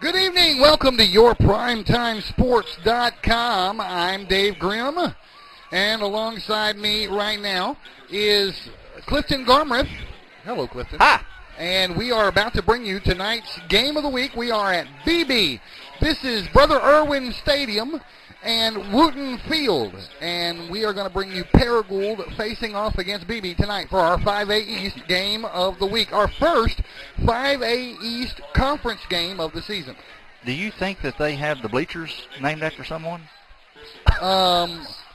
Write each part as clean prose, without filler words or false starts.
Good evening. Welcome to YourPrimetimeSports.com. I'm Dave Grim, and alongside me right now is Clifton Garmrath. Hello, Clifton. Hi. And we are about to bring you tonight's game of the week. We are at Beebe. This is Brother Irwin Stadium and Wooten Field. And we are going to bring you Paragould facing off against Beebe tonight for our 5A East game of the week. Our first 5A East conference game of the season. Do you think that they have the bleachers named after someone?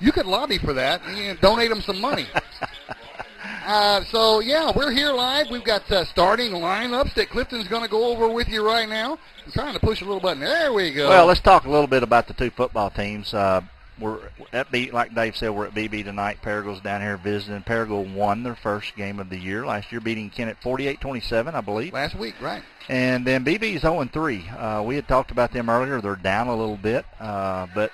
You could lobby for that and donate them some money. So, yeah, we're here live. We've got starting lineups that Clifton's going to go over with you right now. I'm trying to push a little button. There we go. Well, let's talk a little bit about the two football teams. We're at like Dave said, we're at BB tonight. Paragould's down here visiting. Paragould won their first game of the year last year, beating Kennett 48-27, I believe. Last week, right. And then BB's 0-3. We had talked about them earlier. They're down a little bit, but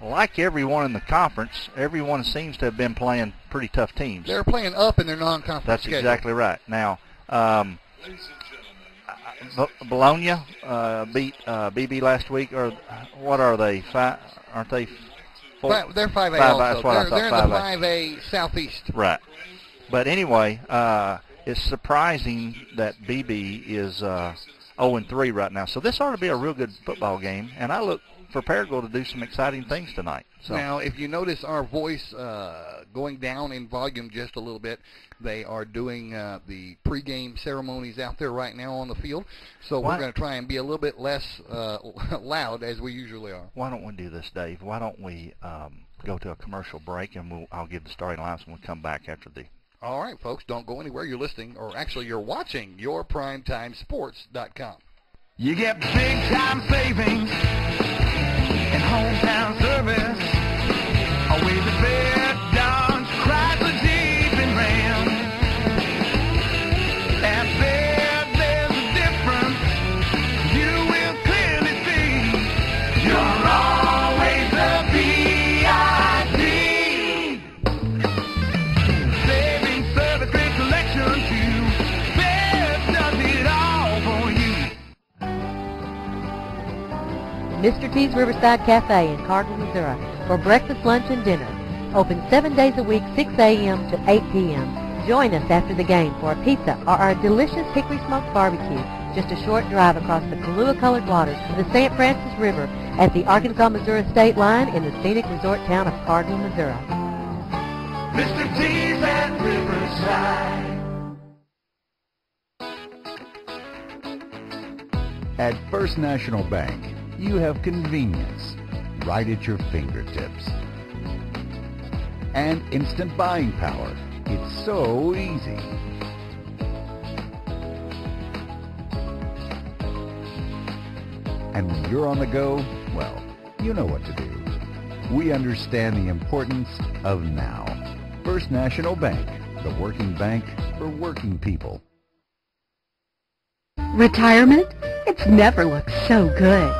like everyone in the conference, everyone seems to have been playing pretty tough teams. They're playing up in their non-conference That's schedule. Exactly right. Now, Bologna beat BB last week, or what are they? Aren't they? They're 5A 5A, also. that's what I thought, They're in the 5A Southeast. Right. But anyway, it's surprising that BB is 0-3 right now. So this ought to be a real good football game, and I look for Paragould to do some exciting things tonight. So. Now, if you notice our voice going down in volume just a little bit, they are doing the pregame ceremonies out there right now on the field. So we're going to try and be a little bit less loud as we usually are. Why don't we do this, Dave? Why don't we go to a commercial break, and I'll give the starting lines when we come back after the... All right, folks, don't go anywhere. You're listening, or actually you're watching YourPrimetimeSports.com. You get big-time savings and hometown service. Always a fair Dodge, Chrysler, Jeep, and Ram. At Bear, there's a difference you will clearly see. You're always a VIP. Saving service, great selection too. Bear does it all for you. Mr. T's Riverside Cafe in Cardinal, Missouri for breakfast, lunch, and dinner. Open 7 days a week, 6 a.m. to 8 p.m. Join us after the game for a pizza or our delicious hickory smoked barbecue. Just a short drive across the Kahlua-colored waters of the St. Francis River at the Arkansas-Missouri state line in the scenic resort town of Cardinal, Missouri. Mr. T's at Riverside. At First National Bank, you have convenience right at your fingertips. And instant buying power. It's so easy. And when you're on the go, well, you know what to do. We understand the importance of now. First National Bank, the working bank for working people. Retirement? It's never looked so good.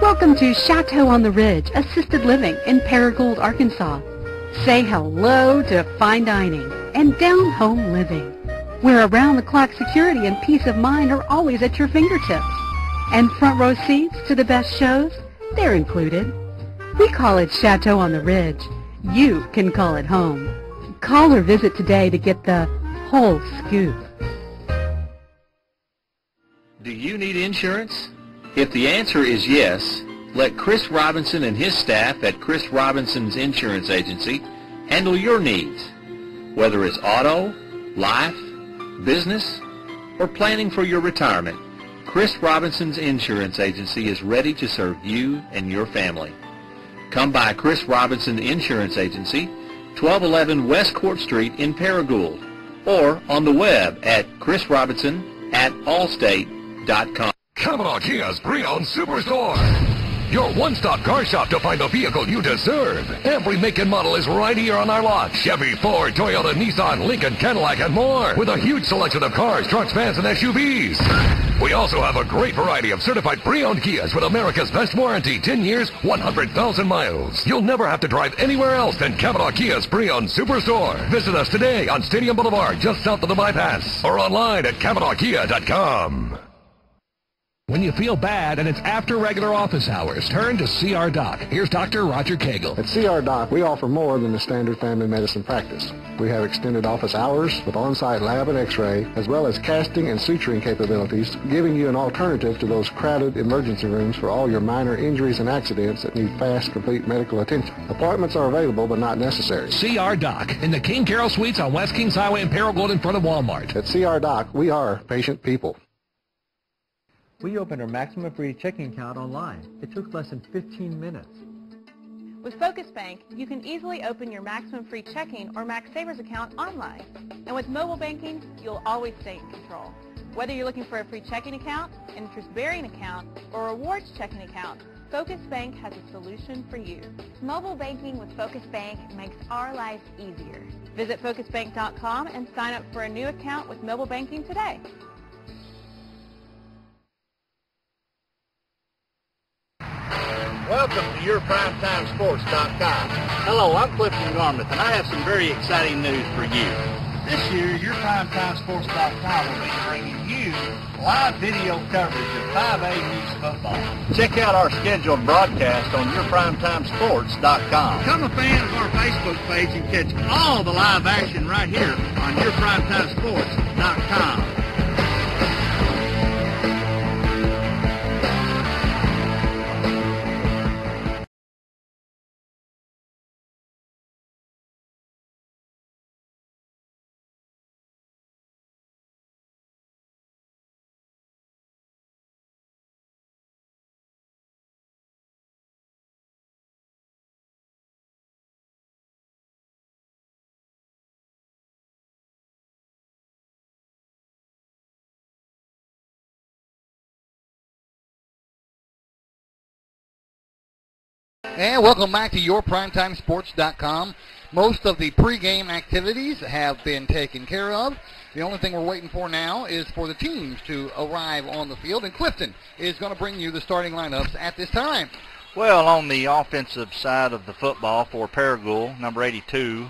Welcome to Chateau on the Ridge Assisted Living in Paragould, Arkansas. Say hello to fine dining and down-home living, where around-the-clock security and peace of mind are always at your fingertips. And front row seats to the best shows, they're included. We call it Chateau on the Ridge. You can call it home. Call or visit today to get the whole scoop. Do you need insurance? If the answer is yes, let Chris Robinson and his staff at Chris Robinson's Insurance Agency handle your needs. Whether it's auto, life, business, or planning for your retirement, Chris Robinson's Insurance Agency is ready to serve you and your family. Come by Chris Robinson Insurance Agency, 1211 West Court Street in Paragould, or on the web at chrisrobinson@allstate.com. Kavanaugh Kia's Pre-Owned Superstore. Your one-stop car shop to find the vehicle you deserve. Every make and model is right here on our lot. Chevy, Ford, Toyota, Nissan, Lincoln, Cadillac, and more. With a huge selection of cars, trucks, vans, and SUVs. We also have a great variety of certified pre-owned Kias with America's best warranty, 10 years, 100,000 miles. You'll never have to drive anywhere else than Kavanaugh Kia's Pre-Owned Superstore. Visit us today on Stadium Boulevard, just south of the bypass, or online at KavanaughKia.com. When you feel bad and it's after regular office hours, turn to CR Doc. Here's Dr. Roger Cagle. At CR Doc, we offer more than the standard family medicine practice. We have extended office hours with on-site lab and x-ray, as well as casting and suturing capabilities, giving you an alternative to those crowded emergency rooms for all your minor injuries and accidents that need fast, complete medical attention. Appointments are available, but not necessary. CR Doc in the King Carroll Suites on West Kings Highway in Paragould in front of Walmart. At CR Doc, we are patient people. We opened our maximum free checking account online. It took less than 15 minutes. With Focus Bank, you can easily open your maximum free checking or max savers account online. And with mobile banking, you'll always stay in control. Whether you're looking for a free checking account, an interest-bearing account, or a rewards checking account, Focus Bank has a solution for you. Mobile banking with Focus Bank makes our lives easier. Visit FocusBank.com and sign up for a new account with mobile banking today. Welcome to YourPrimetimeSports.com. Hello, I'm Clifton Garmrath, and I have some very exciting news for you. This year, YourPrimetimeSports.com will be bringing you live video coverage of 5A youth football. Check out our scheduled broadcast on YourPrimetimeSports.com. Become a fan of our Facebook page and catch all the live action right here on YourPrimetimeSports.com. And welcome back to YourPrimetimeSports.com. Most of the pregame activities have been taken care of. The only thing we're waiting for now is for the teams to arrive on the field, and Clifton is going to bring you the starting lineups at this time. Well, on the offensive side of the football for Paragould, number 82,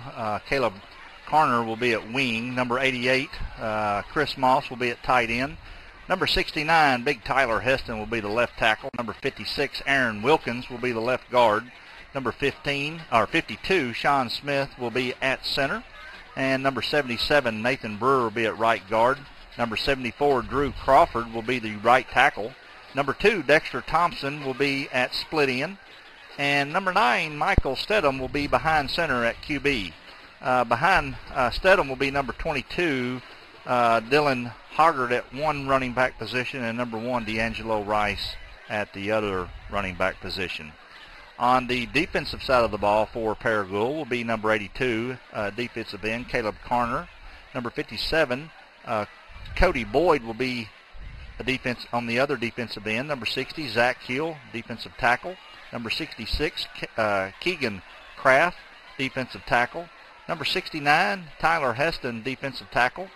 Caleb Carner will be at wing. Number 88, Chris Moss will be at tight end. Number 69, Big Tyler Heston will be the left tackle. Number 56, Aaron Wilkins will be the left guard. Number 52, Sean Smith will be at center. And number 77, Nathan Brewer will be at right guard. Number 74, Drew Crawford will be the right tackle. Number 2, Dexter Thompson will be at split end. And number 9, Michael Stedham will be behind center at QB. Behind Stedham will be number 22, Dylan Hoggard at one running back position, and number 1, D'Angelo Rice at the other running back position. On the defensive side of the ball for Paragould will be number 82, defensive end, Caleb Carner. Number 57, Cody Boyd will be a defense on the other defensive end. Number 60, Zach Hill, defensive tackle. Number 66, Keegan Kraft, defensive tackle. Number 69, Tyler Heston, defensive tackle.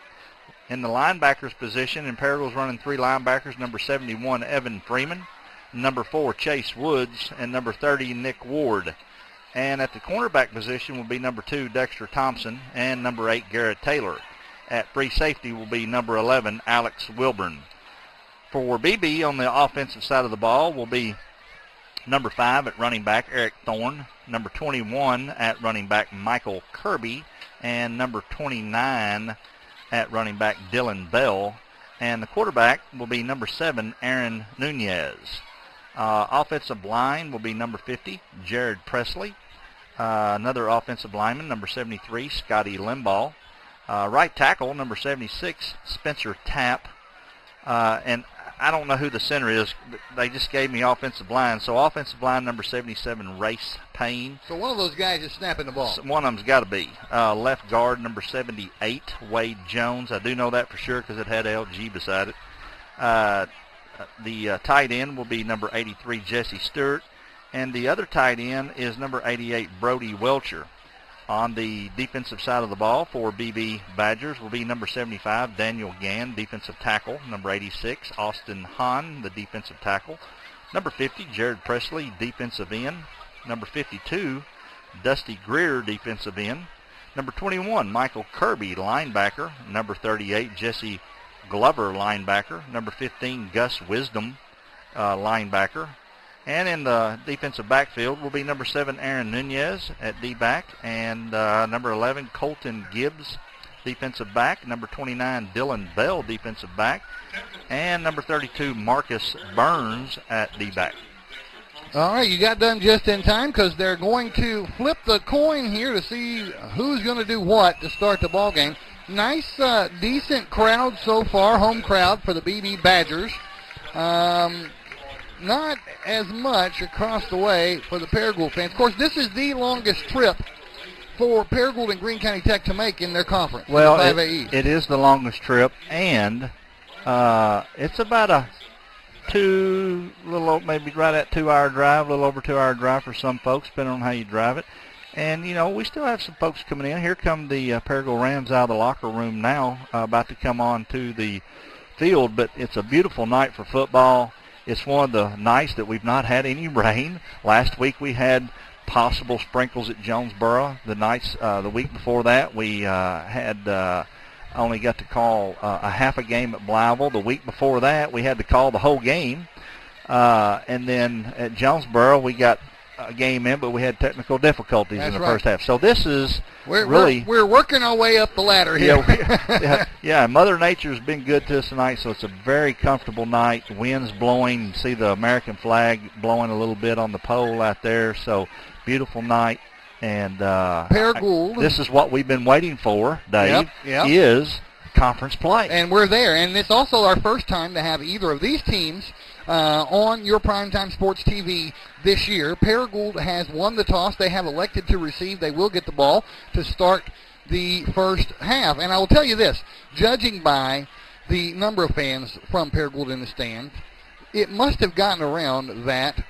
In the linebackers position, and Paragould's running 3 linebackers, number 71, Evan Freeman, number 4, Chase Woods, and number 30, Nick Ward. And at the cornerback position will be number 2, Dexter Thompson, and number 8, Garrett Taylor. At free safety will be number 11, Alex Wilburn. For Beebe on the offensive side of the ball will be number 5 at running back, Eric Thorne, number 21 at running back, Michael Kirby, and number 29 at running back, Dylan Bell. And the quarterback will be number 7, Aaron Nunez. Offensive line will be number 50, Jared Presley. Another offensive lineman, number 73, Scotty Limbaugh. Right tackle, number 76, Spencer Tapp. And I don't know who the center is. But they just gave me offensive line. So offensive line, number 77, Race Payne. So one of those guys is snapping the ball. One of them's got to be. Left guard, number 78, Wade Jones. I do know that for sure because it had LG beside it. The tight end will be number 83, Jesse Stewart. And the other tight end is number 88, Brody Welcher. On the defensive side of the ball for Beebe Badgers will be number 75, Daniel Gann, defensive tackle. Number 86, Austin Hahn, the defensive tackle. Number 50, Jared Presley, defensive end. Number 52, Dusty Greer, defensive end. Number 21, Michael Kirby, linebacker. Number 38, Jesse Glover, linebacker. Number 15, Gus Wisdom, linebacker. And in the defensive backfield will be number 7, Aaron Nunez at D-back, and number 11, Colton Gibbs, defensive back, number 29, Dylan Bell, defensive back, and number 32, Marcus Burns at D-back. All right, you got done just in time because they're going to flip the coin here to see who's going to do what to start the ball game. Nice, decent crowd so far, home crowd for the Beebe Badgers. Not as much across the way for the Paragould fans. Of course, this is the longest trip for Paragould and Greene County Tech to make in their conference. Well, the 5A East. It is the longest trip, and it's about a maybe right at 2-hour drive, a little over 2-hour drive for some folks, depending on how you drive it. And, you know, we still have some folks coming in. Here come the Paragould Rams out of the locker room now, about to come on to the field. But it's a beautiful night for football. It's one of the nights that we've not had any rain. Last week we had possible sprinkles at Jonesboro. The week before that we had only got to call a half a game at Blytheville. The week before that we had to call the whole game. And then at Jonesboro we got a game in, but we had technical difficulties in the first half. So this is we're working our way up the ladder here. Yeah, Mother Nature's been good to us tonight, so it's a very comfortable night. The wind's blowing. You see the American flag blowing a little bit on the pole out there. So beautiful night. And Paragould. This is what we've been waiting for, Dave, is conference play. And we're there. And it's also our first time to have either of these teams on your Primetime Sports TV this year. Paragould has won the toss. They have elected to receive. They will get the ball to start the first half. And I will tell you this, judging by the number of fans from Paragould in the stand, it must have gotten around that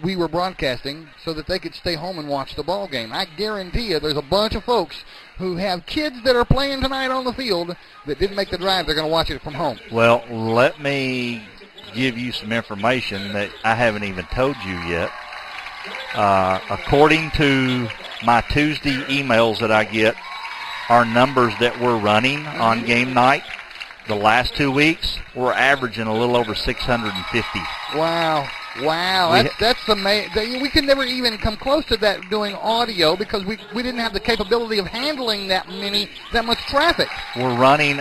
we were broadcasting so that they could stay home and watch the ball game. I guarantee you there's a bunch of folks who have kids that are playing tonight on the field that didn't make the drive. They're going to watch it from home. Well, let me give you some information that I haven't even told you yet. According to my Tuesday emails that I get, our numbers that we're running on game night, the last 2 weeks, we're averaging a little over 650. Wow. That's amazing. We could never even come close to that doing audio because we didn't have the capability of handling that much traffic. We're running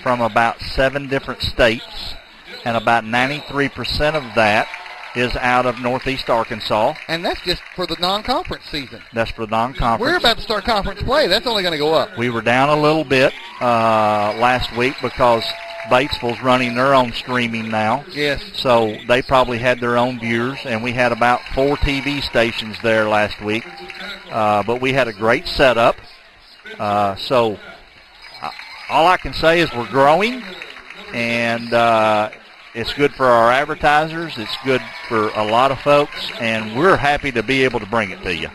from about 7 different states, and about 93% of that is out of Northeast Arkansas. And that's just for the non-conference season. That's for the non-conference. We're about to start conference play. That's only going to go up. We were down a little bit last week because Batesville's running their own streaming now. Yes. So they probably had their own viewers, and we had about 4 TV stations there last week. But we had a great setup. So all I can say is we're growing, and it's good for our advertisers. It's good for a lot of folks, and we're happy to be able to bring it to you.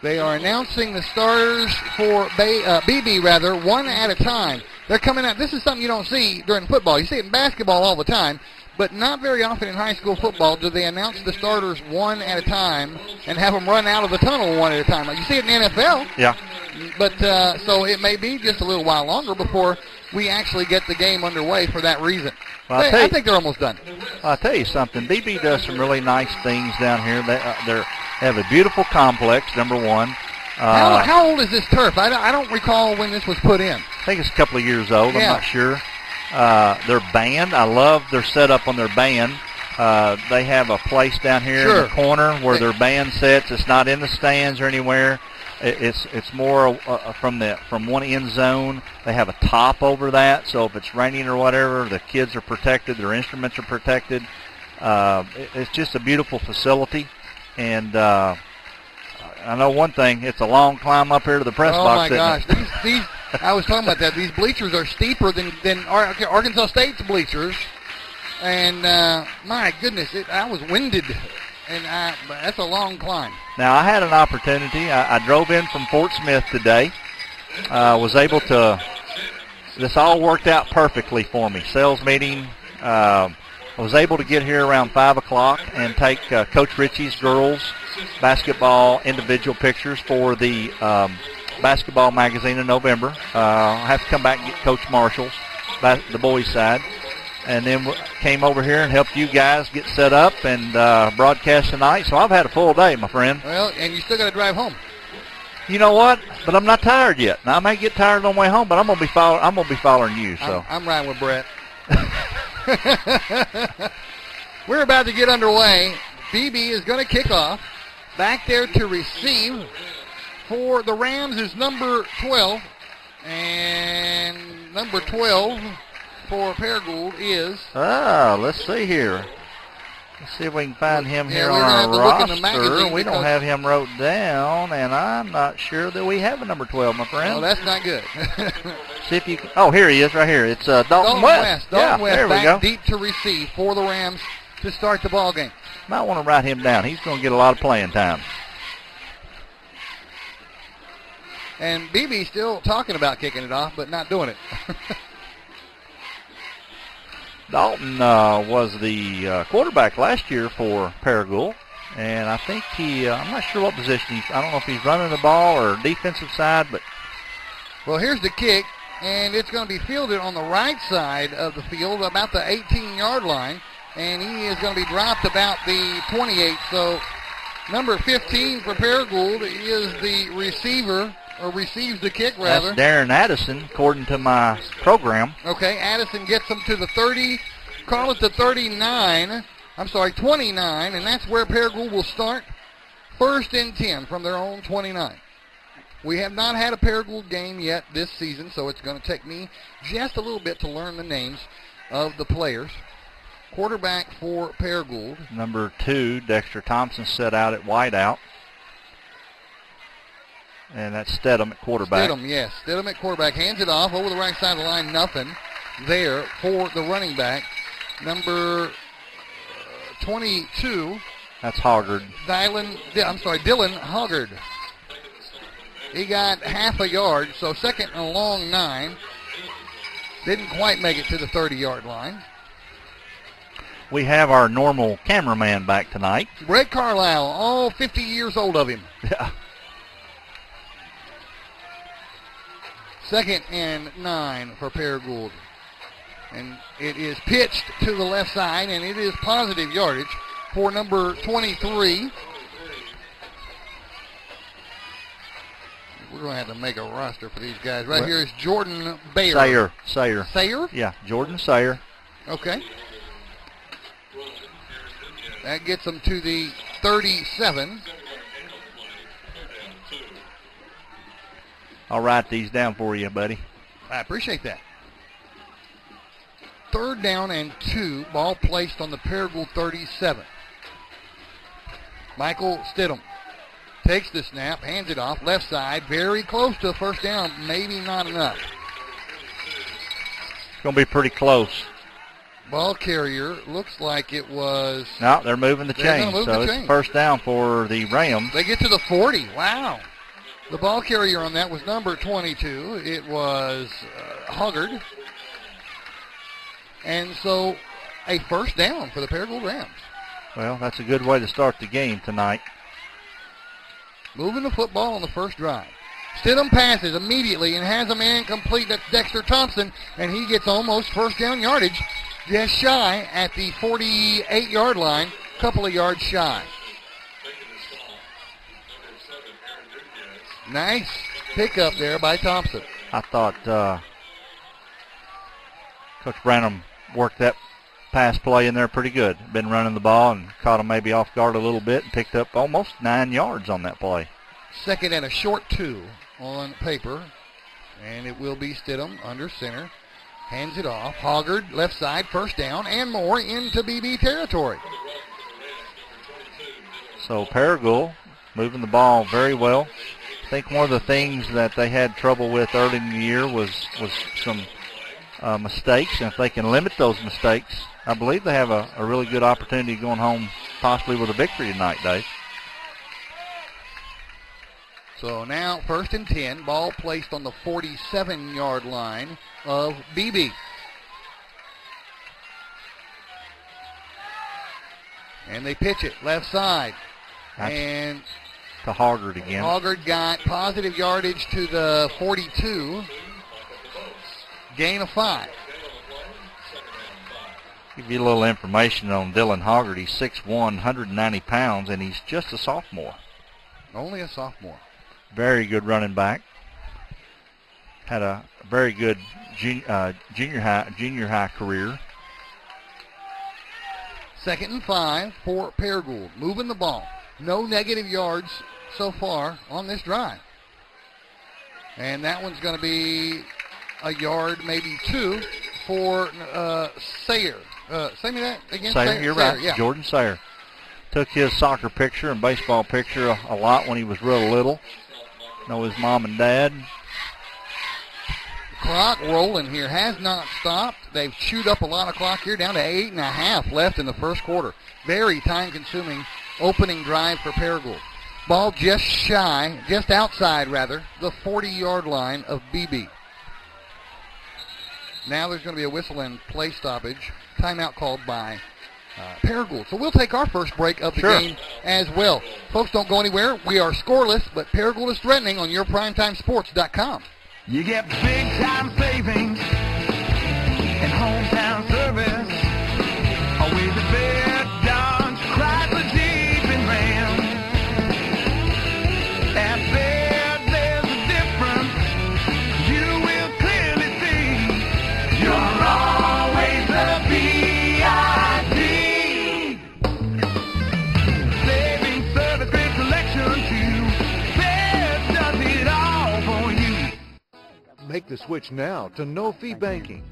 They are announcing the starters for BB, one at a time. They're coming out. This is something you don't see during football. You see it in basketball all the time, but not very often in high school football do they announce the starters one at a time and have them run out of the tunnel one at a time. Like you see it in the NFL. Yeah. But so it may be just a little while longer before we actually get the game underway for that reason. Well, I think they're almost done. I'll tell you something. BB does some really nice things down here. They have a beautiful complex, number one. How old is this turf? I don't recall when this was put in. I think it's a couple of years old. I'm not sure. Their band, I love their setup on their band. They have a place down here in the corner where their band sits. It's not in the stands or anywhere. It's more from one end zone. They have a top over that, so if it's raining or whatever, the kids are protected. Their instruments are protected. It's just a beautiful facility, and I know one thing: it's a long climb up here to the press box. Oh my gosh! These I was talking about that. These bleachers are steeper than Arkansas State's bleachers, and my goodness, I was winded. And that's a long climb. Now, I had an opportunity. I drove in from Fort Smith today. Was able to, this all worked out perfectly for me. Sales meeting. I was able to get here around 5 o'clock and take Coach Ritchie's girls basketball individual pictures for the basketball magazine in November. I'll have to come back and get Coach Marshall's, the boys' side. and then came over here and helped you guys get set up and broadcast tonight. So I've had a full day, my friend. Well, and you still got to drive home. You know what? But I'm not tired yet. Now I may get tired on the way home, but I'm gonna be following you. So I'm riding with Brett. We're about to get underway. Beebe is going to kick off. Back there to receive for the Rams is number 12, and number 12 for Paragould is. Let's see here. Let's see if we can find him here on our roster. We don't have him wrote down, and I'm not sure that we have a number 12, my friend. Oh, that's not good. See if you can. Oh, here he is right here. It's Dalton West. Dalton West there we back go. Deep to receive for the Rams to start the ball game. Might want to write him down. He's going to get a lot of playing time. And Beebe's still talking about kicking it off, but not doing it. Dalton was the quarterback last year for Paragould, and I think I'm not sure what position I don't know if he's running the ball or defensive side, but. Well, here's the kick, and it's going to be fielded on the right side of the field, about the 18-yard line, and he is going to be dropped about the 28. So number 15 for Paragould is the receiver, or receives the kick, rather. That's Darren Addison, according to my program. Okay, Addison gets them to the 30, call it the 29, 29, and that's where Paragould will start. 1st and 10 from their own 29. We have not had a Paragould game yet this season, so it's going to take me just a little bit to learn the names of the players. Quarterback for Paragould. Number 2, Dexter Thompson, set out at wideout. And that's Stedham at quarterback. Stedham, yes. Stedham at quarterback. Hands it off over the right side of the line. Nothing there for the running back. Number 22. That's Hoggard. Dylan Hoggard. He got half a yard, so 2nd and a long 9. Didn't quite make it to the 30-yard line. We have our normal cameraman back tonight. Brett Carlisle, all 50 years old of him. Yeah. 2nd and 9 for Paragould. And it is pitched to the left side, and it is positive yardage for number 23. We're going to have to make a roster for these guys. Right here is Jordan Bayer. Sayer. Sayer? Yeah, Jordan Sayer. Okay. That gets them to the 37. I'll write these down for you, buddy. I appreciate that. 3rd down and 2. Ball placed on the Paragould 37. Michael Stidham takes the snap, hands it off, left side, very close to a 1st down, maybe not enough. It's going to be pretty close. Ball carrier looks like it was. No, they're moving the chain, so it's 1st down for the Rams. They get to the 40. Wow. The ball carrier on that was number 22. It was Hoggard. And so a 1st down for the Paragould Rams. Well, that's a good way to start the game tonight. Moving the football on the first drive. Stidham passes immediately and has a man complete. That's Dexter Thompson, and he gets almost 1st down yardage, just shy at the 48-yard line, couple of yards shy. Nice pickup there by Thompson. I thought Coach Branham worked that pass play in there pretty good. Been running the ball and caught him maybe off guard a little bit and picked up almost 9 yards on that play. 2nd and a short 2 on paper. And it will be Stidham under center. Hands it off. Hoggard left side, 1st down and more into Beebe territory. So Paragould moving the ball very well. I think one of the things that they had trouble with early in the year was some mistakes, and if they can limit those mistakes, I believe they have a really good opportunity going home possibly with a victory tonight, Dave. So now 1st and 10, ball placed on the 47-yard line of Beebe. And they pitch it left side. That's and to Hoggard again. Hoggard got positive yardage to the 42. Gain of 5. Give you a little information on Dylan Hoggart. He's 6'1", 190 pounds, and he's just a sophomore. Only a sophomore. Very good running back. Had a very good junior high career. 2nd and 5 for Paragould. Moving the ball. No negative yards so far on this drive. And that one's going to be a yard, maybe 2, for Sayer. Say me that again. Sayer, you're Sayer, right. Yeah. Jordan Sayer. Took his soccer picture and baseball picture a lot when he was real little. Know his mom and dad. Clock rolling here. Has not stopped. They've chewed up a lot of clock here, down to 8.5 left in the first quarter. Very time-consuming opening drive for Paragould. Ball just outside, the 40-yard line of Beebe. Now there's going to be a whistle and play stoppage. Timeout called by Paragould. So we'll take our first break of the game as well. Folks, don't go anywhere. We are scoreless, but Paragould is threatening on yourprimetimesports.com. You get big-time savings and hometown service. Always a fair Dodge, Chrysler, Jeep, and Ram. At Baird, there's a difference you will clearly see. You're always the B.I.D. Saving service, great selection too. Baird does it all for you. Make the switch now to no-fee banking.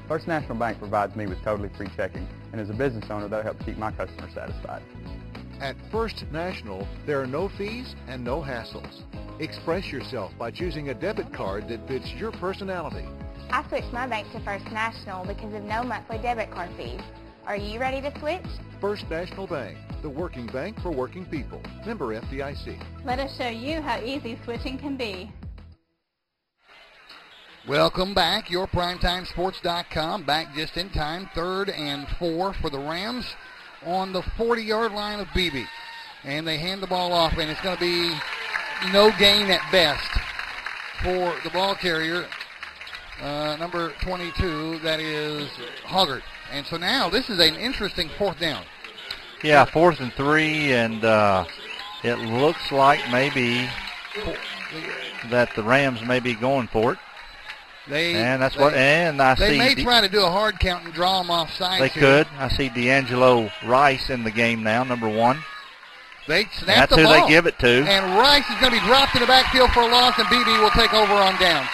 First National Bank provides me with totally free checking, and as a business owner, that helps keep my customers satisfied. At First National, there are no fees and no hassles. Express yourself by choosing a debit card that fits your personality. I switched my bank to First National because of no monthly debit card fees. Are you ready to switch? First National Bank, the working bank for working people. Member FDIC. Let us show you how easy switching can be. Welcome back. YourPrimetimeSports.com. Back just in time. 3rd and 4 for the Rams on the 40-yard line of Beebe. And they hand the ball off, and it's going to be no gain at best for the ball carrier, number 22, that is Hoggart. And so now this is an interesting 4th down. Yeah, 4th and 3, and it looks like maybe that the Rams may be going for it. They may try to do a hard count and draw them off sides. They could. I see D'Angelo Rice in the game now, number 1. They snap That's the ball. That's who they give it to. And Rice is going to be dropped in the backfield for a loss, and Beebe will take over on downs.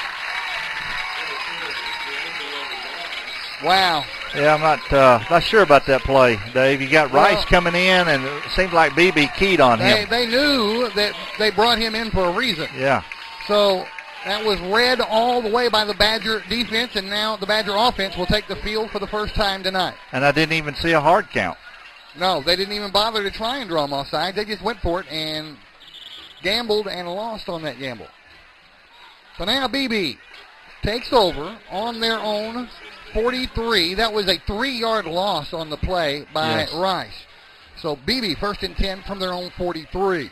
Wow. Yeah, I'm not sure about that play, Dave. You got Rice coming in, and it seems like Beebe keyed on him. They knew that they brought him in for a reason. Yeah. So that was read all the way by the Badger defense, and now the Badger offense will take the field for the first time tonight. And I didn't even see a hard count. No, they didn't even bother to try and draw them offside. They just went for it and gambled and lost on that gamble. So now Beebe takes over on their own 43. That was a 3-yard loss on the play by Rice. So Beebe 1st and 10 from their own 43.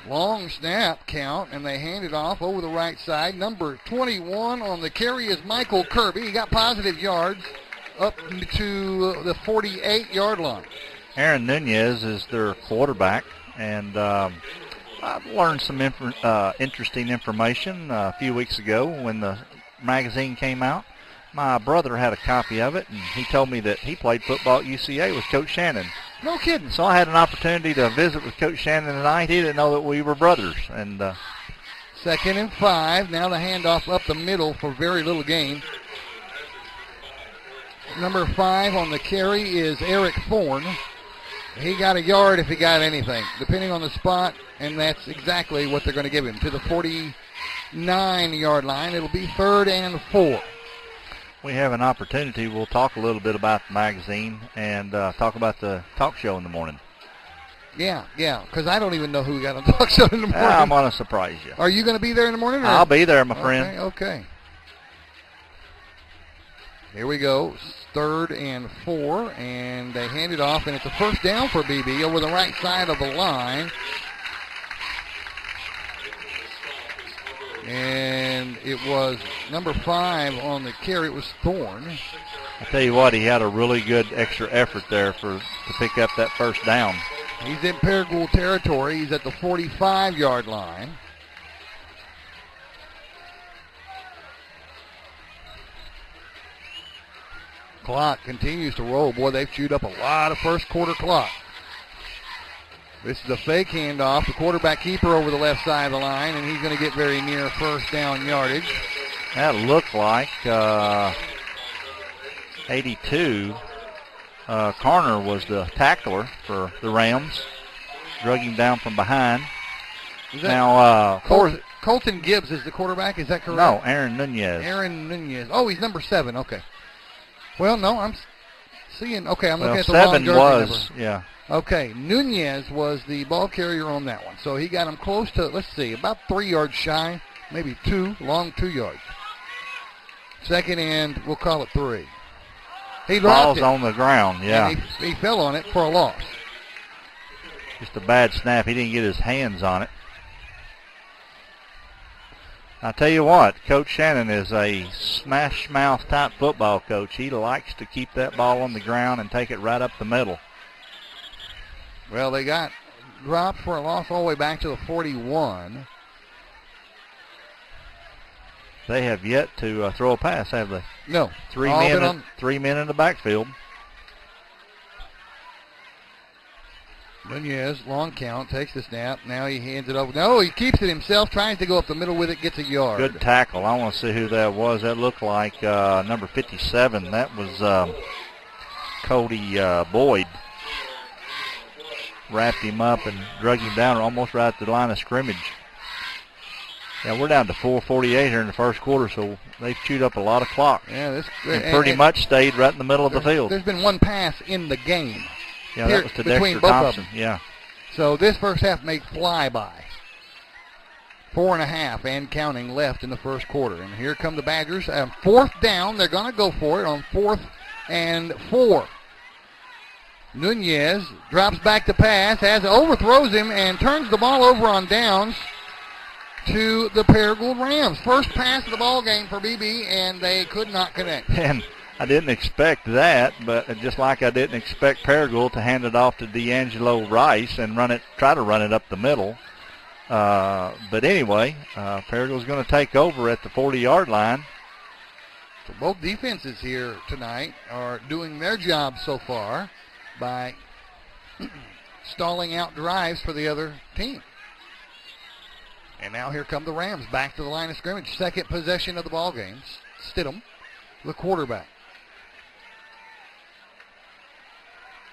Long snap count, and they hand it off over the right side. Number 21 on the carry is Michael Kirby. He got positive yards up to the 48-yard line. Aaron Nunez is their quarterback, and I've learned some interesting information a few weeks ago when the magazine came out. My brother had a copy of it, and he told me that he played football at UCA with Coach Shannon. No kidding. So I had an opportunity to visit with Coach Shannon tonight. He didn't know that we were brothers. And 2nd and 5. Now the handoff up the middle for very little gain. Number 5 on the carry is Eric Thorne. He got a yard if he got anything, depending on the spot, and that's exactly what they're going to give him. To the 49-yard line, it'll be 3rd and 4. We have an opportunity. We'll talk a little bit about the magazine and talk about the talk show in the morning. Yeah, because I don't even know who we got on the talk show in the morning. I'm going to surprise you. Are you going to be there in the morning? I'll be there, my friend. Okay. Here we go. 3rd and 4, and they hand it off, and it's a 1st down for Beebe over the right side of the line. And it was number 5 on the carry. It was Thorne. I tell you what, he had a really good extra effort there to pick up that first down. He's in Paragould territory. He's at the 45-yard line. Clock continues to roll. Boy, they've chewed up a lot of first quarter clock. This is a fake handoff. The quarterback keeper over the left side of the line, and he's going to get very near first down yardage. That looked like 82. Carner was the tackler for the Rams. Drug him down from behind. Now, Colton Gibbs is the quarterback. Is that correct? No, Aaron Nunez. Aaron Nunez. Oh, he's number 7. Okay. Well, no, I'm seeing. Okay, I'm looking at the 7 wrong was, jersey number. yeah. Okay, Nunez was the ball carrier on that one. So he got him close to, let's see, about 3 yards shy, maybe 2, long 2 yards. Second and we'll call it 3. He dropped it. Ball's on the ground, yeah. And he fell on it for a loss. Just a bad snap. He didn't get his hands on it. I tell you what, Coach Shannon is a smash-mouth type football coach. He likes to keep that ball on the ground and take it right up the middle. Well, they got dropped for a loss all the way back to the 41. They have yet to throw a pass, have they? No. Three men in the backfield. Nunez, long count, takes the snap. Now he hands it over. No, he keeps it himself, tries to go up the middle with it, gets a yard. Good tackle. I want to see who that was. That looked like number 57. That was Cody Boyd. Wrapped him up and drug him down almost right at the line of scrimmage. Yeah, we're down to 4:48 here in the first quarter, so they've chewed up a lot of clock. Yeah, and pretty much stayed right in the middle of the field. There's been one pass in the game. Yeah, that was to between Dexter both Thompson. of them. Yeah. So this first half may fly by. 4.5 and counting left in the first quarter. And here come the Badgers. Fourth down. They're going to go for it on 4th and 4. Nunez drops back to pass, overthrows him, and turns the ball over on downs to the Paragould Rams. First pass of the ball game for BB, and they could not connect. And I didn't expect that, but just like I didn't expect Paragould to hand it off to D'Angelo Rice and try to run it up the middle. But anyway, Paragould's going to take over at the 40-yard line. So both defenses here tonight are doing their job so far by stalling out drives for the other team. And now here come the Rams back to the line of scrimmage. Second possession of the ball game. Stidham, the quarterback.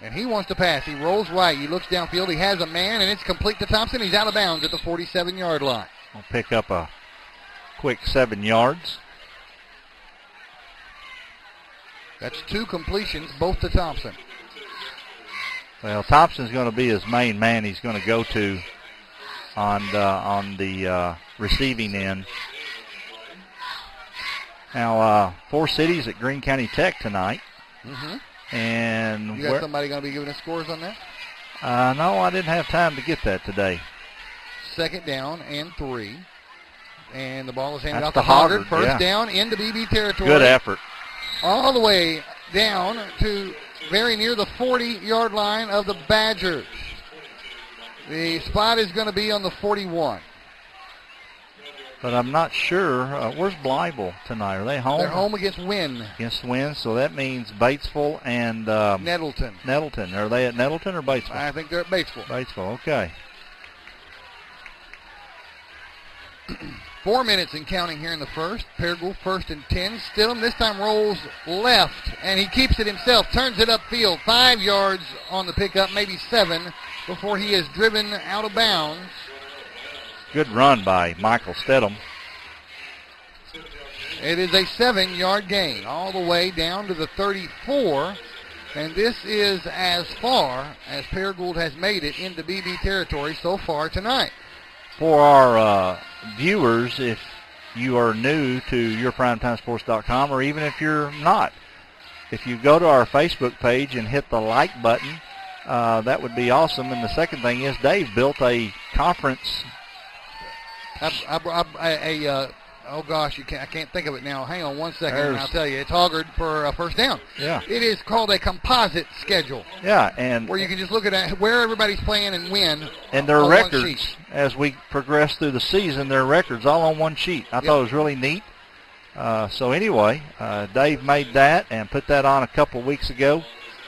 And he wants to pass. He rolls right. He looks downfield. He has a man, and it's complete to Thompson. He's out of bounds at the 47-yard line. We'll pick up a quick 7 yards. That's 2 completions, both to Thompson. Well, Thompson's going to be his main man he's going to go to on the receiving end. Now, 4 cities at Greene County Tech tonight. Mm-hmm. And you got somebody going to be giving us scores on that? No, I didn't have time to get that today. Second down and 3. And the ball is handed That's off to Hoggard. First down into BB territory. Good effort. All the way down to very near the 40-yard line of the Badgers. The spot is going to be on the 41. But I'm not sure. Where's Blyville tonight? Are they home? They're home against Wynn. Against Wynn, so that means Batesville and Nettleton. Nettleton. Are they at Nettleton or Batesville? I think they're at Batesville. Batesville, okay. 4 minutes and counting here in the first. Paragould first and 10. Stidham this time rolls left, and he keeps it himself. Turns it upfield. 5 yards on the pickup, maybe 7, before he is driven out of bounds. Good run by Michael Stidham. It is a 7-yard gain all the way down to the 34. And this is as far as Paragould has made it into BB territory so far tonight. For our viewers, if you are new to yourprimetimesports.com, or even if you're not, if you go to our Facebook page and hit the like button, that would be awesome. And the second thing is Dave built a conference. A Oh, gosh, I can't think of it now. Hang on one second, and I'll tell you. It's Hoggard for a first down. Yeah. It is called a composite schedule. Yeah, and where you can just look at where everybody's playing and when. And their records, as we progress through the season, their records all on one sheet. I thought it was really neat. So anyway, Dave made that and put that on a couple weeks ago.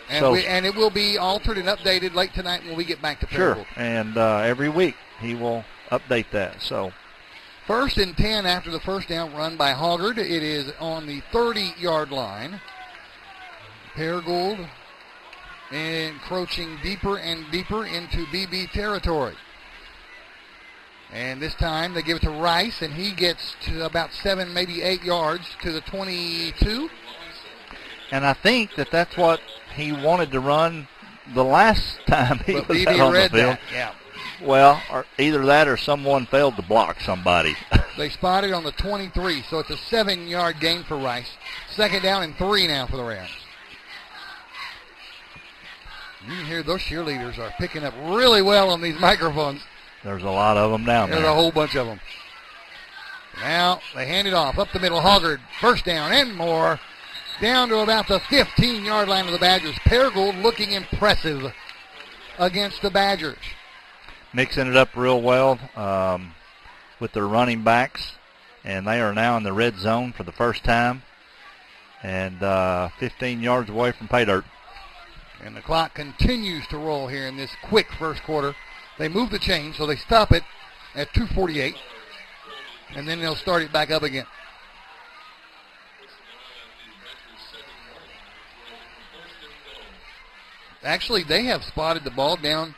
And it will be altered and updated late tonight when we get back to Paragould. Sure, and every week he will update that. So 1st and 10 after the first down run by Hoggard. It is on the 30-yard line. Paragould encroaching deeper and deeper into BB territory. And this time they give it to Rice, and he gets to about 7, maybe 8 yards to the 22. And I think that's what he wanted to run the last time he was out on the field. That, yeah. Well, or either that or someone failed to block somebody. They spotted on the 23, so it's a 7-yard gain for Rice. 2nd down and 3 now for the Rams. You can hear those cheerleaders are picking up really well on these microphones. There's a lot of them down there. There's a whole bunch of them. Now they hand it off up the middle. Hoggard, first down and more. Down to about the 15-yard line of the Badgers. Paragould looking impressive against the Badgers. Mixing it up real well with their running backs, and they are now in the red zone for the first time, and 15 yards away from pay dirt. And the clock continues to roll here in this quick first quarter. They move the chain, so they stop it at 2:48, and then they'll start it back up again. Actually, they have spotted the ball down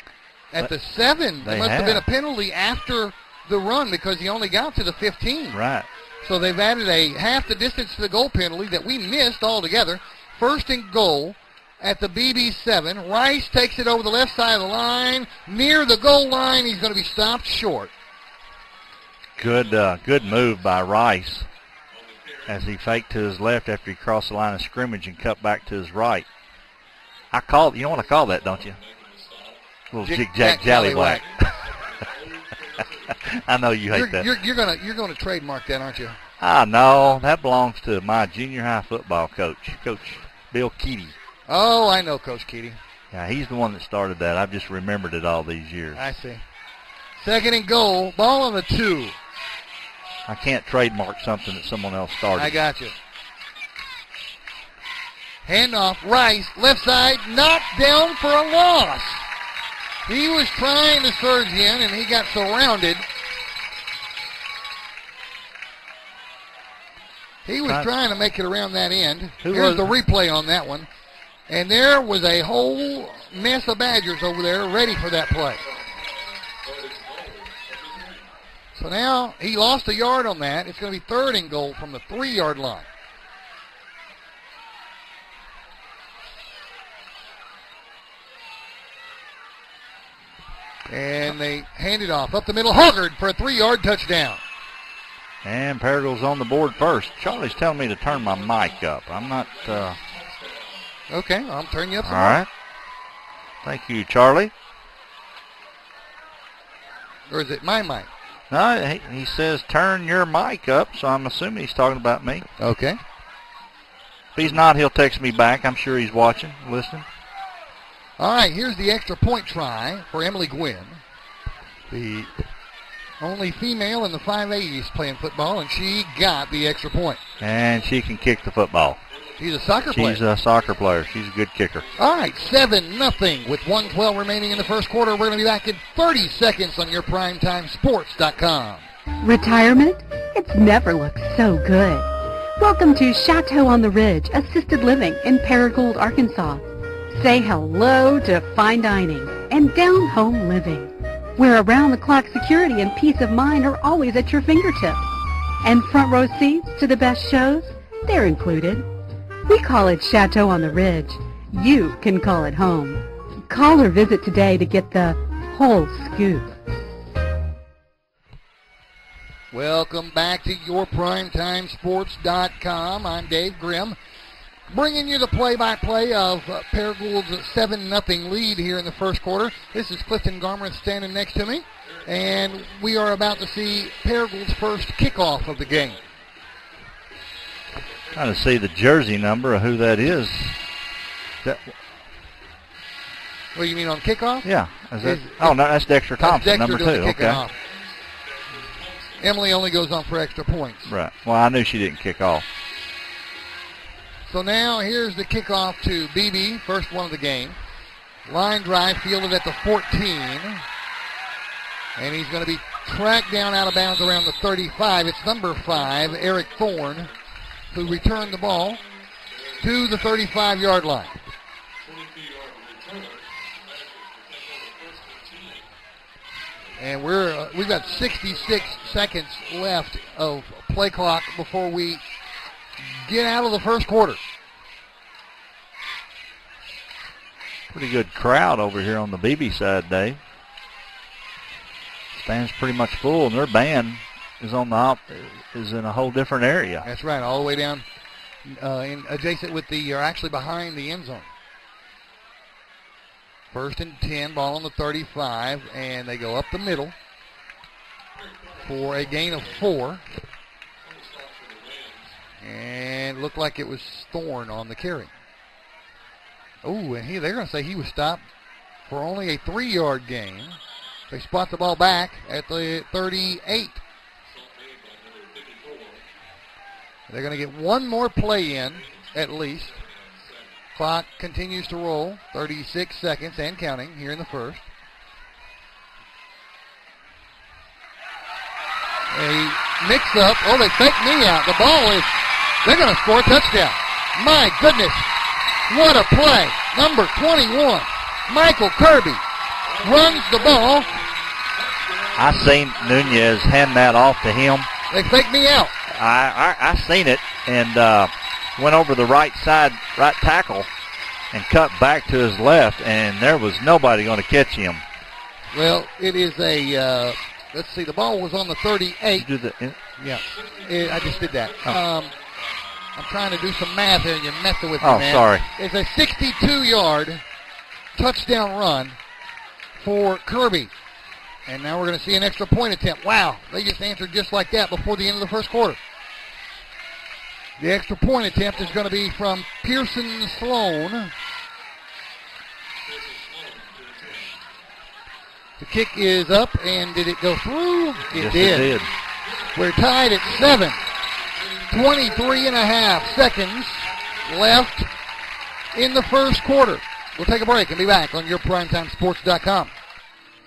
at the 7. There must have been a penalty after the run because he only got to the 15. Right. So they've added a half the distance to the goal penalty that we missed altogether. 1st and goal at the BB 7. Rice takes it over the left side of the line. Near the goal line, he's going to be stopped short. Good move by Rice as he faked to his left after he crossed the line of scrimmage and cut back to his right. You know what I call that, don't you? A little jig-jack jallywhack. I know you hate that. You're gonna trademark that, aren't you? No, that belongs to my junior high football coach, Coach Bill Keaty. Oh, I know Coach Keaty. Yeah, he's the one that started that. I've just remembered it all these years. I see. 2nd and goal, ball on the 2. I can't trademark something that someone else started. I got you. Handoff, Rice, left side, knocked down for a loss. He was trying to surge in, and he got surrounded. He was trying to make it around that end. Here's the replay on that one. And there was a whole mess of Badgers over there ready for that play. So now he lost a yard on that. It's going to be 3rd and goal from the 3-yard line. And they hand it off up the middle. Hoggard for a 3-yard touchdown. And Paragould's on the board first. Charlie's telling me to turn my mic up. I'm not... Okay, I'll turn you up some All more. right. Thank you, Charlie. Or is it my mic? No, he says turn your mic up, so I'm assuming he's talking about me. Okay. If he's not, he'll text me back. I'm sure he's watching, listening. All right, here's the extra point try for Emily Gwynn. The only female in the 580s playing football, and she got the extra point. And she can kick the football. She's a soccer player. She's a soccer player. She's a good kicker. All right, 7-0 with 1:12 remaining in the first quarter. We're going to be back in 30 seconds on your PrimetimeSports.com. Retirement? It's never looked so good. Welcome to Chateau on the Ridge Assisted Living in Paragould, Arkansas. Say hello to fine dining and down-home living, where around-the-clock security and peace of mind are always at your fingertips. And front row seats to the best shows, they're included. We call it Chateau on the Ridge. You can call it home. Call or visit today to get the whole scoop. Welcome back to your PrimetimeSports.com. I'm Dave Grimm, bringing you the play-by-play of Paragould's 7-0 lead here in the first quarter. This is Clifton Garmrath standing next to me, and we are about to see Paragould's first kickoff of the game. Trying to see the jersey number of who that is. What do you mean on kickoff? Yeah. No, that's Dexter Thompson, Dexter number doing 2. the Okay. kicking off. Emily only goes on for extra points. Right. Well, I knew she didn't kick off. So now here's the kickoff to Beebe, first one of the game. Line drive fielded at the 14. And he's going to be tracked down out of bounds around the 35. It's number 5, Eric Thorne, who returned the ball to the 35-yard line. And we've got 66 seconds left of play clock before we get out of the first quarter. Pretty good crowd over here on the Beebe side, Dave. Stands pretty much full, and their band is on the is in a whole different area. That's right, all the way down adjacent with actually behind the end zone. First and 10, ball on the 35, and they go up the middle for a gain of 4. And looked like it was Thorne on the carry. Oh, and they're going to say he was stopped for only a 3-yard gain. They spot the ball back at the 38. They're going to get one more play in, at least. Clock continues to roll, 36 seconds and counting here in the first. A mix-up. Oh, they fake me out. The ball is, they're going to score a touchdown. My goodness, what a play. Number 21, Michael Kirby, runs the ball. I seen Nunez hand that off to him. They faked me out. I seen it and went over the right side, right tackle, and cut back to his left, and there was nobody going to catch him. Well, it is a, let's see, the ball was on the 38. Yeah, I just did that. Oh. I'm trying to do some math here, and you're messing with me, Oh, man. sorry. It's a 62-yard touchdown run for Kirby. And now we're going to see an extra point attempt. Wow, they just answered just like that before the end of the first quarter. The extra point attempt is going to be from Pearson Sloan. The kick is up, and did it go through? Yes, it did. We're tied at 7. 23 and a half seconds left in the first quarter. We'll take a break and be back on yourprimetimesports.com.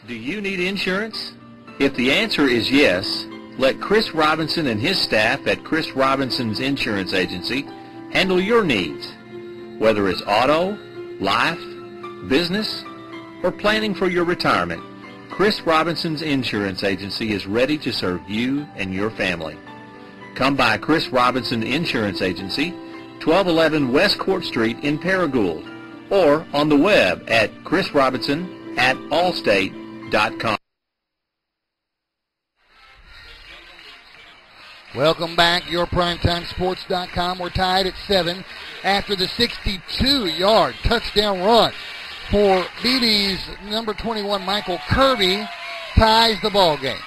Do you need insurance? If the answer is yes, let Chris Robinson and his staff at Chris Robinson's Insurance Agency handle your needs. Whether it's auto, life, business, or planning for your retirement, Chris Robinson's Insurance Agency is ready to serve you and your family. Come by Chris Robinson Insurance Agency, 1211 West Court Street in Paragould, or on the web at chrisrobinson@allstate.com. Welcome back, yourprimetimesports.com. We're tied at 7 after the 62-yard touchdown run for Beebe's number 21, Michael Kirby, ties the ball game.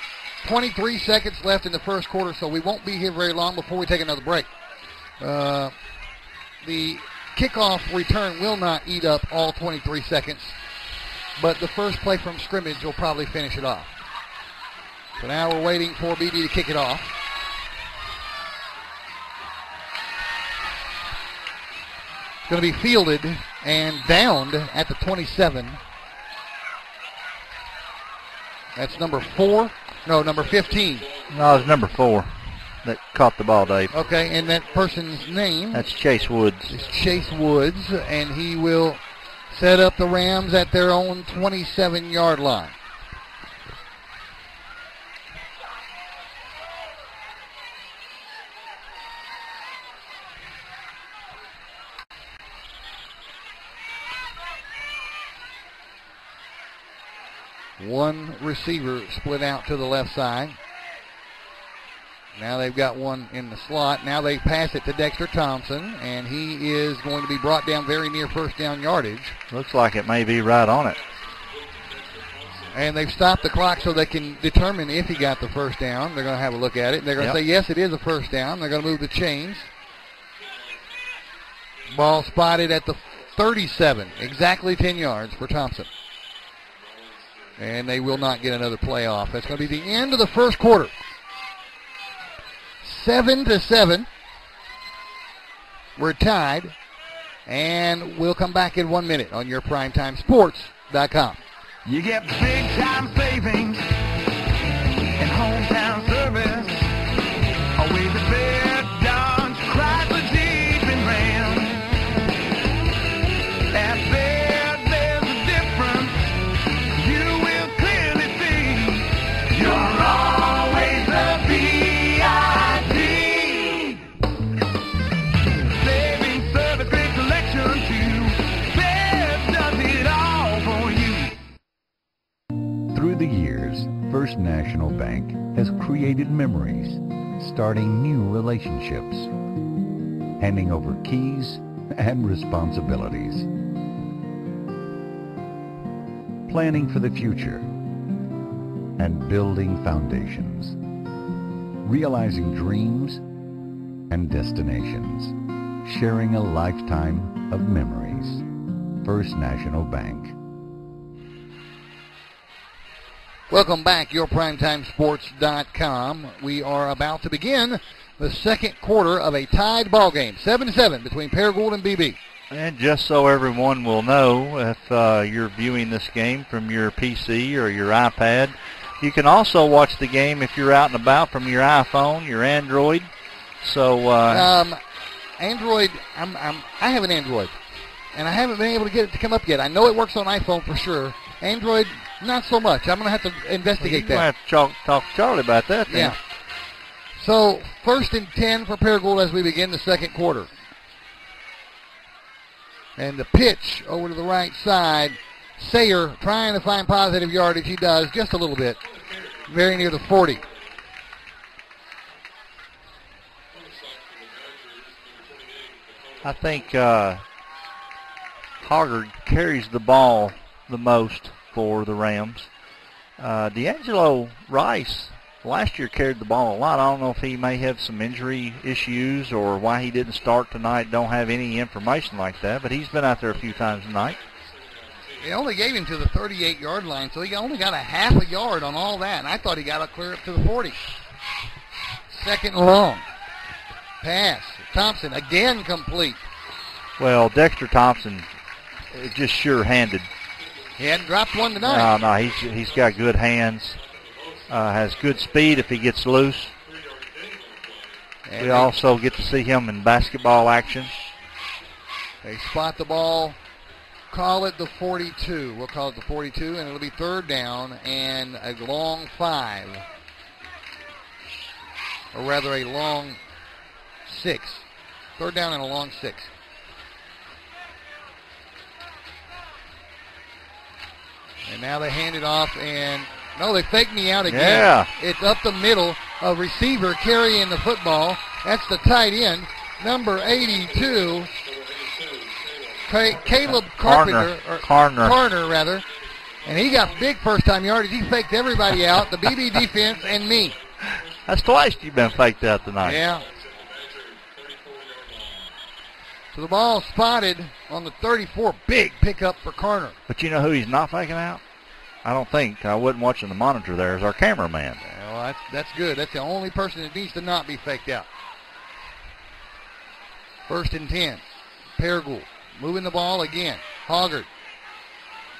23 seconds left in the first quarter, so we won't be here very long before we take another break. The kickoff return will not eat up all 23 seconds, but the first play from scrimmage will probably finish it off. So now we're waiting for Beebe to kick it off. It's going to be fielded and downed at the 27. That's number 4. No, number 15. No, it's number 4 that caught the ball, Dave. Okay, and that person's name? That's Chase Woods. Is Chase Woods, and he will set up the Rams at their own 27-yard line. One receiver split out to the left side. Now they've got one in the slot. Now they pass it to Dexter Thompson, and he is going to be brought down very near first down yardage. Looks like it may be right on it. And they've stopped the clock so they can determine if he got the first down. They're going to have a look at it. They're going to say, yes, it is a first down. They're going to move the chains. Ball spotted at the 37, exactly 10 yards for Thompson. And they will not get another play off. That's going to be the end of the first quarter. 7-7. We're tied. And we'll come back in 1 minute on your PrimetimeSports.com. You get big time savings and hometown service. Always a fair Dodge, Chrysler, Jeep, and Ram. At Bear, there's a difference you will clearly see. You're always a B.I.G. Saving service, great selection too. Bear does it all for you. Through the years, First National Bank has created memories, starting new relationships, handing over keys and responsibilities, planning for the future, and building foundations, realizing dreams and destinations, sharing a lifetime of memories. First National Bank. Welcome back, yourPrimetimeSports.com. We are about to begin the second quarter of a tied ball game, 7-7 between Paragould and Beebe. And just so everyone will know, if you're viewing this game from your PC or your iPad, you can also watch the game if you're out and about from your iPhone, your Android. So Android, I have an Android, and I haven't been able to get it to come up yet. I know it works on iPhone for sure. Android, not so much. I'm going to have to investigate that. You're going to have to talk to Charlie about that then. Yeah. So, 1st and 10 for Paragould as we begin the second quarter. And the pitch over to the right side. Sayer trying to find positive yardage. He does, just a little bit. Very near the 40. I think Hoggard carries the ball the most for the Rams. D'Angelo Rice last year carried the ball a lot. I don't know if he may have some injury issues or why he didn't start tonight. Don't have any information like that, but he's been out there a few times tonight. They only gave him to the 38-yard line, so he only got a half a yard on all that, and I thought he got to clear up to the 40. Second and long. Pass. Thompson again complete. Well, Dexter Thompson is just sure-handed. He hadn't dropped one tonight. No, he's got good hands. Has good speed if he gets loose. And we also get to see him in basketball action. They spot the ball. Call it the 42. We'll call it the 42, and it'll be third down and a long 5. Or rather, a long 6. Third down and a long 6. And now they hand it off, and no, they fake me out again. Yeah. It's up the middle, a receiver carrying the football. That's the tight end, number 82, Caleb Carpenter. Carner, rather. And he got big first-time yardage. He faked everybody out, the BB defense and me. That's twice you've been faked out tonight. Yeah. So the ball spotted on the 34. Big pickup for Carner. But you know who he's not faking out? I don't think. I wasn't watching the monitor there. Is our cameraman. Well, that's good. That's the only person that needs to not be faked out. 1st and 10. Paragould moving the ball again. Hoggard.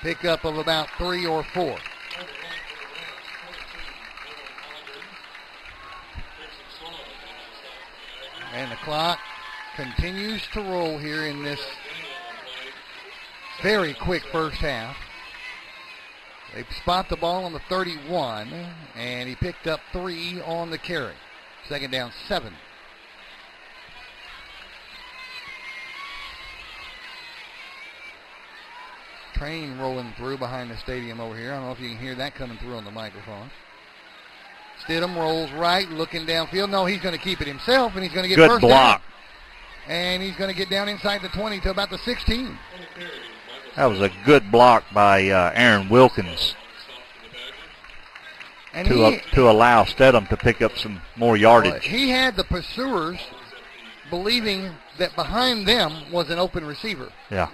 Pickup of about 3 or 4. And the clock continues to roll here in this very quick first half. They spot the ball on the 31, and he picked up 3 on the carry. Second down, 7. Train rolling through behind the stadium over here. I don't know if you can hear that coming through on the microphone. Stidham rolls right, looking downfield. No, he's going to keep it himself, and he's going to get first block. down. And he's going to get down inside the 20 to about the 16. That was a good block by Aaron Wilkins and to allow Stedham to pick up some more yardage. He had the pursuers believing that behind them was an open receiver. Yeah.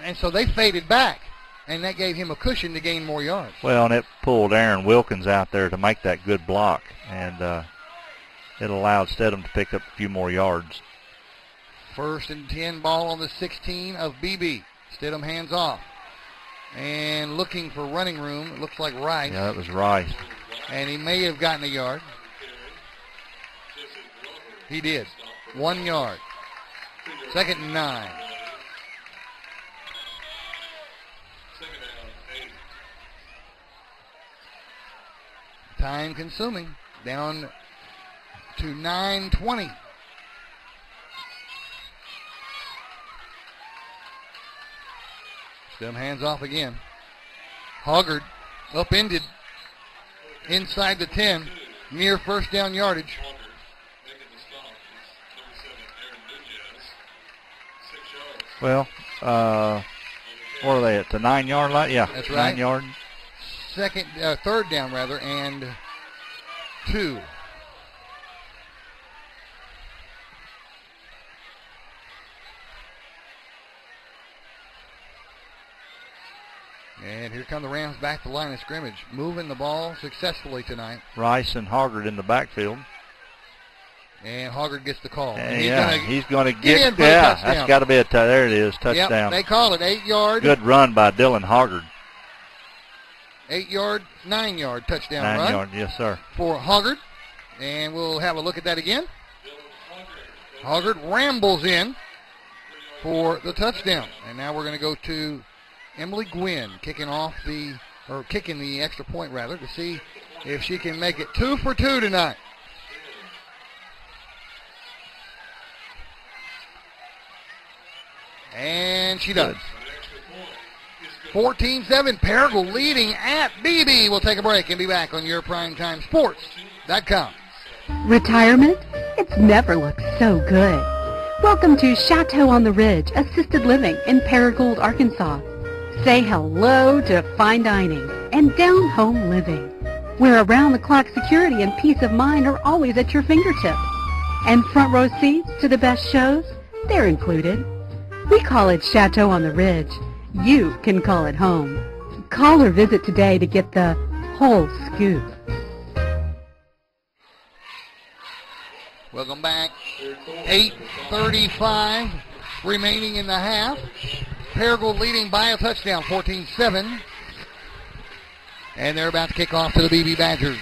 And so they faded back, and that gave him a cushion to gain more yards. Well, and it pulled Aaron Wilkins out there to make that good block, and it allowed Stedham to pick up a few more yards. 1st and 10, ball on the 16 of Beebe. Stidham hands off. And looking for running room, it looks like Rice. Yeah, that was Rice. And he may have gotten a yard. He did. 1 yard. 2nd and 9. Time consuming. Down to 9:20. Stidham hands off again. Hoggard upended inside the 10, near first down yardage. Well, what are they at the 9-yard line? Yeah, that's right. 9 yard. 3rd down rather, and 2. And here come the Rams back to the line of scrimmage, moving the ball successfully tonight. Rice and Hoggard in the backfield. And Hoggard gets the call. And he's going to get in for a touchdown. That's got to be there it is, touchdown. Yep, they call it 8 yard. Good run by Dylan Hoggard. 8 yard, 9 yard touchdown 9 run. yard, yes, sir. For Hoggard. And we'll have a look at that again. Hoggard rambles in for the touchdown. And now we're going to go to Emily Gwynn kicking the extra point rather, to see if she can make it 2 for 2 tonight. And she does. 14-7, Paragould leading at Beebe. We'll take a break and be back on your PrimetimeSports.com. Retirement? It's never looked so good. Welcome to Chateau on the Ridge Assisted Living in Paragould, Arkansas. Say hello to fine dining and down-home living, where around-the-clock security and peace of mind are always at your fingertips. And front row seats to the best shows, they're included. We call it Chateau on the Ridge. You can call it home. Call or visit today to get the whole scoop. Welcome back. 8:35 remaining in the half. Paragould leading by a touchdown, 14-7. And they're about to kick off to the Beebe Badgers.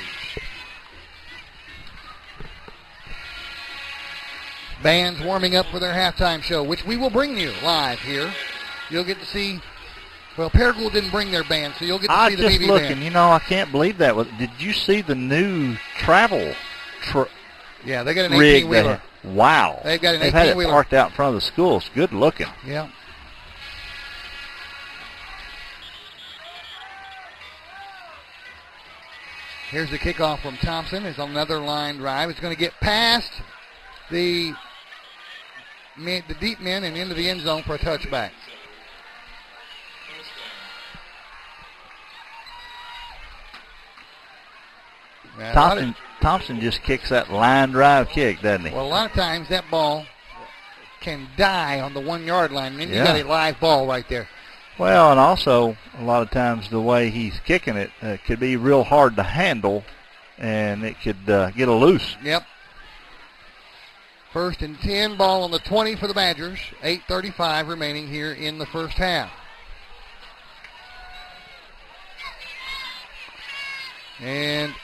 Bands warming up for their halftime show, which we will bring you live here. You'll get to see, well, Paragould didn't bring their band, so you'll get to see the Beebe band. I can't believe that. Did you see the new travel yeah, they got an rig 18-wheeler. Wow. They've got an 18-wheeler. They've had it parked out in front of the school. It's good looking. Yeah. Here's the kickoff from Thompson. It's another line drive. It's going to get past the deep men and into the end zone for a touchback. Thompson just kicks that line drive kick, doesn't he? Well, a lot of times that ball can die on the 1 yard line, and then you got a live ball right there. Well, and also a lot of times the way he's kicking it could be real hard to handle, and it could get a loose. Yep. 1st and 10, ball on the 20 for the Badgers. 8:35 remaining here in the first half. And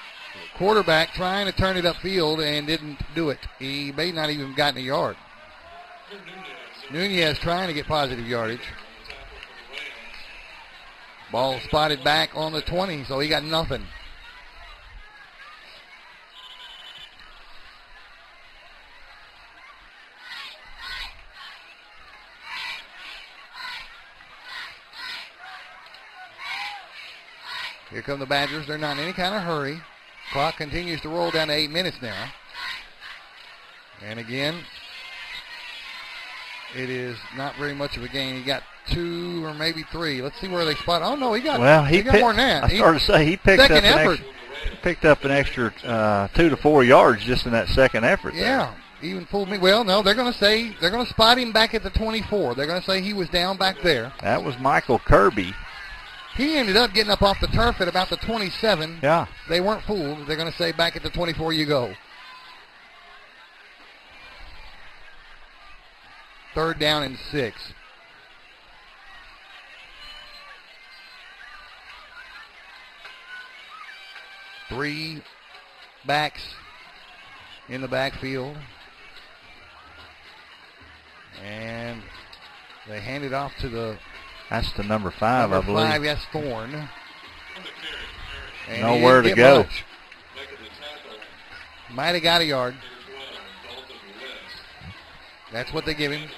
quarterback trying to turn it upfield and didn't do it. He may not even gotten a yard. Nunez trying to get positive yardage. Ball spotted back on the 20, so he got nothing. Here come the Badgers. They're not in any kind of hurry. Clock continues to roll down to 8 minutes now. And again, it is not very much of a gain. He got 2 or maybe 3. Let's see where they spot. Oh, no, he got more than that. I started to say he picked up an extra 2 to 4 yards just in that second effort. Yeah. even fooled me. Well, no, they're going to spot him back at the 24. They're going to say he was down back there. That was Michael Kirby. He ended up getting up off the turf at about the 27. Yeah. They weren't fooled. They're going to say back at the 24 you go. 3rd down and 6. Three backs in the backfield. And they hand it off to the... That's the number 5, I believe. Number 5, that's Thorne. And nowhere to go. Much. Might have got a yard. That's what they give him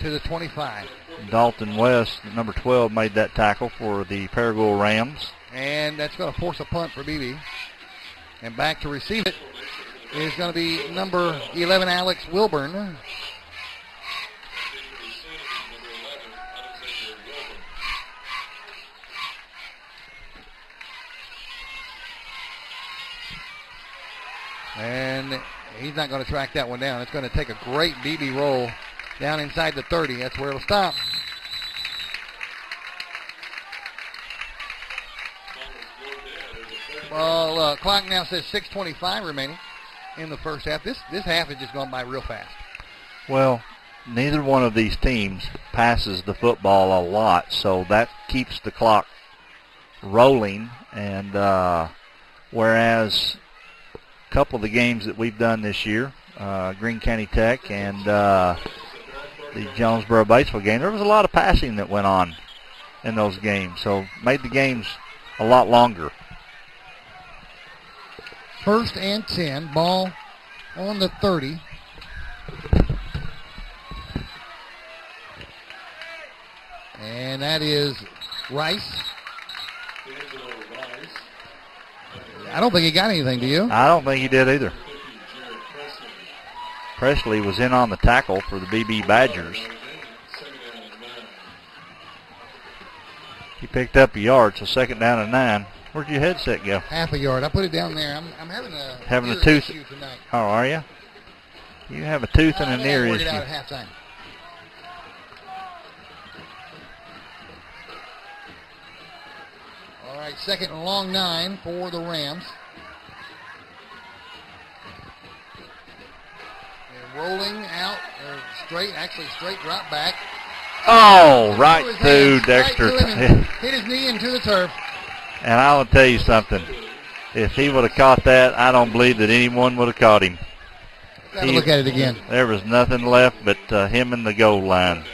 to the 25. Dalton West, number 12, made that tackle for the Paragould Rams. And that's going to force a punt for Beebe. And back to receive it is going to be number 11, Alex Wilburn. And he's not going to track that one down. It's going to take a great Beebe roll down inside the 30. That's where it'll stop. Well, clock now says 6:25 remaining in the first half. This half has just gone by real fast. Well, neither one of these teams passes the football a lot, so that keeps the clock rolling. And whereas a couple of the games that we've done this year, Greene County Tech and the Jonesboro baseball game, there was a lot of passing that went on in those games, so made the games a lot longer. 1st and 10, ball on the 30. And that is Rice. I don't think he got anything, do you? I don't think he did either. Presley was in on the tackle for the Beebe Badgers. He picked up a yard, so 2nd down and 9. Where'd your headset go? Half a yard. I put it down there. I'm having a tooth issue tonight. Oh, are you? You have a tooth and an ear issue. issue. Out at halftime. All right, 2nd and long 9 for the Rams. They're rolling out, straight drop back. Oh, right through Dexter. Hit his knee into the turf. And I will tell you something. If he would have caught that, I don't believe that anyone would have caught him. Gotta look at it again. There was nothing left but him and the goal line.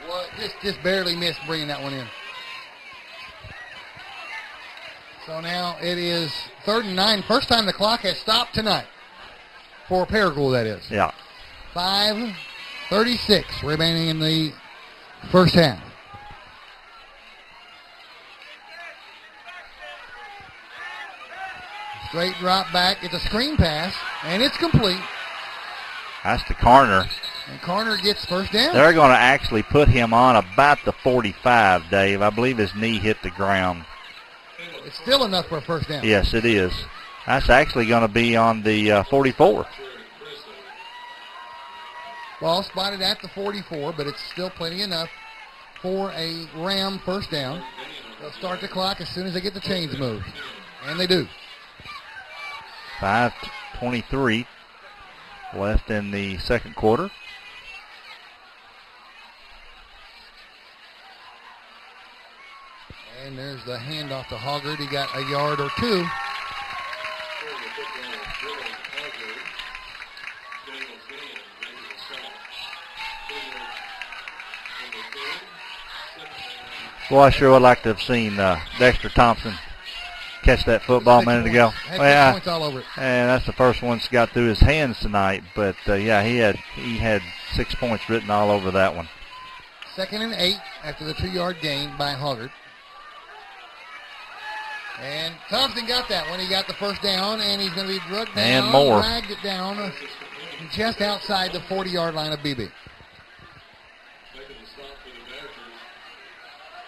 Well, just barely missed bringing that one in. So now it is 3rd and 9. First time the clock has stopped tonight. For Paragould, that is. Yeah. 5:36 remaining in the first half. Straight drop back. It's a screen pass, and it's complete. That's the corner. And Carter gets first down. They're going to actually put him on about the 45, Dave. I believe his knee hit the ground. It's still enough for a first down. Yes, it is. That's actually going to be on the 44. Ball spotted at the 44, but it's still plenty enough for a Ram first down. They'll start the clock as soon as they get the chains moved. And they do. 5:23 left in the second quarter. And there's the handoff to Hoggard. He got a yard or two. Well, I sure would like to have seen Dexter Thompson catch that football a minute ago. Had points all over it. And that's the first one that's got through his hands tonight. But yeah, he had 6 points written all over that one. 2nd and 8 after the 2-yard gain by Hoggard. And Thompson got that one. He got the first down, and he's going to be dragged down. And more. Dragged it down just outside the 40-yard line of Beebe.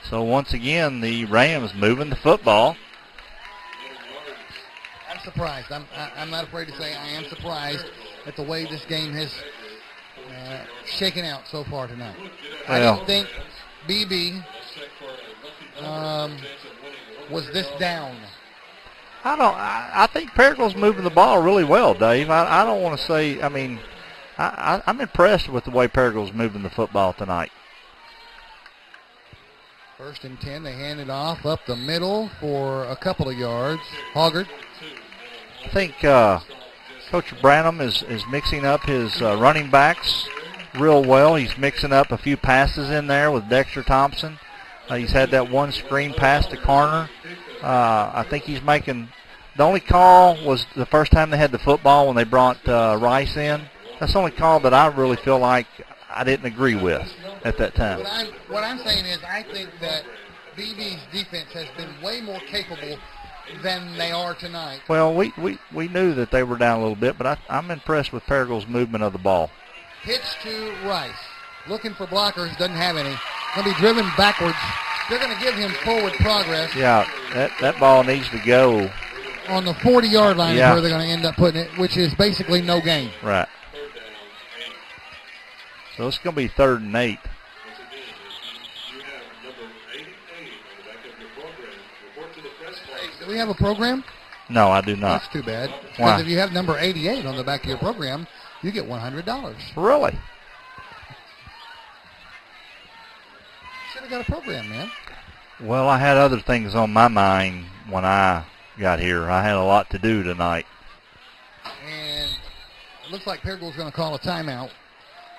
So once again, the Rams moving the football. surprised. I'm not afraid to say I am surprised at the way this game has shaken out so far tonight. I didn't think Beebe was this down. I think Paragould's moving the ball really well, Dave. I don't want to say, I'm impressed with the way Paragould's moving the football tonight. 1st and 10, they hand it off up the middle for a couple of yards. Hoggard. I think Coach Branham is mixing up his running backs real well. He's mixing up a few passes in there with Dexter Thompson. He's had that one screen pass to Carner. I think he's making, the only call was the first time they had the football when they brought Rice in. That's the only call that I really feel like I didn't agree with at that time. What I'm saying is I think that BB's defense has been way more capable than they are tonight. Well, we knew that they were down a little bit, but I'm impressed with Paragould's movement of the ball. Pitch to Rice. Looking for blockers, doesn't have any. Going to be driven backwards. They're going to give him forward progress. Yeah, that ball needs to go. On the 40-yard line is where they're going to end up putting it, which is basically no gain. Right. So it's going to be 3rd and 8. Do we have a program? No, I do not. That's too bad. Why? Because if you have number 88 on the back of your program, you get $100. Really? Should have got a program, man. Well, I had other things on my mind when I got here. I had a lot to do tonight. And it looks like Paragould's going to call a timeout.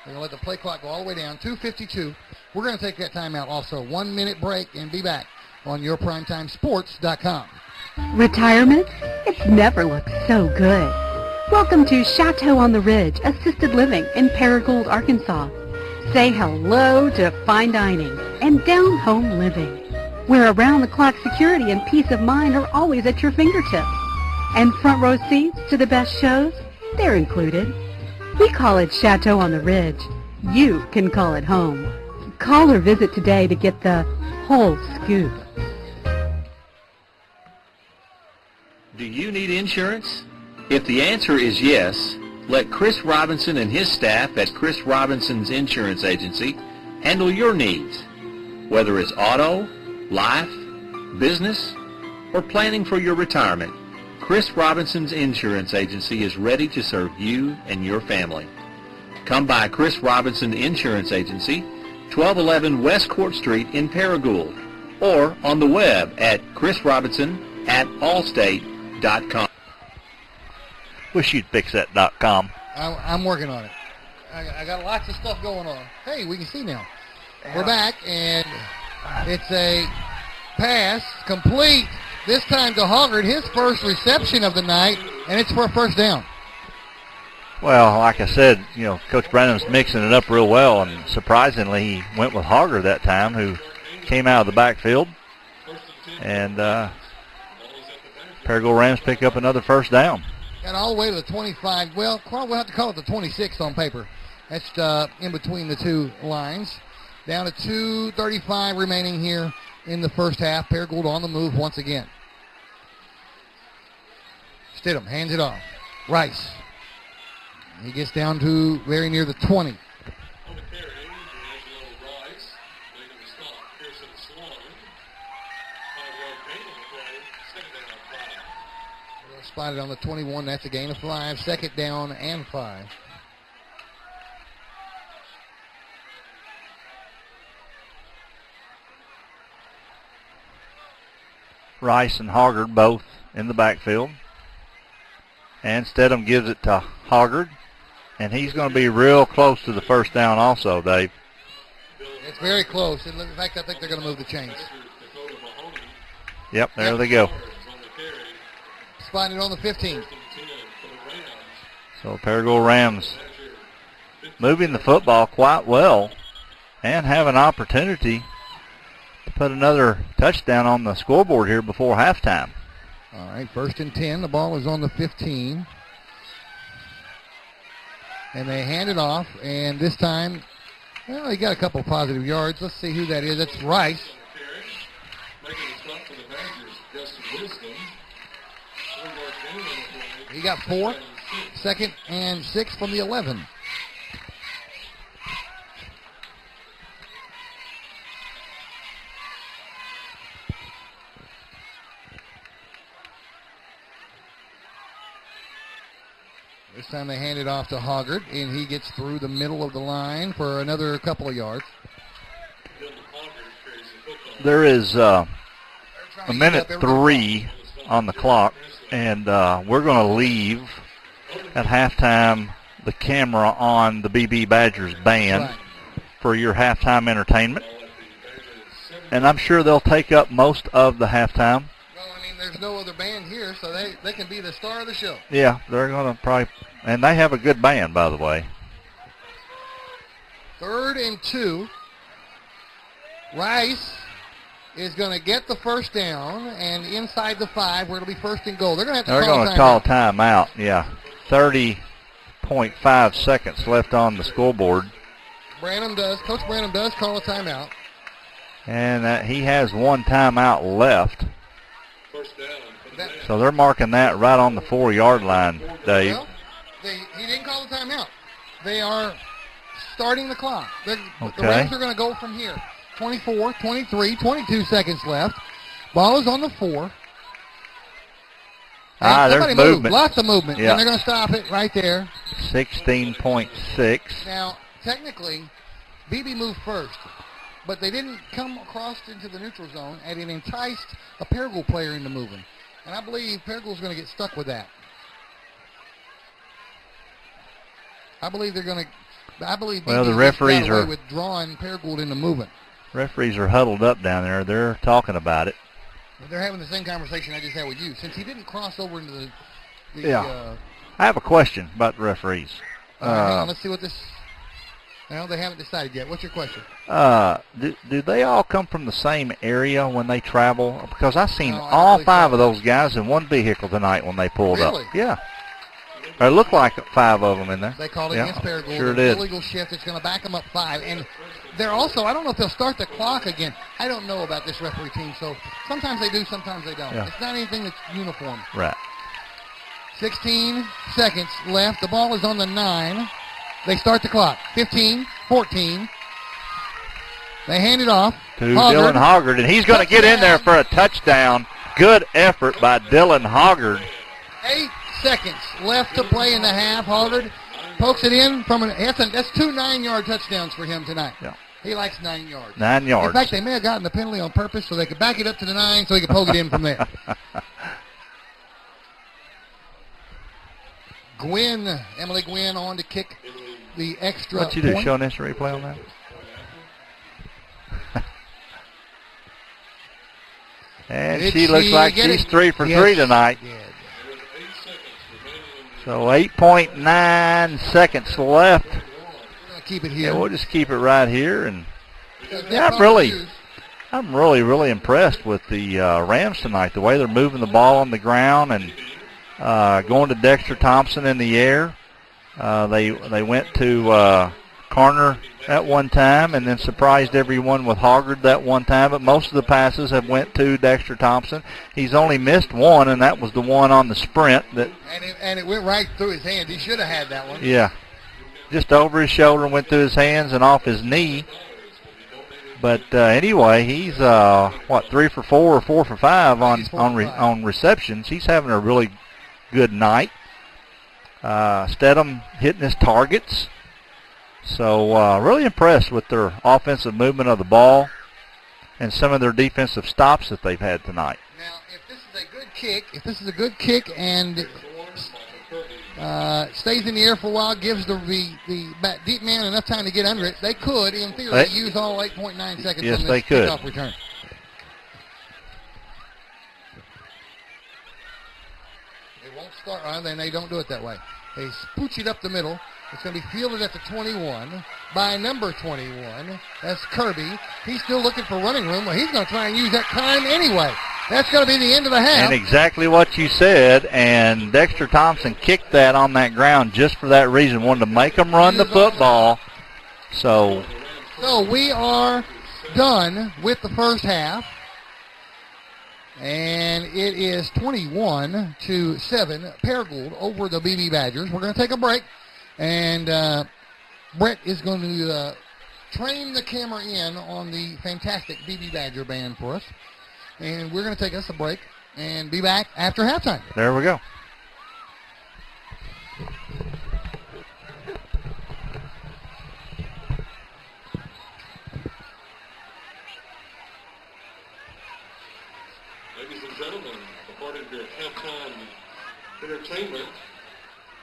They're going to let the play clock go all the way down. 2:52. We're going to take that timeout also. 1 minute break and be back on yourprimetimesports.com. Retirement? It's never looked so good. Welcome to Chateau on the Ridge Assisted Living in Paragould, Arkansas. Say hello to fine dining and down-home living, where around-the-clock security and peace of mind are always at your fingertips. And front row seats to the best shows, they're included. We call it Chateau on the Ridge. You can call it home. Call or visit today to get the whole scoop. Do you need insurance? If the answer is yes, let Chris Robinson and his staff at Chris Robinson's Insurance Agency handle your needs. Whether it's auto, life, business, or planning for your retirement, Chris Robinson's Insurance Agency is ready to serve you and your family. Come by Chris Robinson Insurance Agency, 1211 West Court Street in Paragould, or on the web at chrisrobinson@allstate.com. Wish you'd fix that .com. I'm working on it. I got lots of stuff going on. Hey, we can see now. We're back, and it's a pass complete. This time to Hoggard, his first reception of the night, and it's for a first down. Well, like I said, Coach Brennan's mixing it up real well, and surprisingly, he went with Hoggard that time, who came out of the backfield. And Paragould Rams pick up another first down. Got all the way to the 25. Well, we'll have to call it the 26 on paper. That's in between the two lines. Down to 2:35 remaining here in the first half. Paragould on the move once again. Stidham hands it off. Rice. He gets down to very near the 20. Spotted on the 21. That's a gain of 5. Second down and 5. Rice and Hoggard both in the backfield. And Stedham gives it to Hoggard. And he's going to be real close to the first down also, Dave. It's very close. In fact, I think they're going to move the chains. Yep, there they go. Spotted on the 15. So Paragould Rams moving the football quite well and have an opportunity to put another touchdown on the scoreboard here before halftime. All right, 1st and 10. The ball is on the 15. And they hand it off, and this time, well, he got a couple positive yards. Let's see who that is. That's Rice. He got 4. 2nd and 6 from the 11. This time they hand it off to Hoggard, and he gets through the middle of the line for another couple of yards. There is a minute 3 on the clock, and we're going to leave at halftime the camera on the Beebe Badgers band for your halftime entertainment. And I'm sure they'll take up most of the halftime. Well, I mean, there's no other band here, so they can be the star of the show. Yeah, they're going to probably, and they have a good band, by the way. 3rd and 2. Rice is going to get the first down, and inside the 5, where it'll be 1st and goal. They're going to have to call timeout. Yeah, 30.5 seconds left on the scoreboard. Coach Branham does call a timeout. And he has 1 timeout left. So they're marking that right on the 4-yard line, Dave. Well, he didn't call the timeout. They are starting the clock. The Rams are going to go from here. 24, 23, 22 seconds left. Ball is on the 4. There's movement. Lots of movement. Yeah. And they're going to stop it right there. 16.6. Now, technically, Beebe moved first, but they didn't come across into the neutral zone, and it enticed a Paragould player into moving. And I believe Paragould's going to get stuck with that. I believe Beebe the referees got away are with drawing Paragould into movement. Referees are huddled up down there. They're talking about it. They're having the same conversation I just had with you. Since he didn't cross over into the I have a question about the referees. Hang on, let's see what this. No, they haven't decided yet. What's your question? Do they all come from the same area when they travel? Because I've seen all 5 of those guys in one vehicle tonight when they pulled up. Yeah. It looked like 5 of them in there. They called it against Paragould. Sure did. Illegal shift. It's going to back them up 5. And they're also, I don't know if they'll start the clock again. I don't know about this referee team. So sometimes they do, sometimes they don't. Yeah. It's not anything that's uniform. Right. 16 seconds left. The ball is on the 9. They start the clock. 15, 14. They hand it off to Dylan Hoggard, and he's going to get in there for a touchdown. Good effort by Dylan Hoggard. 8 seconds left to play in the half. Hoggard pokes it in from that's 2 9-yard touchdowns for him tonight. Yeah. He likes 9 yards. 9 yards. In fact, they may have gotten the penalty on purpose so they could back it up to the 9 so he could poke it in from there. Emily Gwynn on to kick the extra What you do, show an instant replay on that? And she looks like she's 3 for 3 tonight. So 8.9 seconds left. Keep it here. Yeah, we'll just keep it right here. And I'm really impressed with the Rams tonight. The way they're moving the ball on the ground and going to Dexter Thompson in the air. They went to Carner at one time and then surprised everyone with Hoggard that one time, but most of the passes have went to Dexter Thompson. He's only missed one, and that was the one on the sprint. And it went right through his hand. He should have had that one. Yeah. Just over his shoulder and went through his hands and off his knee. But anyway, he's 3 for 4 or 4 for 5 on receptions. He's having a really good night. Stedham hitting his targets. So really impressed with their offensive movement of the ball and some of their defensive stops that they've had tonight. Now, if this is a good kick and stays in the air for a while, gives the deep man enough time to get under it, they could, in theory, use all 8.9 seconds yes, on this they could. kickoff return. They won't start, then they don't do it that way. They spooch it up the middle. It's going to be fielded at the 21 by number 21. That's Kirby. He's still looking for running room. Well, he's going to try and use that time anyway. That's going to be the end of the half. And exactly what you said, and Dexter Thompson kicked that on that ground just for that reason, wanted to make them run the football. So we are done with the first half. And it is 21-7, Paragould over the Beebe Badgers. We're going to take a break, and Brett is going to train the camera in on the fantastic Beebe Badger band for us. And we're going to take us a break and be back after halftime. There we go. Ladies and gentlemen, a part of your halftime entertainment,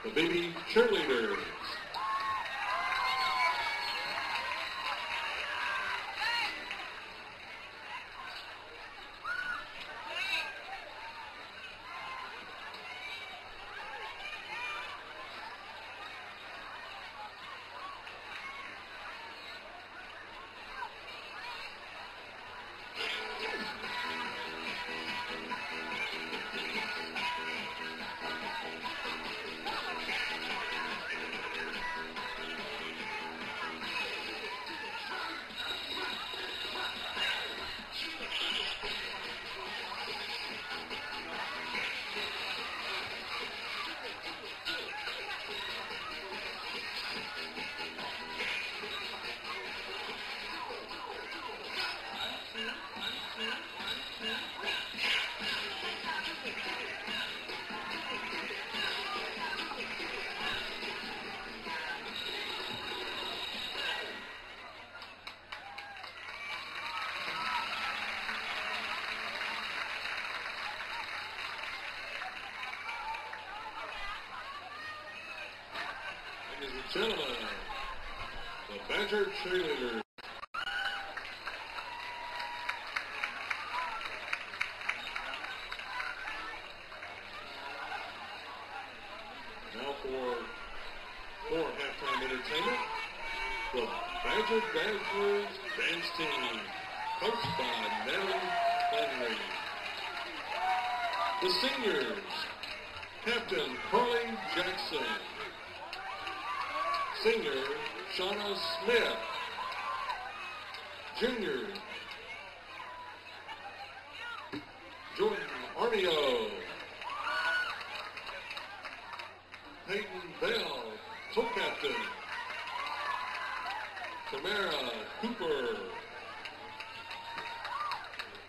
the Beebe Cheerleaders. Ladies and gentlemen, the Badger Cheerleaders. Now for more halftime entertainment, the Badger Badgers dance team, coached by Nellie Henry. The seniors, Captain Carly Jackson. Senior, Shauna Smith. Junior, Jordan Arneo. Peyton Bell, co-captain. Tamara Cooper.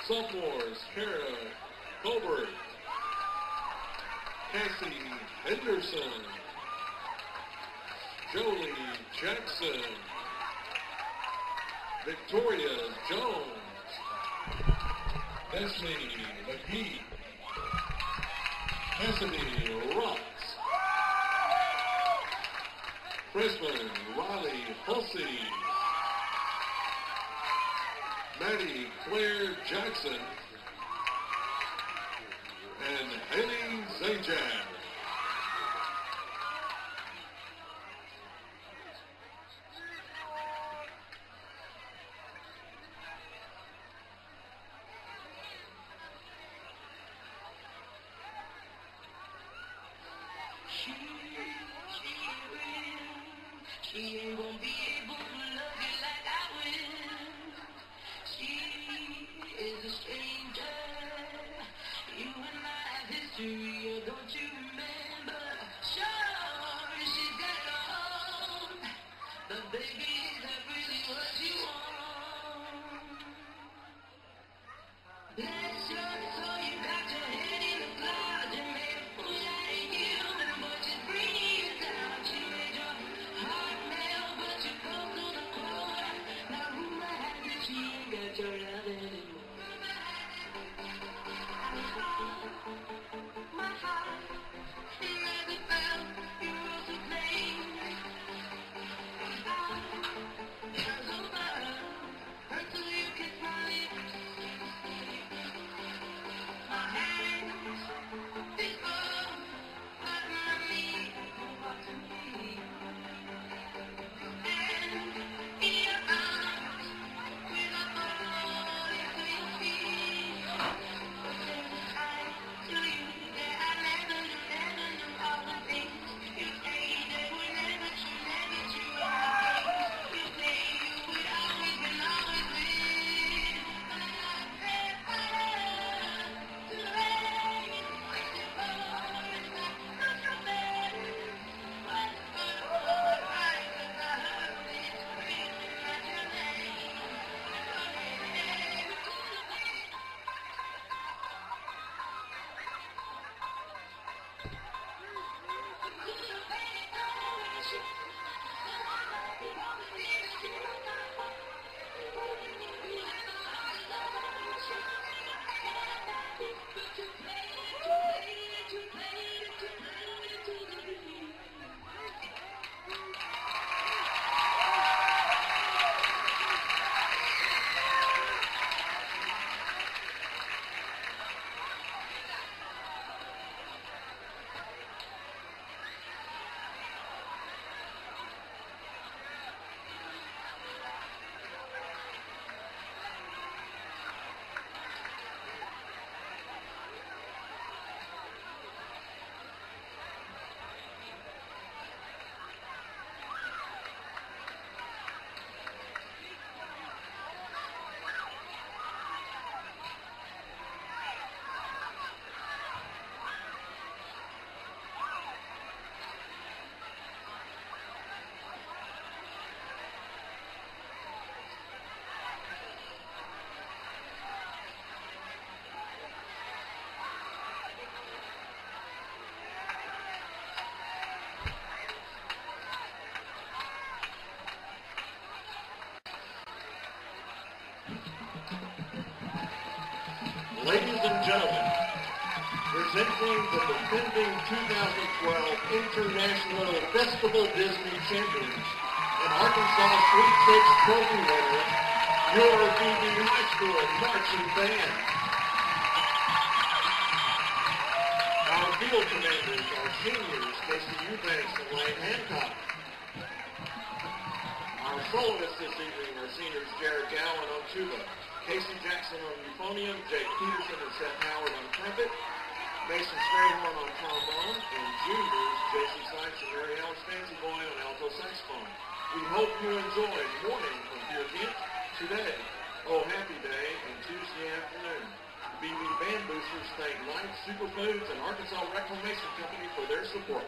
Sophomores, Kara Colbert. Cassie Henderson. Jolie Jackson, Victoria Jones, Destiny McGee, Cassidy Rocks, freshman Riley Hussey, Maddie Claire Jackson, and Haley Zajac. She ain't gonna be able to love you like I will. She is a stranger. You and I have history, don't you remember? Sure, she's got it all, but baby, is that really what you want? Bless your soul, you got your head in the clouds and made a fool out of you, and but she's bringing you down. She made your heart melt, but you come to the core. Now rumor has it she ain't got your love anymore. My heart, it never felt you were so plain. Hands over, hurt till you kiss my lips. My hands, they go, but my knees go up to me. And in your arms, with a all your Ladies and gentlemen, presenting the defending 2012 International Festival Disney Champions and Arkansas Sweet 6 Trophy winner, your Beebe High School marching band. Our field commanders are seniors Casey Eubanks and Lane Hancock. Our soloists this evening are seniors Jared Gowan on tuba, Casey Jackson on euphonium, Jake Peterson and Seth Howard on trumpet, Mason Strayhorn on trombone, and juniors J.C. Sykes and Mary Alice Fancy Boy on alto saxophone. We hope you enjoy morning from Pier 10 today, oh happy day, and Tuesday afternoon. BB Band Boosters thank Light Superfoods and Arkansas Reclamation Company for their support.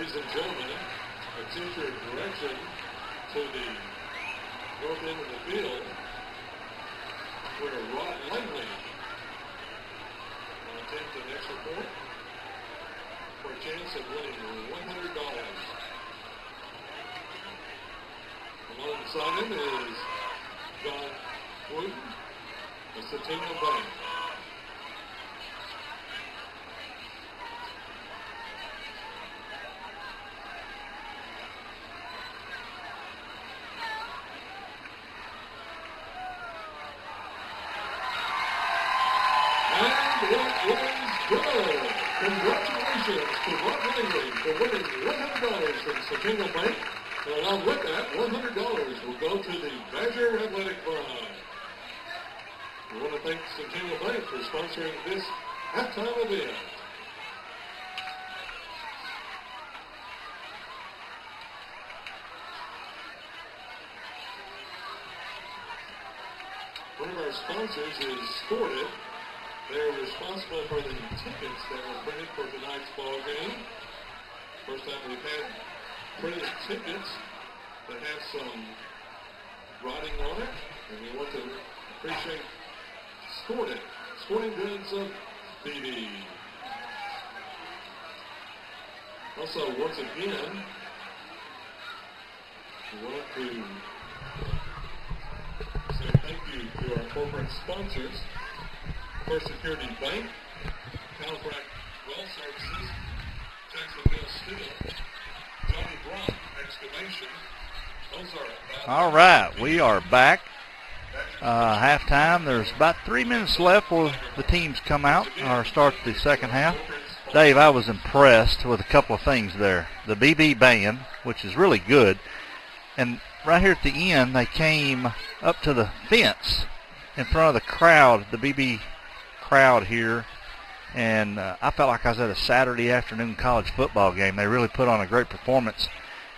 Ladies and gentlemen, a teacher direction to the north end of the field where Rod Langley will attempt an extra point for a chance of winning $100. Alongside him is John Wooden, the Centennial Bank. Good. Congratulations to Rod Langley for winning $100 from Centennial Bank. And along with that, $100 will go to the Badger Athletic Fund. We want to thank Centennial Bank for sponsoring this halftime event. One of our sponsors is Scored. They're responsible for the tickets that were printed for tonight's ball game. First time we've had printed tickets that have some writing on it, and we want to appreciate Sporting Goods of Beebe. Also, once again, we want to say thank you to our corporate sponsors. First Security Bank, Calfrac Well Services, Jacksonville Steel, Johnny Brock Excavation. Those are All right, we are back. Halftime. There's about 3 minutes left for the teams come out or start the second half. Dave, I was impressed with a couple of things there. The BB band, which is really good, and right here at the end, they came up to the fence in front of the crowd, the BB crowd here, and I felt like I was at a Saturday afternoon college football game. They really put on a great performance,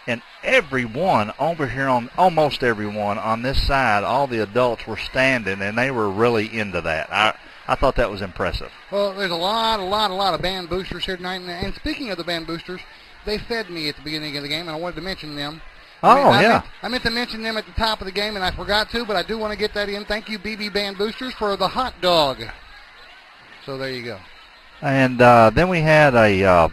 and everyone over here, almost everyone on this side, all the adults were standing, and they were really into that. I thought that was impressive. Well, there's a lot of band boosters here tonight, and speaking of the band boosters, they fed me at the beginning of the game, and I wanted to mention them. I meant to mention them at the top of the game, and I forgot to, but I do want to get that in. Thank you, BB Band Boosters, for the hot dog. So there you go. And then we had a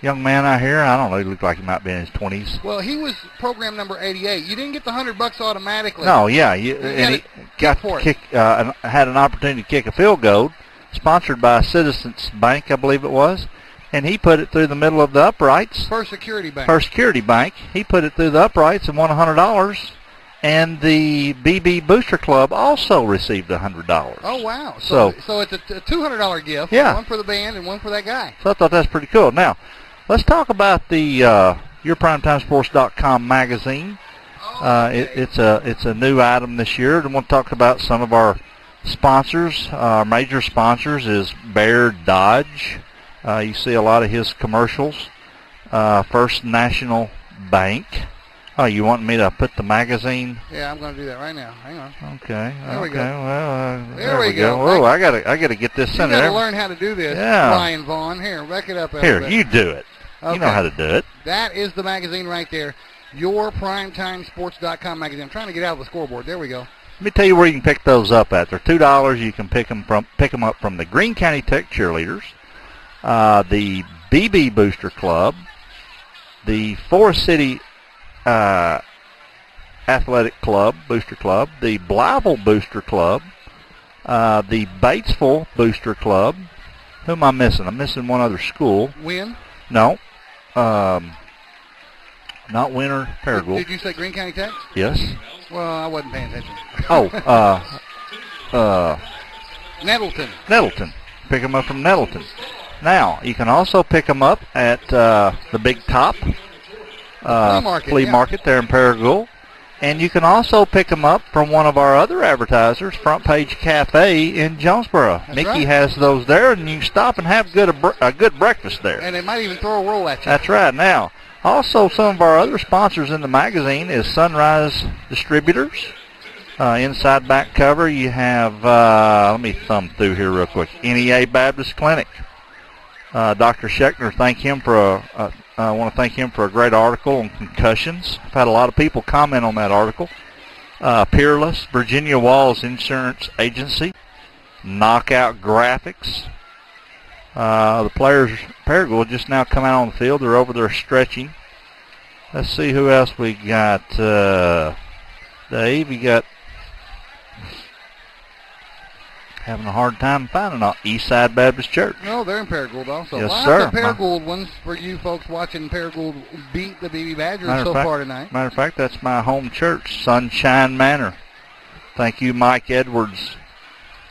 young man out here. I don't know. He looked like he might be in his 20s. Well, he was program number 88. You didn't get the $100 automatically. No, yeah. And he got to kick, had an opportunity to kick a field goal, sponsored by Citizens Bank, I believe it was. And he put it through the middle of the uprights. First Security Bank. First Security Bank. He put it through the uprights and won $100. And the BB Booster Club also received $100. Oh, wow. So it's a $200 gift. Yeah. One for the band and one for that guy. So I thought that's pretty cool. Now, let's talk about the YourPrimetimeSports.com magazine. It's a new item this year. And we'll talk about some of our sponsors. Our major sponsors is Bear Dodge. You see a lot of his commercials. First National Bank. Oh, you want me to put the magazine? Yeah, I'm going to do that right now. Hang on. Okay. There we go. Well, there we go. Oh, I gotta get this centered. You got to learn how to do this, Ryan Vaughn. Here, back it up. Here, you do it. Okay. You know how to do it. That is the magazine right there. YourPrimetimeSports.com magazine. I'm trying to get out of the scoreboard. There we go. Let me tell you where you can pick those up at. They're $2. You can pick them up from the Greene County Tech Cheerleaders, the BB Booster Club, the Forest City Athletic Club, Booster Club, the Blytheville Booster Club, the Batesville Booster Club. Who am I missing? I'm missing one other school. Wynn? No. Not Winter, Paragould. Did you say Greene County Tech? Yes. Well, I wasn't paying attention. Nettleton. Pick them up from Nettleton. Now, you can also pick them up at the Big Top flea market there in Paragould. And you can also pick them up from one of our other advertisers, Front Page Cafe in Jonesboro. Nikki has those there, and you can stop and have a good breakfast there. And they might even throw a roll at you. That's right. Now, also some of our other sponsors in the magazine is Sunrise Distributors. Inside back cover, you have, let me thumb through here real quick, NEA Baptist Clinic. Dr. Schechner, I want to thank him for a great article on concussions. I've had a lot of people comment on that article. Peerless, Virginia Walls Insurance Agency, Knockout Graphics. The players, Paragould, just now come out on the field. They're over there stretching. Let's see who else we got. Dave, you got having a hard time finding Eastside Baptist Church. No, they're in Paragould also. Yes, Lots sir. of Paragould ones for you folks watching Paragould beat the Beebe Badgers far tonight. Matter of fact, that's my home church, Sunshine Manor. Thank you, Mike Edwards,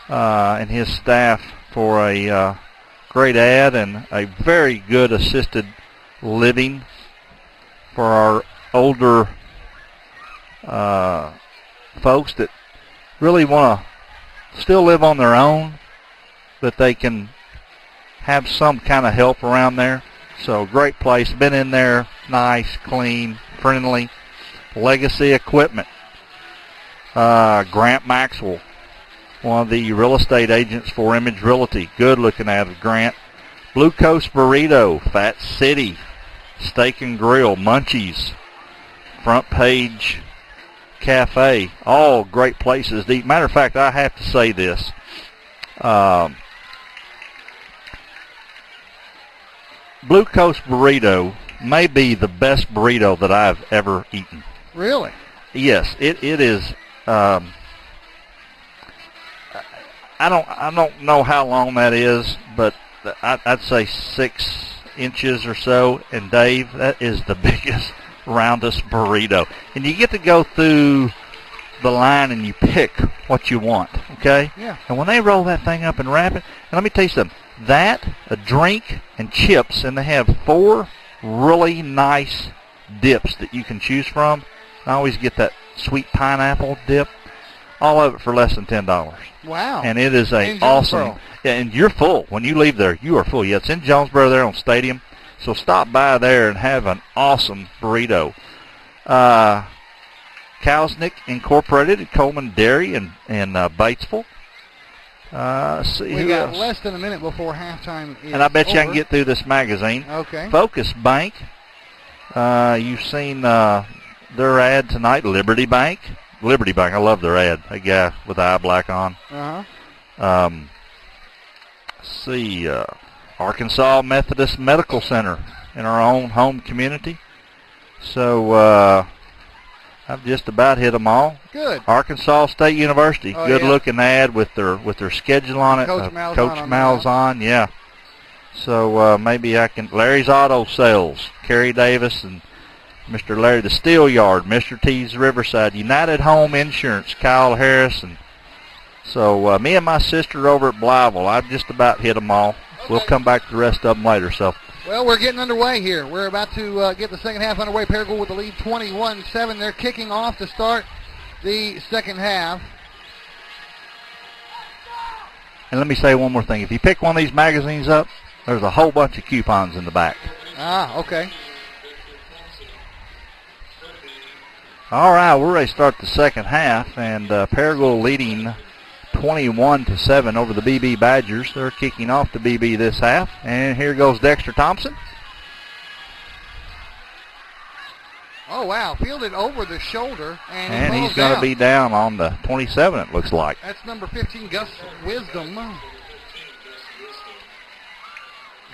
and his staff for a great ad and a very good assisted living for our older folks that really want to still live on their own, but they can have some kind of help around there. So great place. Been in there. Nice, clean, friendly. Legacy Equipment. Grant Maxwell, one of the real estate agents for Image Realty. Good looking at it, Grant. Blue Coast Burrito, Fat City, Steak and Grill, Munchies, Front Page Cafe, all great places to eat. Matter of fact, I have to say this. Blue Coast Burrito may be the best burrito that I've ever eaten. Really? Yes, it is. I don't know how long that is, but I'd say 6 inches or so. And Dave, that is the biggest, roundest burrito. And you get to go through the line and you pick what you want, okay? Yeah. And when they roll that thing up and wrap it, and let me tell you something, that, a drink, and chips, and they have 4 really nice dips that you can choose from. I always get that sweet pineapple dip. All of it for less than $10. Wow. And it is In awesome. Jonesboro. Yeah, and you're full. When you leave there, you are full. Yeah, it's in Jonesboro there on Stadium. So stop by there and have an awesome burrito. Kowsnick Incorporated at Coleman Dairy in Batesville. See we who got else? less than a minute before halftime is And I bet you I over. can get through this magazine. Okay. Focus Bank. You've seen their ad tonight, Liberty Bank. Liberty Bank, I love their ad. A guy with eye black on. Uh-huh. See, Arkansas Methodist Medical Center in our own home community. So I've just about hit them all. Good. Arkansas State University, Oh, good yeah. looking ad with their schedule on it. Coach Malzahn Coach on Malzahn, yeah. So maybe I can. Larry's Auto Sales, Kerry Davis and Mr. Larry the Steel Yard, Mr. T's Riverside, United Home Insurance, Kyle Harris, and so me and my sister over at Blyville, I've just about hit them all. We'll come back to the rest of them later. So. Well, we're getting underway here. We're about to get the second half underway. Paragould with the lead 21-7. They're kicking off to start the second half. And let me say one more thing. If you pick one of these magazines up, there's a whole bunch of coupons in the back. Ah, okay. All right, we're ready to start the second half, and Paragould leading 21-7 over the Beebe Badgers. They're kicking off the Beebe this half, and here goes Dexter Thompson. Oh, wow. Fielded over the shoulder, and And he he's falls going to down. be down on the 27, it looks like. That's number 15, Gus Wisdom.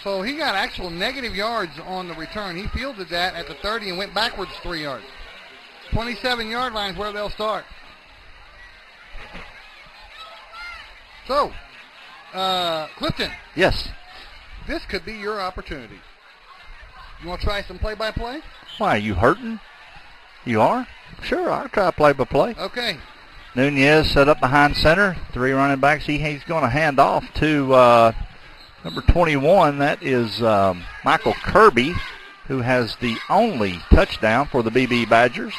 So he got actual negative yards on the return. He fielded that at the 30 and went backwards 3 yards. 27-yard line is where they'll start. So, Clifton. Yes. This could be your opportunity. You want to try some play-by-play? Why, are you hurting? You are? Sure, I'll try play-by-play. Okay. Nunez set up behind center. 3 running backs. He's going to hand off to number 21. That is Michael Kirby, who has the only touchdown for the Beebe Badgers.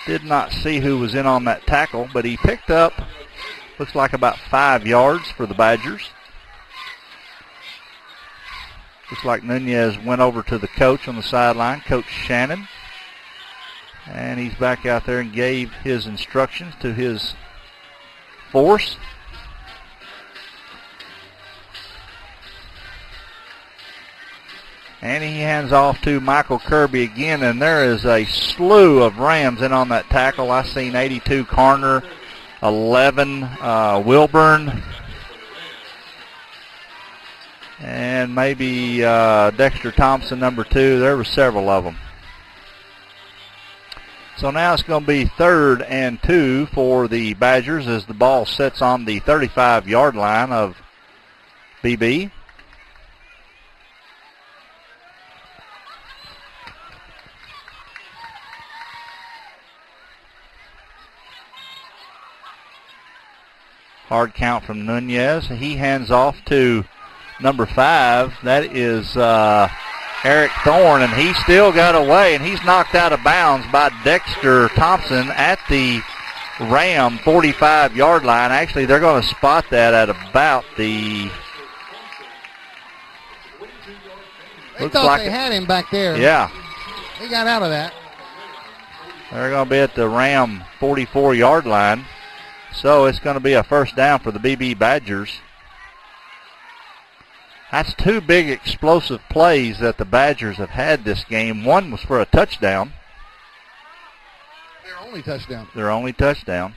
Did not see who was in on that tackle, but he picked up, looks like about 5 yards for the Badgers. Looks like Nunez went over to the coach on the sideline, Coach Shannon. And he's back out there and gave his instructions to his force. And he hands off to Michael Kirby again, and there is a slew of Rams in on that tackle. I seen 82 Carner, 11 Wilburn, and maybe Dexter Thompson, number 2. There were several of them. So now it's going to be 3rd and 2 for the Badgers as the ball sits on the 35-yard line of Beebe. Hard count from Nunez. He hands off to number 5. That is Eric Thorne, and he still got away, and he's knocked out of bounds by Dexter Thompson at the Ram 45-yard line. Actually, they're going to spot that at about the... They thought they had him back there. Yeah. He got out of that. They're going to be at the Ram 44-yard line. So it's going to be a first down for the Beebe Badgers. That's 2 big explosive plays that the Badgers have had this game. One was for a touchdown. Their only touchdown. Their only touchdown.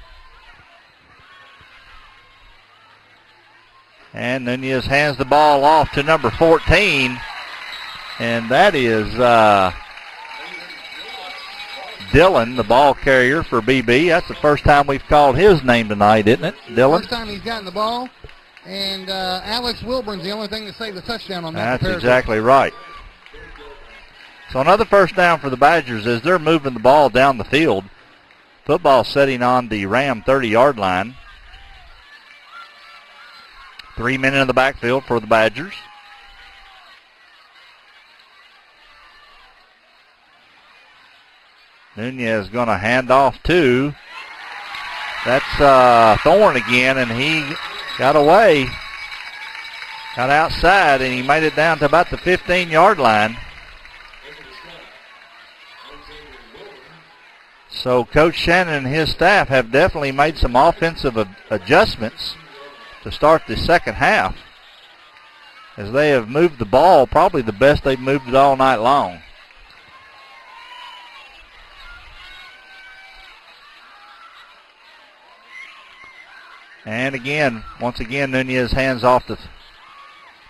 And Nunez hands the ball off to number 14. And that is Dillon, the ball carrier for BB. That's the first time we've called his name tonight, isn't it, Dillon? First time he's gotten the ball. And Alex Wilburn's the only thing to save the touchdown on that. That's exactly right. So another first down for the Badgers as they're moving the ball down the field. Football sitting on the Ram 30-yard line. 3 men in the backfield for the Badgers. Nunez going to hand off to, that's Thorne again, and he got away, got outside, and he made it down to about the 15-yard line. So Coach Shannon and his staff have definitely made some offensive adjustments to start the second half, as they have moved the ball probably the best they've moved it all night long. And again, once again, Nunez hands off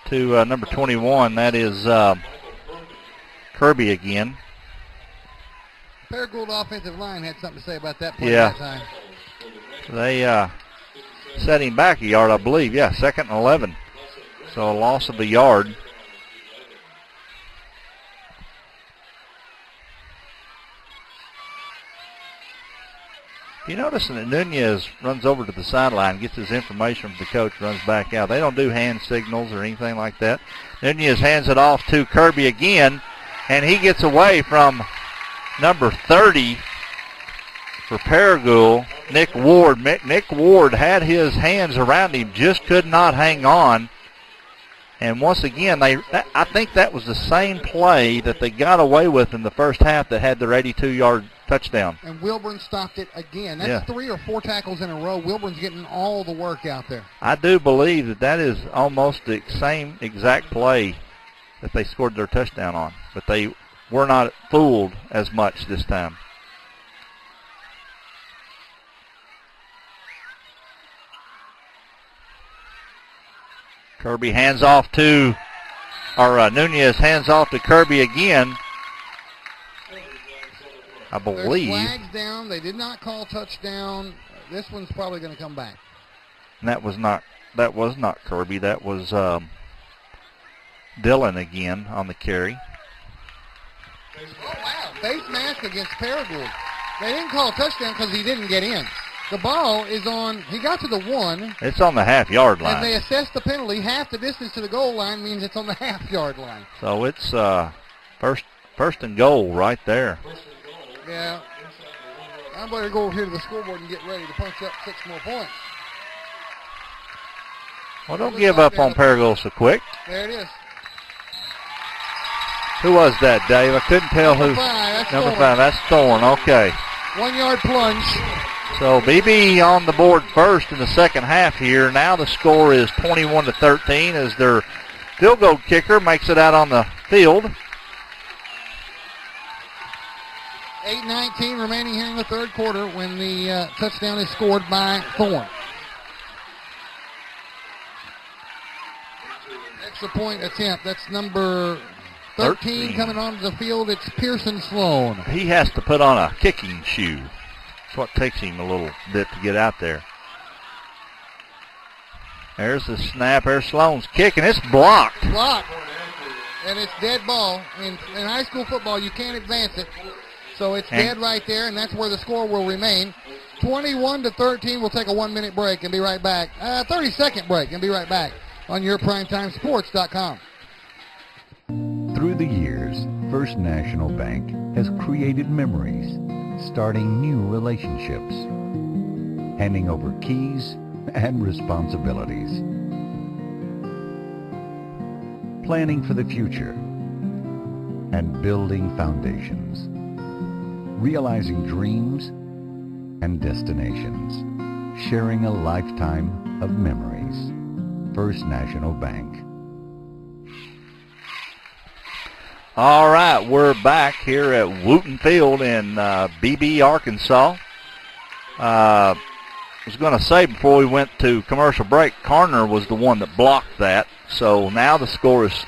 to number 21. That is Kirby again. Paragould offensive line had something to say about that play Yeah. that time. They set him back a yard, I believe. Yeah, 2nd and 11. So a loss of a yard. You notice that Nunez runs over to the sideline, gets his information from the coach, runs back out. They don't do hand signals or anything like that. Nunez hands it off to Kirby again, and he gets away from number 30 for Paragould, Nick Ward. Nick Ward had his hands around him, just could not hang on. And once again, I think that was the same play that they got away with in the first half that had their 82-yard touchdown. And Wilburn stopped it again. That's Yeah. 3 or 4 tackles in a row. Wilburn's getting all the work out there. I do believe that is almost the same exact play that they scored their touchdown on. But they were not fooled as much this time. Kirby hands off to, Nunez hands off to Kirby again. I believe. There's flags down. They did not call touchdown. This one's probably going to come back. And that was not Kirby. That was Dillon again on the carry. Oh, wow. Face mask against Paragould. They didn't call a touchdown because he didn't get in. The ball is on, he got to the 1. It's on the half-yard line. And they assessed the penalty. Half the distance to the goal line means it's on the half-yard line. So it's first and goal right there. Yeah. I better go over here to the scoreboard and get ready to punch up 6 more points. Well, don't give up on Paragould so quick. There it is. Who was that, Dave? I couldn't tell who. Number 5. That's Thorne. Okay. 1-yard plunge. So BB on the board first in the second half here. Now the score is 21-13 as their field goal kicker makes it out on the field. 8:19 remaining here in the third quarter when the touchdown is scored by Thorne. Extra point attempt. That's number 13 coming onto the field. It's Pearson Sloan. He has to put on a kicking shoe. That's what takes him a little bit to get out there. There's the snap. There's Sloan's kick, and it's blocked. Blocked. And it's dead ball. In high school football, you can't advance it. So it's dead right there, and that's where the score will remain. 21-13. We'll take a 1-minute break and be right back. 30-second break and be right back on your PrimetimeSports.com. Through the years, First National Bank has created memories, starting new relationships, handing over keys and responsibilities, planning for the future, and building foundations, realizing dreams and destinations, sharing a lifetime of memories. First National Bank. All right, we're back here at Wooten Field in Beebe, Arkansas. I was going to say before we went to commercial break, Carner was the one that blocked that. So now the score is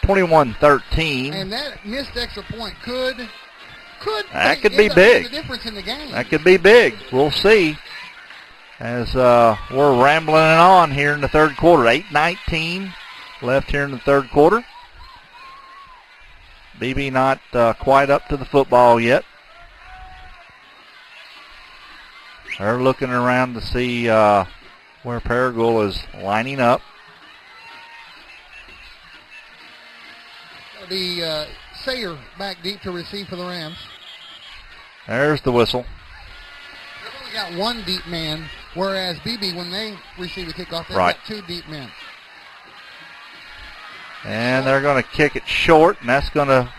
21-13. And that missed extra point could be big. The difference in the game. That could be big. We'll see as we're rambling on here in the third quarter. 8:19 left here in the third quarter. Beebe not quite up to the football yet. They're looking around to see where Paragould is lining up. The Sayer back deep to receive for the Rams. There's the whistle. They've only got one deep man, whereas Beebe, when they receive the kickoff, they've Right. got two deep men. And they're going to kick it short, and that's going to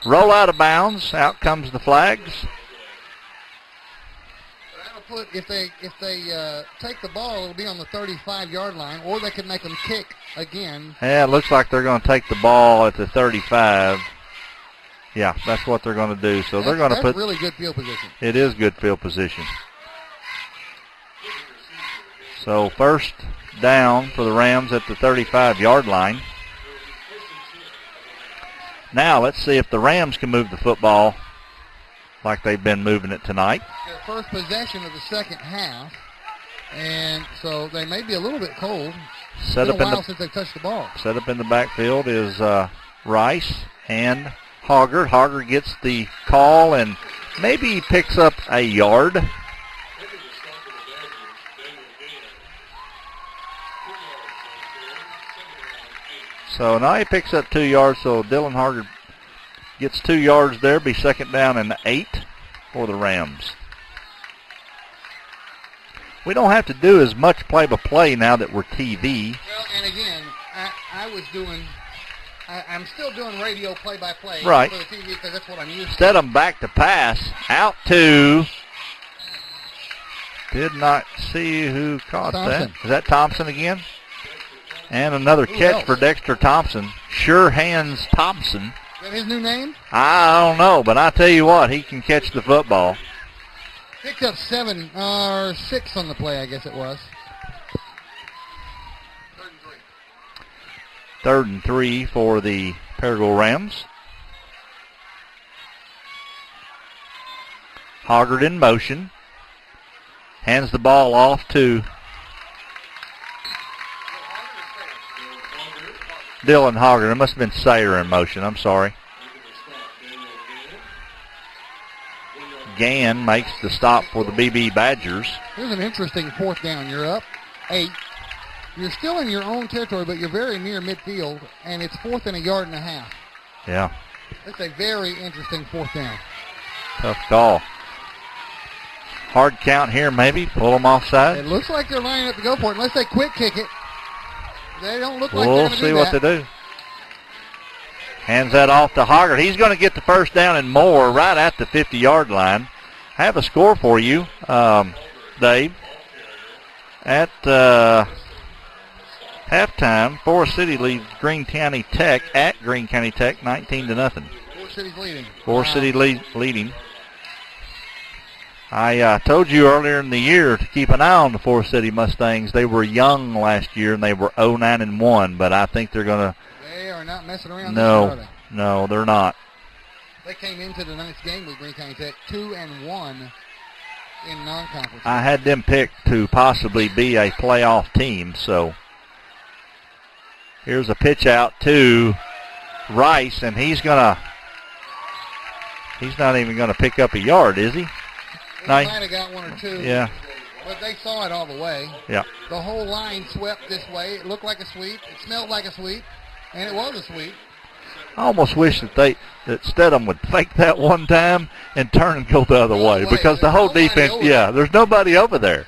roll out of bounds. Out comes the flags. That'll put, if they take the ball, it'll be on the 35-yard line, or they could make them kick again. Yeah, it looks like they're going to take the ball at the 35. Yeah, that's what they're going to do. So they're going to put. That's really good field position. It is good field position. So first down for the Rams at the 35-yard line. Now let's see if the Rams can move the football like they've been moving it tonight. Their first possession of the second half, and so they may be a little bit cold. It's been a while since they've touched the ball. Set up in the backfield is Rice and Hoggard. Hoggard gets the call and maybe he picks up a yard. So now he picks up 2 yards, so Dylan Hoggard gets 2 yards there. Be second down and 8 for the Rams. We don't have to do as much play-by-play now that we're TV. Well, and again, I'm still doing radio play-by-play Right. for the TV because that's what I'm used to. Set them back to pass. Out to. Did not see who caught Thompson. that. Is that Thompson again? And another catch for Dexter Thompson. Sure Hands Thompson. Is that his new name? I don't know, but I tell you what, he can catch the football. Picked up 7 or 6 on the play, I guess it was. 3rd and 3 for the Paragould Rams. Hoggard in motion. Hands the ball off to Dylan Hoggard. It must have been Sayer in motion. I'm sorry. Gann makes the stop for the Beebe Badgers. Here's an interesting fourth down. You're up 8. You're still in your own territory, but you're very near midfield, and it's 4th and a yard and a half. Yeah. That's a very interesting fourth down. Tough call. Hard count here, maybe. Pull them offside. It looks like they're lining up to go for it, unless they quick kick it. They don't look like they're We'll going to see do what that. they do. Hands that off to Hoggard. He's going to get the first down and more right at the 50-yard line. I have a score for you, Dave. At halftime, Forest City leads Greene County Tech at Greene County Tech 19-0. Forest City's leading. Forest City leading. I told you earlier in the year to keep an eye on the Forest City Mustangs. They were young last year, and they were 0-9-1, but I think they're going to. They are not messing around No, this year, are they? no, they're not. They came into tonight's game with Green County Tech 2-1 in non-conference. I had them picked to possibly be a playoff team, so here's a pitch out to Rice, and he's not even going to pick up a yard, is he? He might have got one or two. Yeah. But they saw it all the way. Yeah. The whole line swept this way. It looked like a sweep. It smelled like a sweep. And it was a sweep. I almost wish that Stedham would fake that one time and turn and go the other way, because the whole defense, there's nobody over there.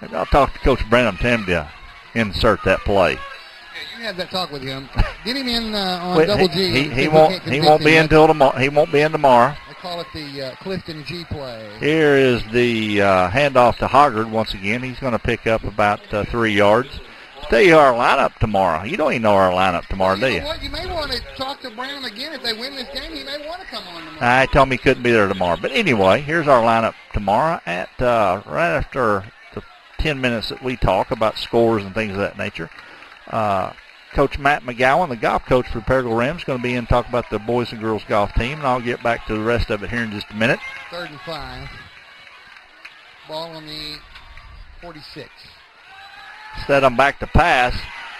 Maybe I'll talk to Coach Branham, tell him to insert that play. Yeah, you had that talk with him. Get him in on Double G. He won't be in tomorrow. He won't be in tomorrow. They call it the Clifton G play. Here is the handoff to Hoggard once again. He's going to pick up about 3 yards. Tell you our lineup tomorrow. You don't even know our lineup tomorrow, do you? What? You may want to talk to Brown again. If they win this game, he may want to come on tomorrow. I told him he couldn't be there tomorrow. But anyway, here's our lineup tomorrow at right after the 10 minutes that we talk about scores and things of that nature. Coach Matt McGowan, the golf coach for the Paragould Rams, is going to be in and talk about the boys and girls golf team, and I'll get back to the rest of it here in just a minute. 3rd and 5. Ball on the 46. Stedham back to pass,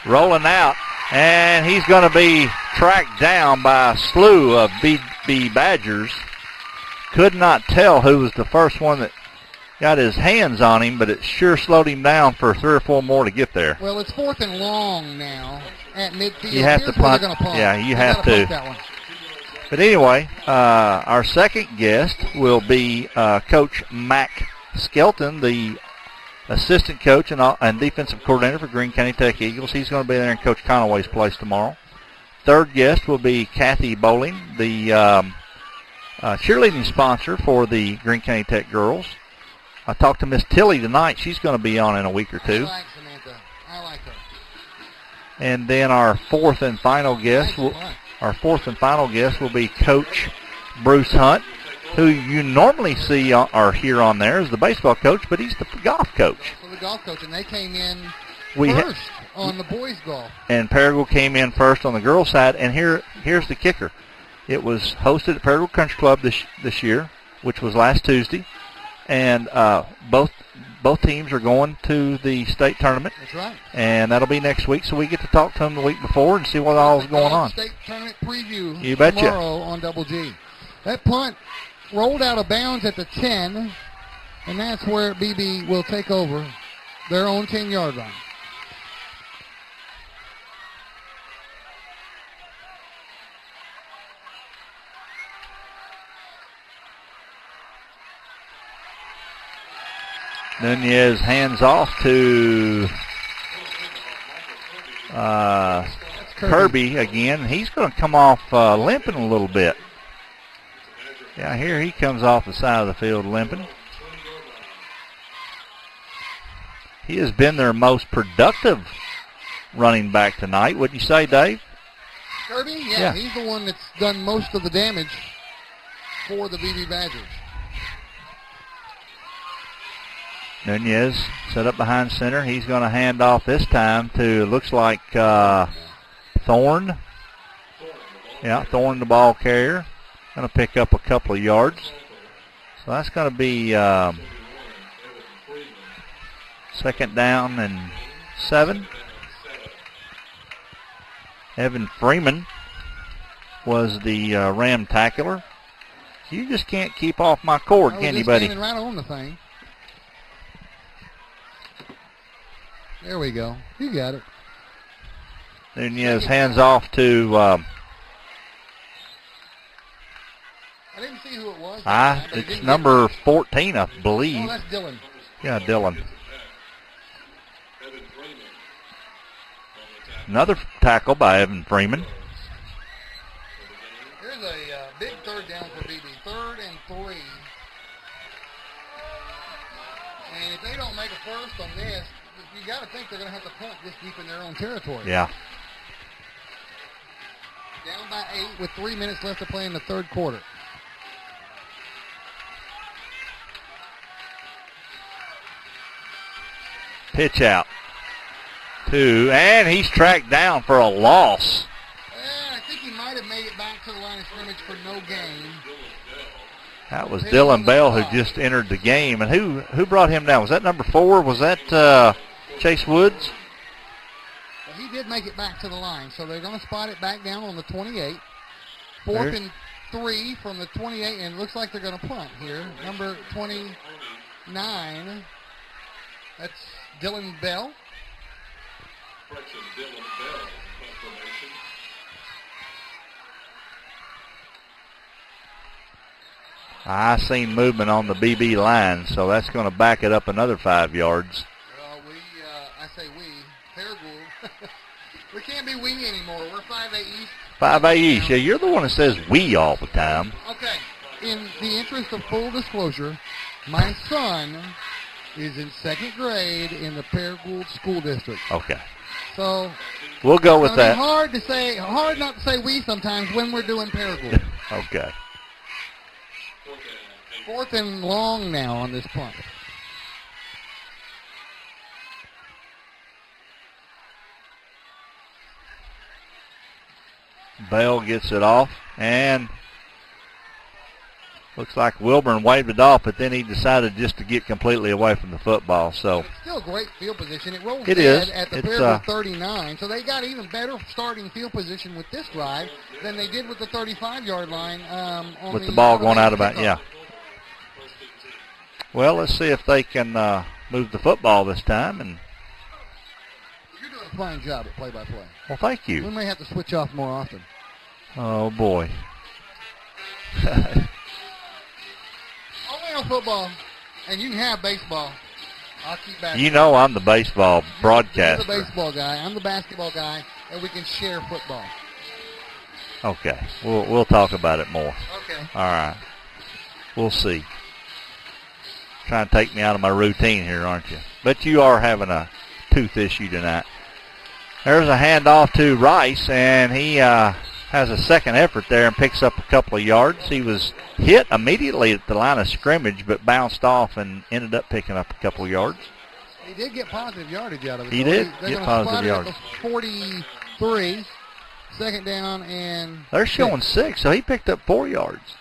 rolling out, and he's going to be tracked down by a slew of Beebe Badgers. Could not tell who was the first one that got his hands on him, but it sure slowed him down for 3 or 4 more to get there. Well, it's 4th and long now at midfield. You have to punt. Yeah, you have to. That one. But anyway, our second guest will be Coach Mac Skelton, the assistant coach and defensive coordinator for Green County Tech Eagles. He's going to be there in Coach Conaway's place tomorrow. Third guest will be Kathy Bowling, the cheerleading sponsor for the Green County Tech girls. I talked to Miss Tilly tonight. She's going to be on in a week or two. I like Samantha. I like her. And then our fourth and final guest will be Coach Bruce Hunt, who you normally see or hear on there as the baseball coach, but he's the golf coach. So the golf coach, and they came in first on the boys' golf. And Paragould came in first on the girls' side, and here's the kicker. It was hosted at Paragould Country Club this year, which was last Tuesday, and both teams are going to the state tournament. That's right. And that'll be next week, so we get to talk to them the week before and see what all is going on. State tournament preview You betcha. Tomorrow on Double G. That punt rolled out of bounds at the 10, and that's where BB will take over their own 10-yard line. Nunez hands off to Kirby again. He's going to come off limping a little bit. Yeah, here he comes off the side of the field limping. He has been their most productive running back tonight. Wouldn't you say, Dave? Kirby? Yeah, he's the one that's done most of the damage for the Beebe Badgers. Nunez set up behind center. He's going to hand off this time to, looks like Thorne. Yeah, Thorne, the ball carrier. Going to pick up a couple of yards. So that's going to be 2nd down and 7. Evan Freeman was the Ram tackler. You just can't keep off my cord, can you, buddy? Standing right on the thing. There we go. You got it. Nunez hands off to... I didn't see who it was. It's number 14, I believe. Oh, that's Dylan. Yeah, Dylan. Another tackle by Evan Freeman. Here's a big 3rd down for BB. 3rd and 3. And if they don't make a first on this, you got to think they're going to have to punt this deep in their own territory. Yeah. Down by 8 with 3 minutes left to play in the third quarter. Pitch out. 2, and he's tracked down for a loss. I think he might have made it back to the line of scrimmage for no gain. That was Dylan Bell who just entered the game. And who brought him down? Was that number 4? Was that Chase Woods? Well, he did make it back to the line, so they're going to spot it back down on the 28. Fourth and 3 from the 28, and it looks like they're going to punt here. Number 29, that's Dylan Bell. I seen movement on the BB line, so that's going to back it up another 5 yards. Well, I say we, Paragould. We can't be we anymore. We're 5A East. 5A East. Yeah, you're the one that says we all the time. Okay. In the interest of full disclosure, my son is in 2nd grade in the Paragould School District. Okay. So we'll go with that. It's hard not to say we sometimes when we're doing Paragould. Okay. 4th and long now on this punt. Bell gets it off, and looks like Wilburn waved it off, but then he decided just to get completely away from the football. So it's still great field position. It rolls it dead is. At the Paragould 39, so they got even better starting field position with this drive than they did with the 35-yard line. With the ball going out about, yeah. Well, let's see if they can move the football this time. And you're doing a fine job at play-by-play. Well, thank you. We may have to switch off more often. Oh, boy. Only on football, and you can have baseball. I'll keep basketball. You know I'm the baseball broadcaster. You're the baseball guy. I'm the basketball guy, and we can share football. Okay. We'll talk about it more. Okay. All right. We'll see. Trying to take me out of my routine here, aren't you? But you are having a tooth issue tonight. There's a handoff to Rice, and he has a second effort there and picks up a couple of yards. He was hit immediately at the line of scrimmage, but bounced off and ended up picking up a couple of yards. He did get positive yardage out of it. He did get positive yardage. 43, 2nd down, and they're showing 6, so he picked up 4 yards.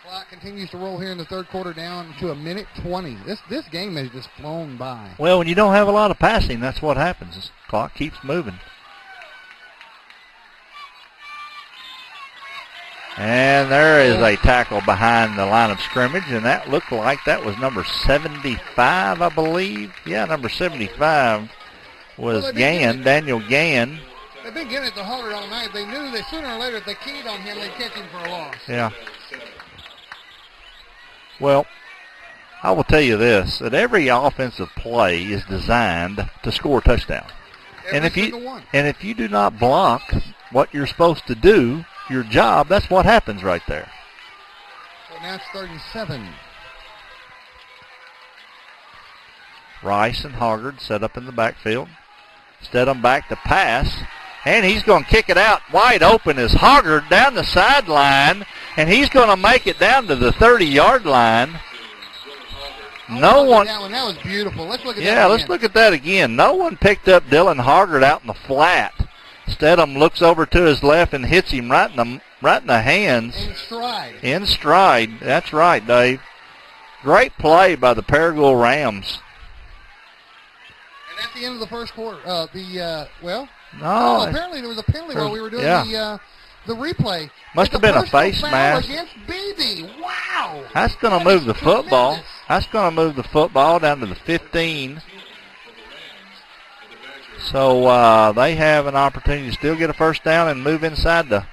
Clock continues to roll here in the third quarter down to 1:20. This game has just flown by. Well, when you don't have a lot of passing, that's what happens. The clock keeps moving. And there is a tackle behind the line of scrimmage, and that looked like that was number 75, I believe. Yeah, number 75 was Daniel Gann. They've been getting it to Hoggard all night. They knew that sooner or later if they keyed on him, they'd catch him for a loss. Yeah. Well, I will tell you this, that every offensive play is designed to score a touchdown. And if you do not block what you're supposed to do, your job, that's what happens right there. So now it's 37. Rice and Hoggard set up in the backfield. Stedham back to pass. And he's going to kick it out wide open as Hoggard down the sideline. And he's going to make it down to the 30-yard line. No one. That was beautiful. Let's look at that. Yeah, let's look at that again. No one picked up Dylan Hoggard out in the flat. Stedham looks over to his left and hits him right in the hands. In stride. In stride. That's right, Dave. Great play by the Paragould Rams. And at the end of the first quarter, No. Apparently there was a penalty while we were doing the replay. Must have been a face mask. Against Beebe. Wow. That's going to move the football. That's going to move the football down to the 15. So they have an opportunity to still get a first down and move inside the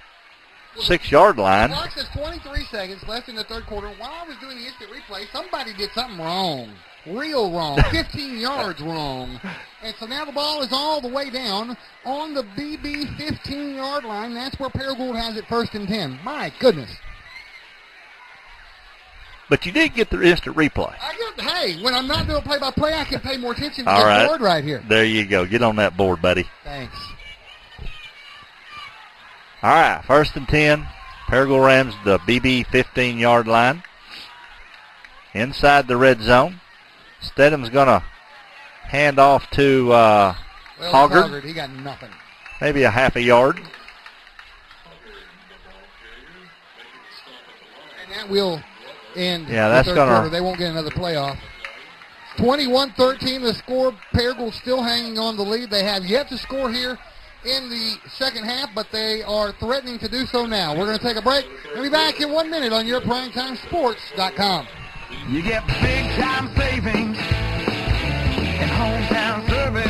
6-yard line. The clock says 23 seconds left in the third quarter. While I was doing the instant replay, somebody did something wrong. Real wrong. 15 yards wrong. And so now the ball is all the way down on the BB 15-yard line. That's where Paragould has it 1st and 10. My goodness. But you did get the instant replay. Hey, when I'm not doing play-by-play, I can pay more attention to all the right. board right here. There you go. Get on that board, buddy. Thanks. All right, 1st and 10. Paragould Rams, the BB 15-yard line. Inside the red zone. Stedham's going to hand off to Hoggard. He got nothing. Maybe a half a yard. And that will end. Yeah, that's the third going to. quarter. They won't get another playoff. 21-13 the score. Paragould still hanging on the lead. They have yet to score here in the second half, but they are threatening to do so now. We're going to take a break. We'll be back in 1 minute on your PrimetimeSports.com. You get big-time savings and hometown service.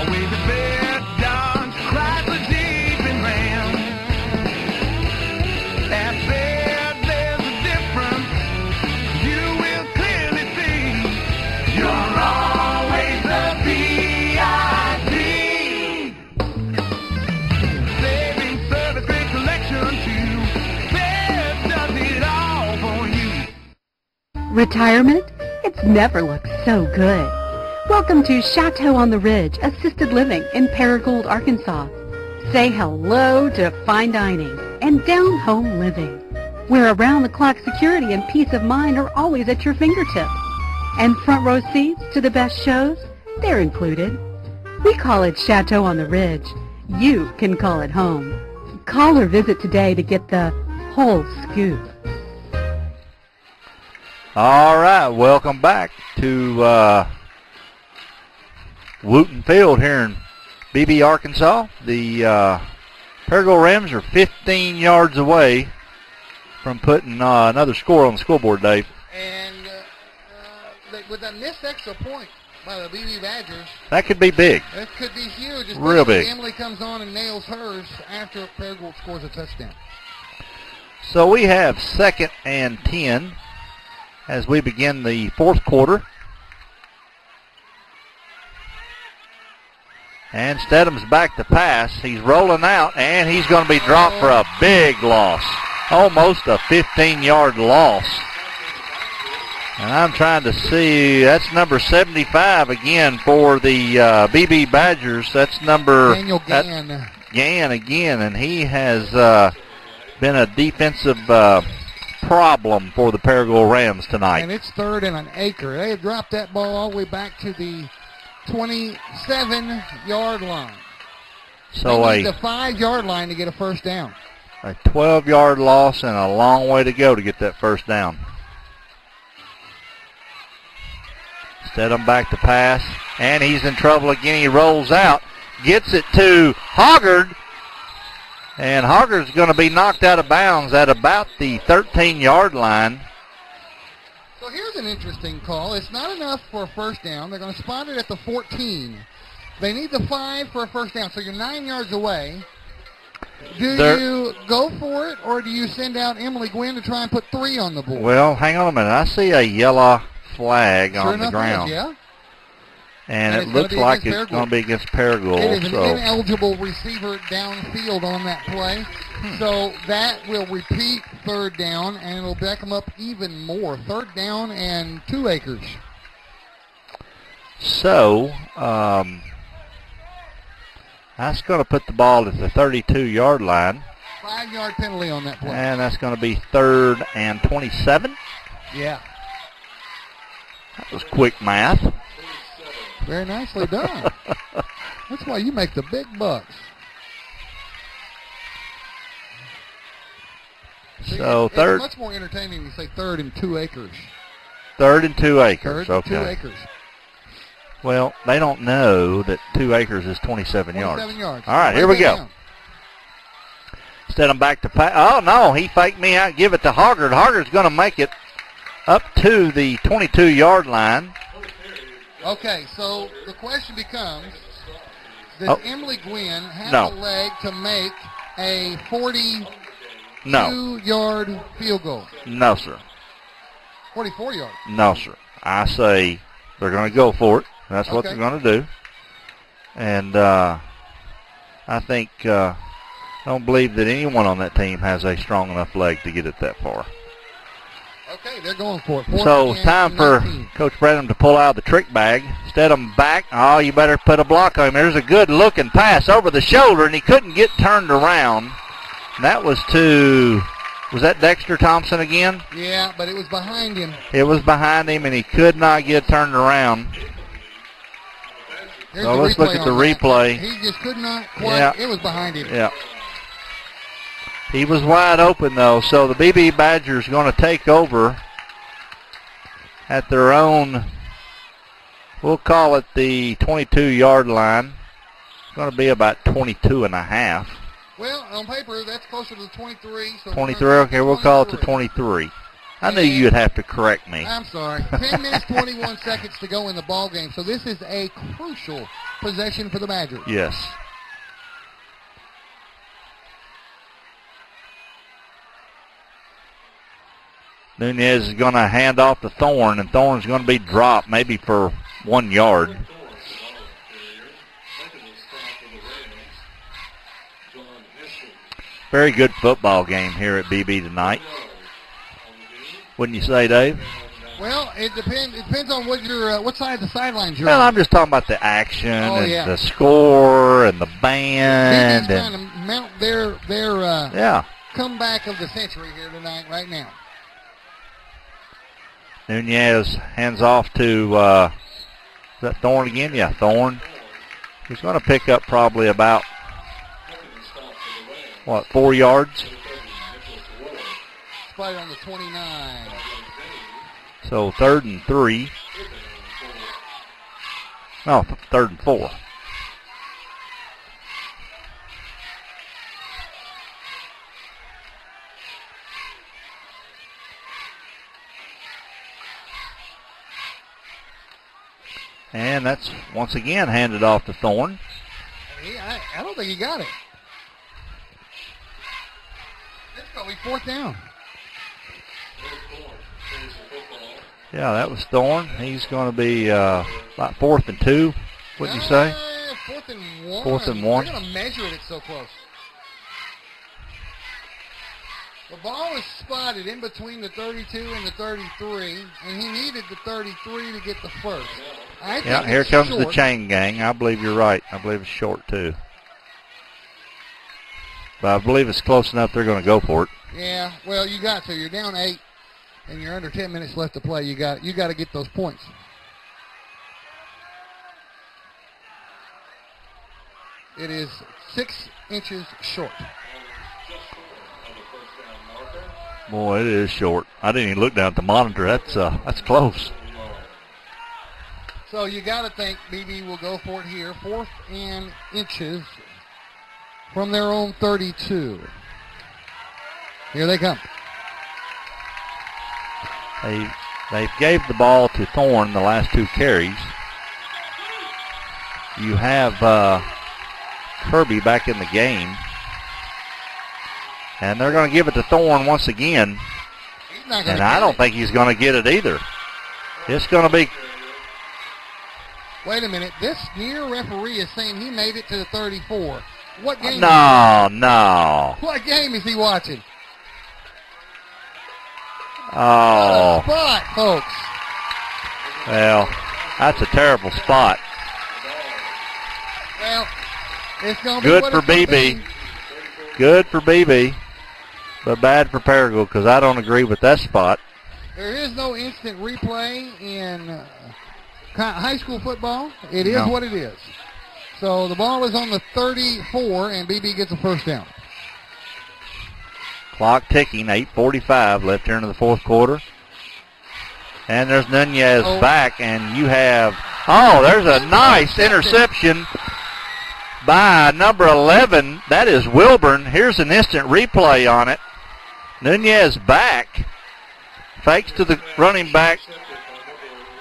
With the bed, Dodge, Chrysler, Jeep, and Ram. At Bed, there's a difference you will clearly see. You're always the VIP. Saving service, great selection too. Bed does it all for you. Retirement? It's never looked so good. Welcome to Chateau on the Ridge Assisted Living in Paragould, Arkansas. Say hello to fine dining and down-home living, where around-the-clock security and peace of mind are always at your fingertips. And front row seats to the best shows, they're included. We call it Chateau on the Ridge. You can call it home. Call or visit today to get the whole scoop. All right, welcome back to Wooten Field here in Beebe, Arkansas. The Paragould Rams are 15 yards away from putting another score on the scoreboard, Dave. And with a missed extra point by the Beebe Badgers, that could be big. That could be huge. Real big. If Emily comes on and nails hers after Paragould scores a touchdown. So we have 2nd and 10 as we begin the fourth quarter. And Stedham's back to pass. He's rolling out, and he's going to be dropped for a big loss. Almost a 15-yard loss. And I'm trying to see, that's number 75 again for the Beebe Badgers. That's number Daniel Gann. Gann again, and he has been a defensive problem for the Paragould Rams tonight. And it's 3rd and an acre. They have dropped that ball all the way back to the 27-yard line. So they need the 5-yard line to get a first down. A 12-yard loss and a long way to go to get that first down. Stedham back to pass, and he's in trouble again. He rolls out, gets it to Hoggard, and Hoggard's going to be knocked out of bounds at about the 13-yard line. So here's an interesting call. It's not enough for a first down. They're going to spot it at the 14. They need the 5 for a first down, so you're 9 yards away. Do you go for it, or do you send out Emily Gwynn to try and put 3 on the board? Well, hang on a minute. I see a yellow flag on the ground. Yeah. And it looks like it's going to be against Paragould. It is an ineligible receiver downfield on that play. So that will repeat 3rd down, and it'll back them up even more. 3rd down and 2 acres. So that's going to put the ball at the 32-yard line. 5-yard penalty on that play. And that's going to be 3rd and 27. Yeah. That was quick math. Very nicely done. That's why you make the big bucks. So it's third. Much more entertaining to say 3rd and 2 acres. 3rd and 2 acres. 3rd and 2 okay. acres. Well, they don't know that 2 acres is 27 yards. 27 yards. All right, here we go. Stedham back to pass. Oh, no, he faked me out. Give it to Hoggard. Hoggard's going to make it up to the 22-yard line. Okay, so the question becomes, does Emily Gwynn have a leg to make a 42-yard field goal? No, sir. 44-yard? No, sir. I say they're going to go for it. That's what they're going to do. And I think, I don't believe that anyone on that team has a strong enough leg to get it that far. Okay, they're going for it. So it's time for Coach Brenham to pull out the trick bag. Instead of him back, oh, you better put a block on him. There's a good-looking pass over the shoulder, and he couldn't get turned around. And that was that Dexter Thompson again? Yeah, but it was behind him. It was behind him, and he could not get turned around. So let's look at the replay. He just could not quite. Yeah. It was behind him. Yeah. He was wide open, though, so the Beebe Badgers are going to take over at their own, we'll call it the 22-yard line. It's going to be about 22 and a half. Well, on paper, that's closer to the 23. So 23, okay, we'll call it the 23. I knew you'd have to correct me. I'm sorry. 10 minutes, 21 seconds to go in the ball game, so this is a crucial possession for the Badgers. Yes. Nunez is going to hand off to Thorne, and Thorne's going to be dropped maybe for 1 yard. Very good football game here at Beebe tonight. Wouldn't you say, Dave? Well, it depends on what side of the sidelines you're Well, on. I'm just talking about the action and yeah. the score and the band. Beebe's trying to mount their comeback of the century here tonight, right now. Nunez hands off to, is that Thorne again? Yeah, Thorne. He's going to pick up probably about, 4 yards? Spot on the 29. So 3rd and 3. No, 3rd and 4. And that's once again handed off to Thorne. I don't think he got it. It's going to be 4th down. Yeah, that was Thorne. He's going to be about 4th and 2, wouldn't you say? 4th and 1. 4th and 1. They're going to measure it. It's so close. The ball is spotted in between the 32 and the 33, and he needed the 33 to get the first. Yeah, here comes the chain gang. I believe you're right. I believe it's short, too. But I believe it's close enough they're going to go for it. Yeah, well, you got to. You're down 8, and you're under 10 minutes left to play. You got to get those points. It is 6 inches short. Boy, it is short. I didn't even look down at the monitor. That's close. So you got to think BB will go for it here. 4th and inches from their own 32. Here they come. They gave the ball to Thorne the last 2 carries. You have Kirby back in the game. And they're going to give it to Thorne once again. And I don't think he's going to get it either. It's going to be... Wait a minute. This near referee is saying he made it to the 34. What game? No. What game is he watching? Oh. Spot, folks. Well, that's a terrible spot. Well, it's going to be good what for it's gonna BB. be. Good for BB, but bad for Paragould because I don't agree with that spot. There is no instant replay in high school football. It is what it is. So the ball is on the 34, and BB gets a first down. Clock ticking, 8:45 left here into the 4th quarter. And there's Nunez back, and you have, there's a nice interception by number 11. That is Wilburn. Here's an instant replay on it. Nunez back, fakes to the running back,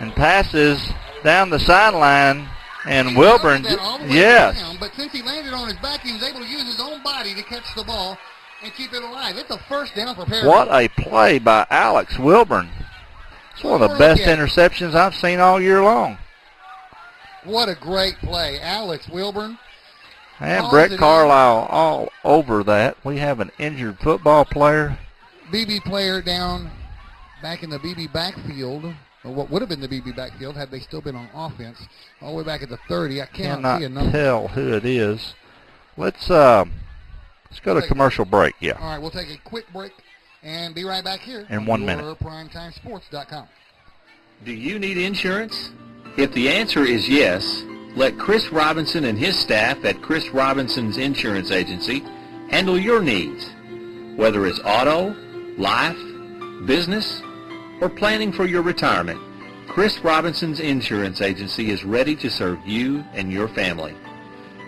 and passes down the sideline. And Wilburn, yes. Down, but since he landed on his back, he was able to use his own body to catch the ball and keep it alive. It's a first down for Paragould. What a play by Alex Wilburn. It's one of the best interceptions I've seen all year long. What a great play. Alex Wilburn. And Brett Carlisle all over that. We have an injured football player. BB player down back in the Beebe backfield, or what would have been the Beebe backfield had they still been on offense, all the way back at the 30. I cannot see a number. Tell who it is. Let's go to commercial break. Yeah. All right, we'll take a quick break and be right back here in on 1 minute. PrimetimeSports.com. Do you need insurance? If the answer is yes, let Chris Robinson and his staff at Chris Robinson's Insurance Agency handle your needs. Whether it's auto, life, business, or planning for your retirement, Chris Robinson's Insurance Agency is ready to serve you and your family.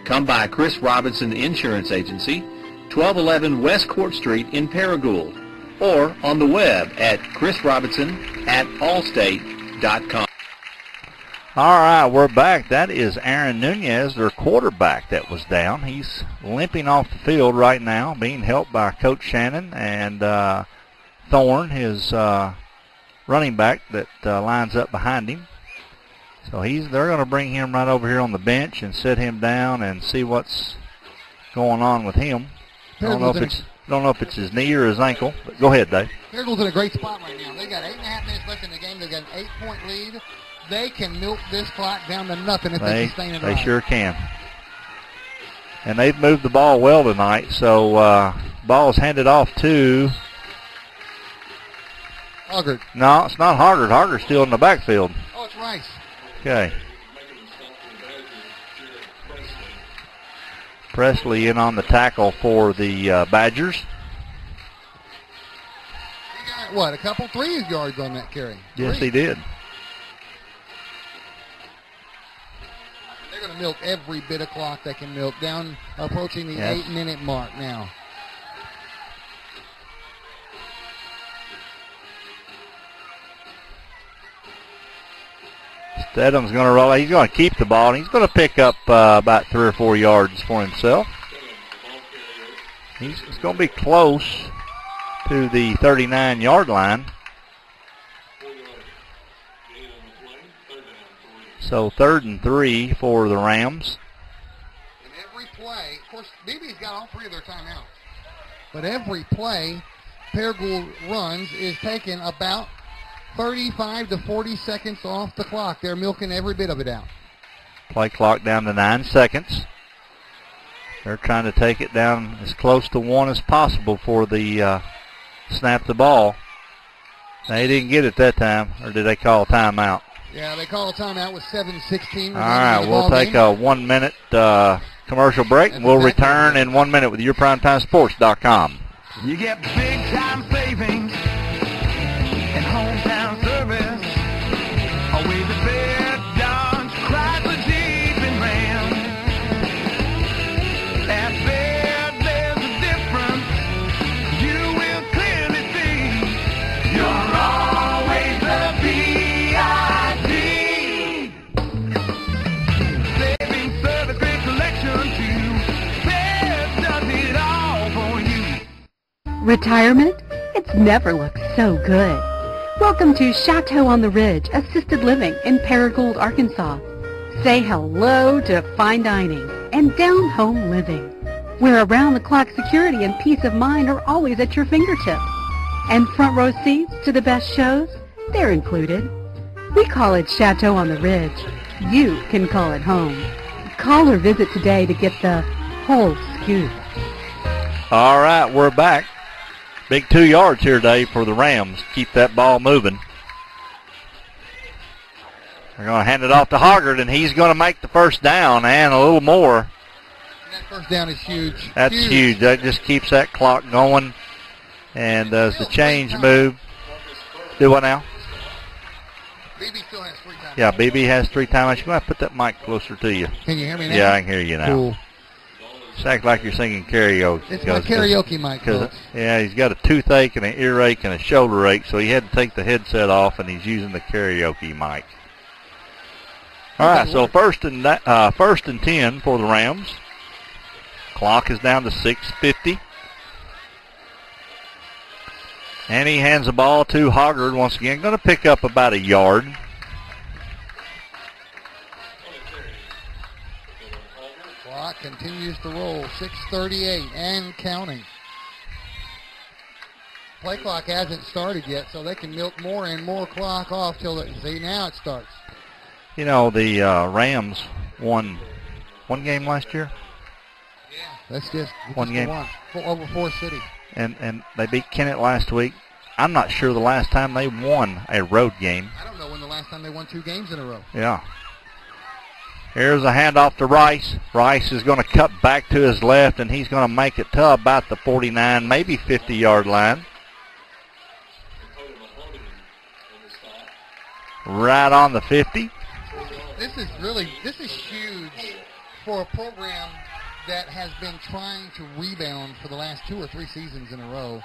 Come by Chris Robinson Insurance Agency, 1211 West Court Street in Paragould, or on the web at chrisrobinson@allstate.com. All right, we're back. That is Aaron Nunez, their quarterback that was down. He's limping off the field right now, being helped by Coach Shannon and Thorne, his running back that lines up behind him. So they're going to bring him right over here on the bench and sit him down and see what's going on with him. I don't know if it's his knee or his ankle, but go ahead, Dave. Paragould in a great spot right now. They got 8.5 minutes left in the game. They've got an 8-point lead. They can milk this clock down to nothing if they can sustain it. They sure can. And they've moved the ball well tonight. So ball is handed off to Hoggard. No, it's not Hoggard. Hoggard's still in the backfield. Oh, it's Rice. Okay. Presley in on the tackle for the Badgers. He got, what, a couple 3 yards on that carry? Yes, he did. They're going to milk every bit of clock they can milk, down approaching the 8-minute mark now. Stedham's going to roll. He's going to keep the ball, and he's going to pick up about 3 or 4 yards for himself. It's going to be close to the 39-yard line. So 3rd and 3 for the Rams. And every play, of course, Beebe's got all 3 of their timeouts. But every play Paragould runs is taking about 35 to 40 seconds off the clock. They're milking every bit of it out. Play clock down to 9 seconds. They're trying to take it down as close to 1 as possible for the snap the ball. They didn't get it that time, or did they call a timeout? Yeah, they call a timeout with 7:16. All right, we'll take a 1-minute commercial break, and we'll return in 1 minute with yourprimetimesports.com. You get big time savings and hometown service. Always a fair Dodge, Chrysler, Jeep, and Ram. At Bear, there's a difference you will clearly see. You're always the VIP. Saving service, great selection too. Bear does it all for you. Retirement? It's never looked so good. Welcome to Chateau on the Ridge Assisted Living in Paragould, Arkansas. Say hello to fine dining and down-home living, where around-the-clock security and peace of mind are always at your fingertips. And front row seats to the best shows, they're included. We call it Chateau on the Ridge. You can call it home. Call or visit today to get the whole scoop. All right, we're back. Big 2 yards here, Dave, for the Rams. Keep that ball moving. They're going to hand it off to Hoggard, and he's going to make the first down and a little more. And that first down is huge. That's huge. That just keeps that clock going. And does the change move? Do what now? Beebe still has 3 timeouts. Yeah, Beebe has 3 timeouts. You're going to have to put that mic closer to you. Can you hear me now? Yeah, I can hear you now. Cool. It's act like you're singing karaoke. It's my karaoke mic, folks. Yeah, he's got a toothache and an earache and a shoulder ache, so he had to take the headset off, and he's using the karaoke mic. All right, so first and 10 for the Rams. Clock is down to 6:50. And he hands the ball to Hoggard once again. Going to pick up about a yard. Clock continues to roll. 6:38 and counting. Play clock hasn't started yet, so they can milk more and more clock off till see now it starts. You know, the Rams won one game last year. That's just one game over Forest City. And they beat Kennett last week. I'm not sure the last time they won a road game. I don't know when the last time they won 2 games in a row. Yeah. Here's a handoff to Rice. Rice is going to cut back to his left, and he's going to make it to about the 49, maybe 50-yard line. Right on the 50. This is huge for a program that has been trying to rebound for the last 2 or 3 seasons in a row.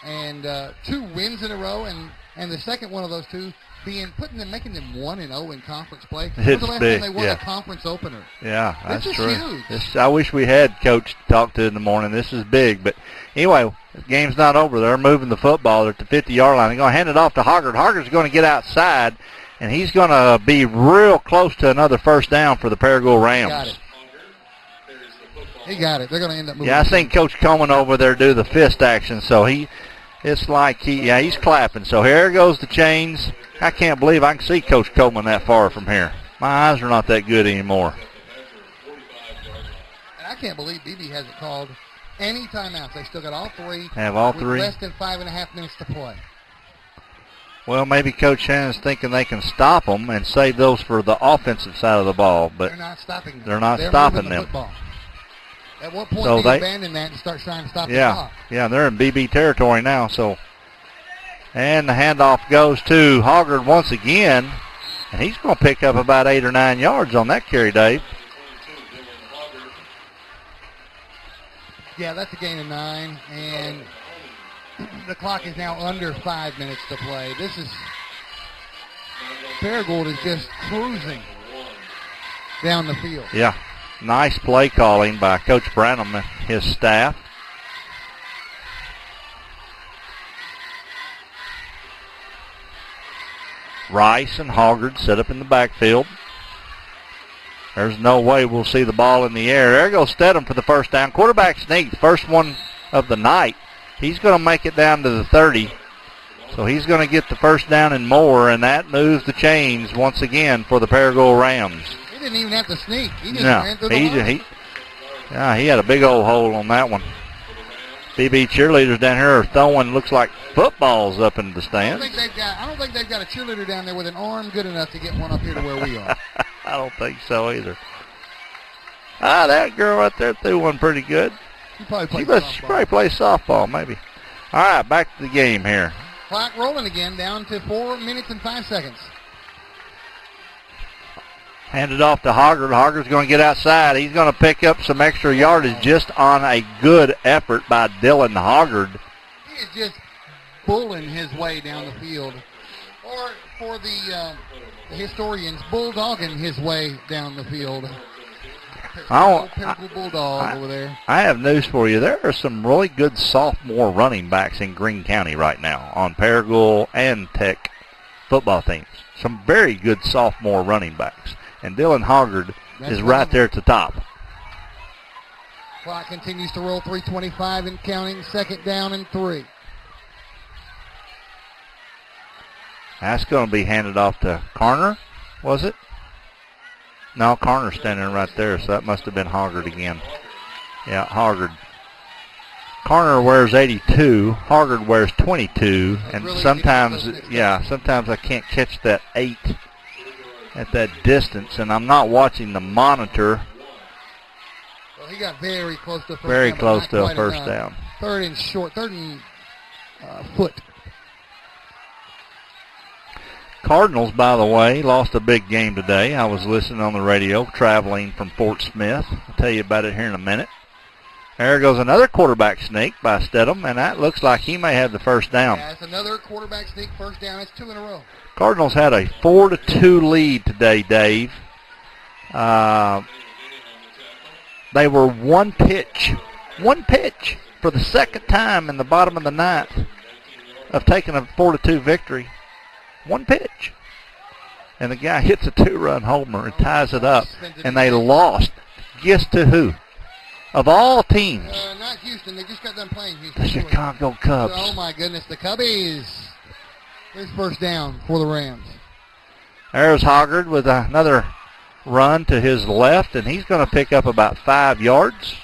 And 2 wins in a row, and the second one of those 2 making them 1-0 in conference play. When was the last time they won a conference opener? Yeah, that's true. Huge. I wish we had Coach to talk to in the morning. This is big. But anyway, the game's not over. They're moving the football. They're at the 50-yard line. They're going to hand it off to Hoggard. Hoggard's going to get outside, and he's going to be real close to another first down for the Paragould Rams. Got it. He got it. They're going to end up moving. Yeah, I seen Coach Coleman over there do the fist action, so it's like he's clapping. So here goes the chains. I can't believe I can see Coach Coleman that far from here. My eyes are not that good anymore. And I can't believe Beebe hasn't called any timeouts. They still got all 3. Have all with 3. Less than 5.5 minutes to play. Well, maybe Coach Shannon's thinking they can stop them and save those for the offensive side of the ball, but they're not stopping them. They're not They're stopping moving the them. Football. At what point So do you they abandon that and start trying to stop the clock? Yeah, they're in BB territory now. So, and the handoff goes to Hoggard once again, and he's going to pick up about 8 or 9 yards on that carry, Dave. Yeah, that's a gain of 9, and the clock is now under 5 minutes to play. This is Paragould is just cruising down the field. Yeah, nice play calling by Coach Branham and his staff. Rice and Hoggard set up in the backfield. There's no way we'll see the ball in the air. There goes Stedham for the first down. Quarterback sneak, first one of the night. He's going to make it down to the 30. So he's going to get the first down and more, and that moves the chains once again for the Paragould Rams. He didn't even have to sneak. He just ran through the line. He had a big old hole on that one. BB cheerleaders down here are throwing, looks like footballs up in the stands. I don't think they've got a cheerleader down there with an arm good enough to get one up here to where we are. I don't think so either. That girl right there threw one pretty good. She probably plays softball, maybe. All right, back to the game here. Clock rolling again, down to 4 minutes and 5 seconds. Handed off to Hoggard. Hoggard's going to get outside. He's going to pick up some extra yardage just on a good effort by Dylan Hoggard. He is just bulling his way down the field. Or for the historians, bulldogging his way down the field. Bulldog over there. I have news for you. There are some really good sophomore running backs in Greene County right now on Paragould and Tech football teams. Some very good sophomore running backs. And Dylan Hoggard is right there at the top. Clock continues to roll, 3:25 and counting, second down and 3. That's going to be handed off to Carner, was it? No, Carner's standing right there, so that must have been Hoggard again. Yeah, Hoggard. Carner wears 82, Hoggard wears 22, and really sometimes I can't catch that 8 at that distance, and I'm not watching the monitor. Well, he got very close to a first down. Third and foot. Cardinals, by the way, lost a big game today. I was listening on the radio, traveling from Fort Smith. I'll tell you about it here in a minute. There goes another quarterback sneak by Stedham, and that looks like he may have the first down. Yeah, it's another quarterback sneak, first down. It's 2 in a row. Cardinals had a 4-2 lead today, Dave. They were one pitch for the second time in the bottom of the ninth of taking a 4-2 victory. One pitch. And the guy hits a 2-run homer and ties it up. And they lost. Guess to who? Of all teams. Not Houston. They just got done playing Houston. The Chicago Cubs. Oh, my goodness. The Cubbies. Here's first down for the Rams. There's Hoggard with another run to his left, and he's going to pick up about 5 yards.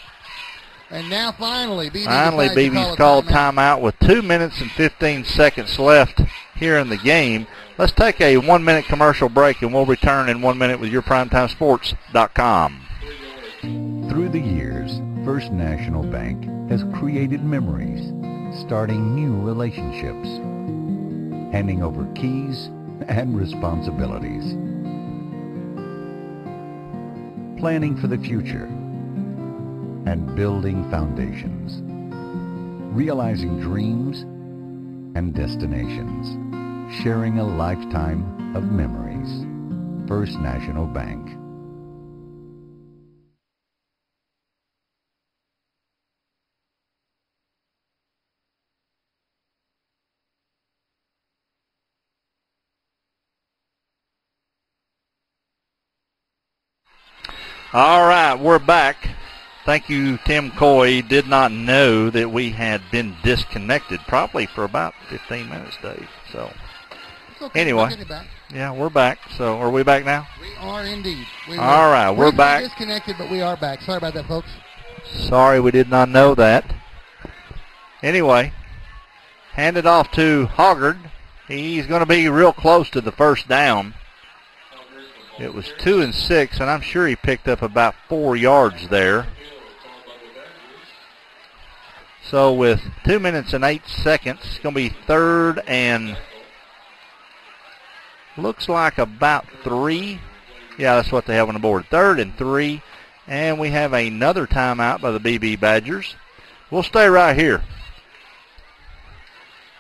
And now finally, Beebe's called timeout with 2 minutes and 15 seconds left here in the game. Let's take a 1-minute commercial break, and we'll return in 1 minute with your PrimetimeSports.com. Through the years, First National Bank has created memories, starting new relationships, handing over keys and responsibilities, planning for the future, and building foundations, realizing dreams and destinations, sharing a lifetime of memories. First National Bank. All right, we're back. Thank you, Tim Coy. Did not know that we had been disconnected probably for about 15 minutes, Dave. So, anyway, yeah, we're back. So, are we back now? We are indeed. All right, we're back. Disconnected, but we are back. Sorry about that, folks. Sorry, we did not know that. Anyway, hand it off to Hoggard. He's going to be real close to the first down. It was 2 and 6, and I'm sure he picked up about 4 yards there. So with 2 minutes and 8 seconds, it's going to be 3rd and looks like about 3. Yeah, that's what they have on the board. 3rd and 3, and we have another timeout by the Beebe Badgers. We'll stay right here.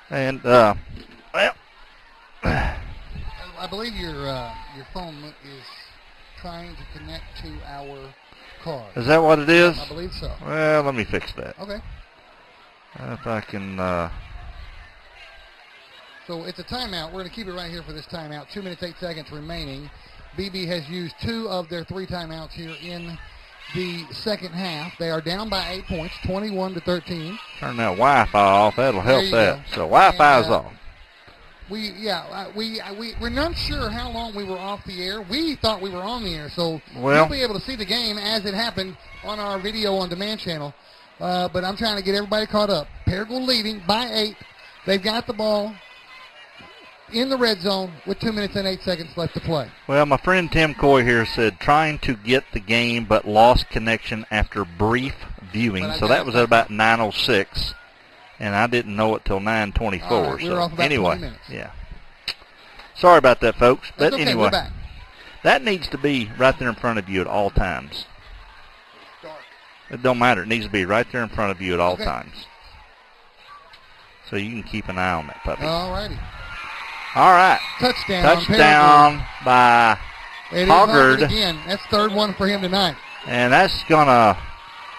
And, well, I believe your phone is trying to connect to our car. Is that what it is? I believe so. Well, let me fix that. Okay. If I can. So it's a timeout. We're going to keep it right here for this timeout. 2 minutes, 8 seconds remaining. BB has used 2 of their 3 timeouts here in the second half. They are down by 8 points, 21-13. Turn that Wi-Fi off. That'll help that. Go. So Wi-Fi is off. We're not sure how long we were off the air. We thought we were on the air, so you'll be able to see the game as it happened on our video on demand channel. But I'm trying to get everybody caught up. Paragould leading by 8. They've got the ball in the red zone with 2 minutes and 8 seconds left to play. Well, my friend Tim Coy here said trying to get the game but lost connection after brief viewing. So that was at about 9:06. And I didn't know it till 9:24. Right, we were off about 20 minutes. Yeah. Sorry about that, folks. That's but okay, anyway, we're back. That needs to be right there in front of you at all times. It don't matter. It needs to be right there in front of you at all times. So you can keep an eye on that puppy. All righty. All right. Touchdown by Hoggard. Again. That's 3rd one for him tonight. And that's going to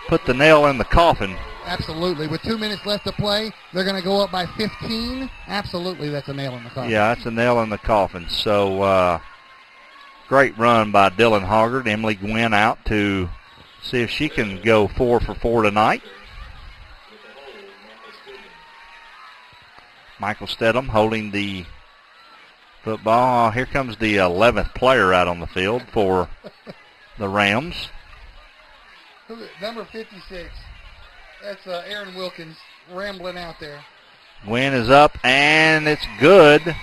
put the nail in the coffin. Absolutely. With 2 minutes left to play, they're going to go up by 15. Absolutely, that's a nail in the coffin. Yeah, that's a nail in the coffin. So, great run by Dylan Hoggard. Emily Gwynn out to see if she can go 4 for 4 tonight. Michael Stedham holding the football. Here comes the 11th player out on the field for the Rams. Number 56. That's Aaron Wilkins rambling out there. Gwynn is up, and it's good.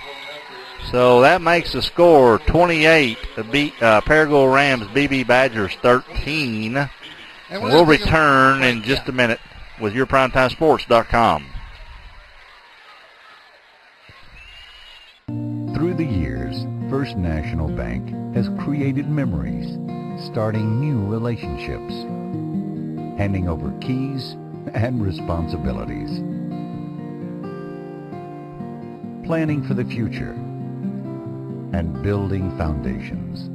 So that makes the score 28. Paragould Rams, Beebe Badgers 13. And we'll return in just a minute with your PrimetimeSports.com. Through the years, First National Bank has created memories, starting new relationships, handing over keys and responsibilities, planning for the future, and building foundations,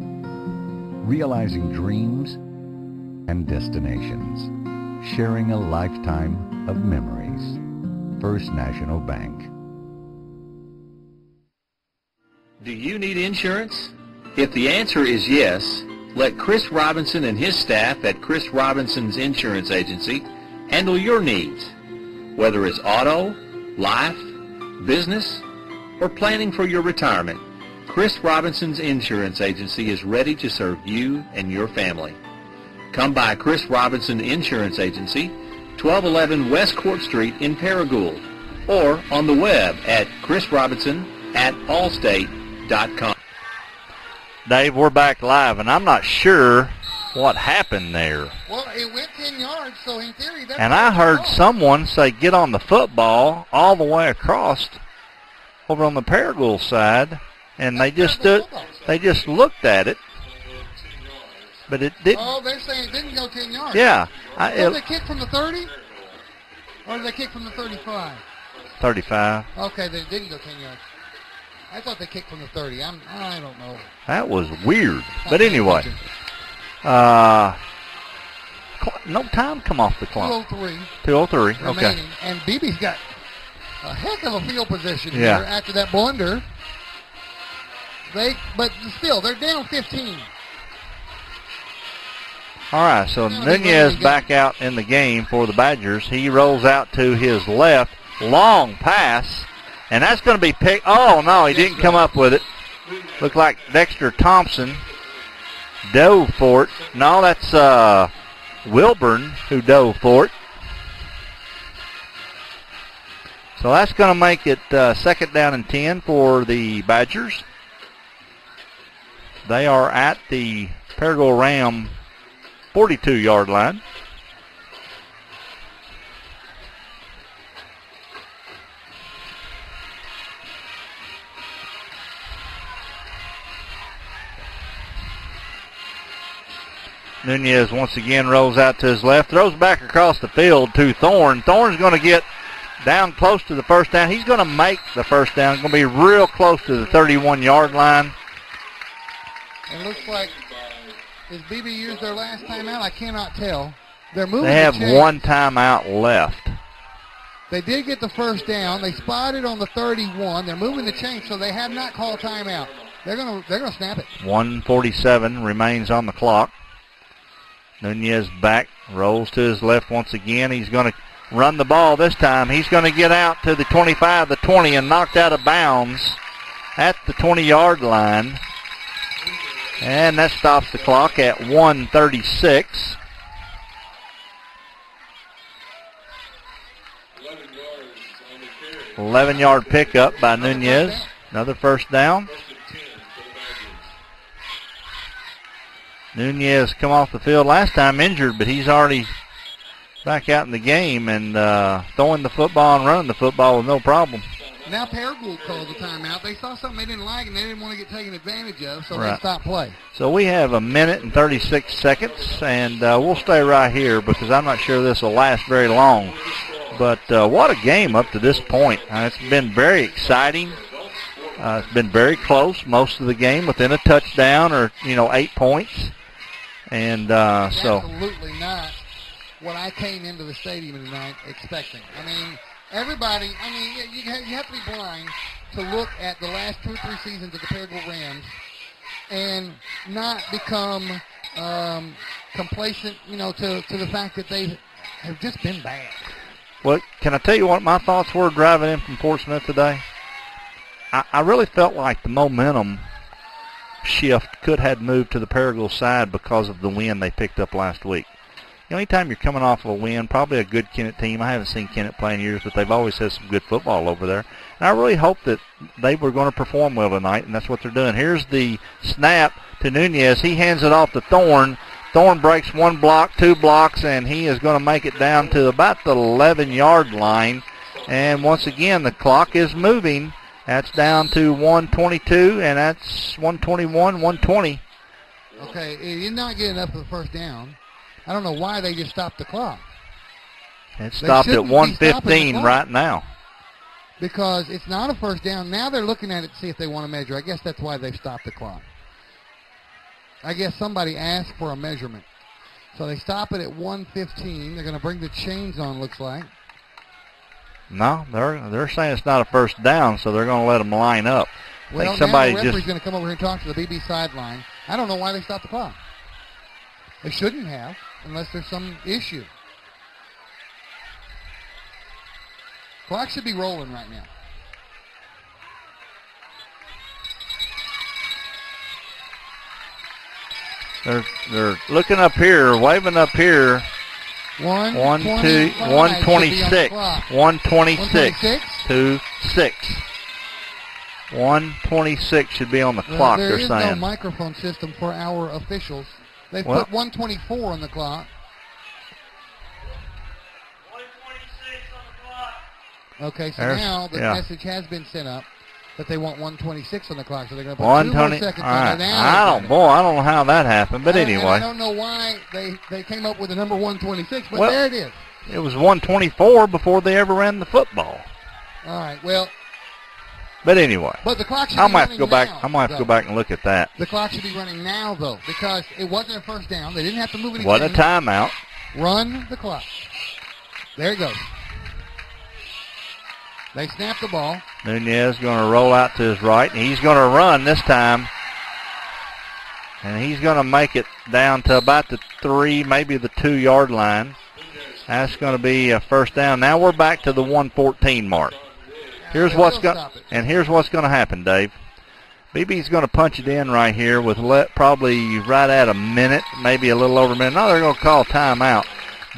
realizing dreams and destinations, sharing a lifetime of memories. First National Bank. Do you need insurance? If the answer is yes, Let Chris Robinson and his staff at Chris Robinson's Insurance Agency handle your needs, whether it's auto, life, business, or planning for your retirement. Chris Robinson's Insurance Agency is ready to serve you and your family. Come by Chris Robinson Insurance Agency, 1211 West Court Street in Paragould, or on the web at chrisrobinson@allstate.com. Dave, we're back live, and I'm not sure what happened there. Well, it went 10 yards, so in theory that's... And I heard someone say, get on the football all the way across over on the Paragould side, and they just looked at it, but it didn't. Oh, they're saying it didn't go 10 yards. Yeah. Did they kick from the 30? Or did they kick from the 35? 35. Okay, they didn't go 10 yards. I thought they kicked from the 30. I don't know. That was weird. But anyway, no time come off the clock. 2:03. 2:03. Okay. Remaining. And Beebe's got a heck of a field position Yeah. here after that blunder. But still, they're down 15. All right, so Nunez back out in the game for the Badgers. He rolls out to his left. Long pass. And that's going to be picked. Oh, no, he didn't come up with it. Looked like Dexter Thompson dove for it. No, that's Wilburn who dove for it. So that's going to make it second down and 10 for the Badgers. They are at the Paragould Ram 42-yard line. Nunez once again rolls out to his left, throws back across the field to Thorne. Thorne's going to get down close to the first down. He's going to make the first down. It's going to be real close to the 31-yard line. It looks like, has Beebe used their last timeout? I cannot tell. They're moving. They have the chains. one timeout left. They did get the first down. They spotted on the 31. They're moving the chain, so they have not called timeout. They're gonna snap it. 1:47 remains on the clock. Nunez back, rolls to his left once again. He's going to run the ball this time. He's going to get out to the 25, the 20, and knocked out of bounds at the 20-yard line. And that stops the clock at 1:36. 11-yard pickup by Nunez. Another first down. Nunez come off the field last time injured, but he's already back out in the game and throwing the football and running the football with no problem. Now Paragould called the timeout. They saw something they didn't like and they didn't want to get taken advantage of, so Right. they stopped play. So we have a minute and 36 seconds, and we'll stay right here because I'm not sure this will last very long. But what a game up to this point. It's been very exciting. It's been very close most of the game, within a touchdown or 8 points. And so Absolutely not what I came into the stadium tonight expecting. I mean, everybody, you have to be blind to look at the last 2 or 3 seasons of the Paragould Rams and not become complacent, to the fact that they have just been bad. Well, can I tell you what my thoughts were driving in from Fort Smith today? I really felt like the momentum shift could have moved to the Paragould side because of the win they picked up last week. Anytime you're coming off of a win, probably a good Kennett team. I haven't seen Kennett play in years, but they've always had some good football over there. And I really hope that they were going to perform well tonight, and that's what they're doing. Here's the snap to Nunez. He hands it off to Thorne. Thorne breaks 1 block, 2 blocks, and he is going to make it down to about the 11-yard line. And once again, the clock is moving. That's down to 1:22, and that's 1:21, 1:20. Okay, he did not get enough for the first down. I don't know why they just stopped the clock. It stopped at 1:15 right now. Because it's not a first down. Now they're looking at it to see if they want to measure. I guess that's why they've stopped the clock. I guess somebody asked for a measurement. So they stop it at 1:15. They're going to bring the chains on, looks like. No, they're saying it's not a first down, so they're going to let them line up. Well, I think somebody now the referee's going to come over here and talk to the BB sideline. I don't know why they stopped the clock. They shouldn't have, unless there's some issue. Clock should be rolling right now. They're looking up here, waving up here. 126. 126 to 6. 126 should be on the clock, they're saying. There is no microphone system for our officials. They put 124 on the clock. 126 on the clock. Okay, so now the message has been sent up that they want 126 on the clock, so they're going to put 120. 2 more seconds All right. on it. I don't know how that happened, but anyway. I don't know why they came up with the number 126, but there it is. It was 124 before they ever ran the football. All right, well. But anyway. But the clock should I be might have to go running back. now, I might have to go back and look at that. The clock should be running now, though, because it wasn't a first down. They didn't have to move anything. What a timeout. Run the clock. There it goes. They snap the ball. Nunez going to roll out to his right. He's going to run this time. And he's going to make it down to about the 3, maybe the 2-yard line. That's going to be a first down. Now we're back to the 114 mark. Here's what's going to happen, Dave. BB's going to punch it in right here with probably right at a minute, maybe a little over a minute. No, they're going to call timeout.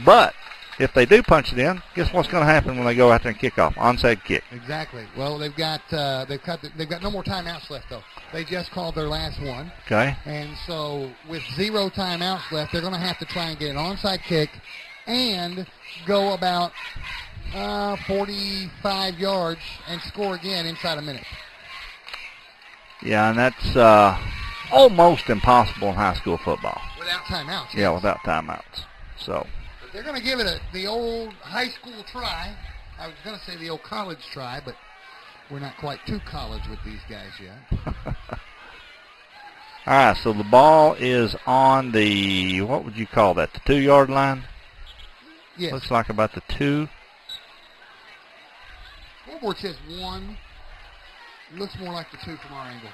But if they do punch it in, guess what's going to happen when they go out there and kick off? Onside kick. Exactly. Well, they've got no more timeouts left though. They just called their last one. Okay. And so with 0 timeouts left, they're going to have to try and get an onside kick and go about 45 yards and score again inside a minute. Yeah, and that's almost impossible in high school football. Without timeouts. Yeah, without timeouts. So. They're going to give it the old high school try. I was going to say the old college try, but we're not quite to college with these guys yet. All right, so the ball is on the, what would you call that, the 2-yard line? Yes. Looks like about the 2. Scoreboard says 1. It looks more like the 2 from our angle.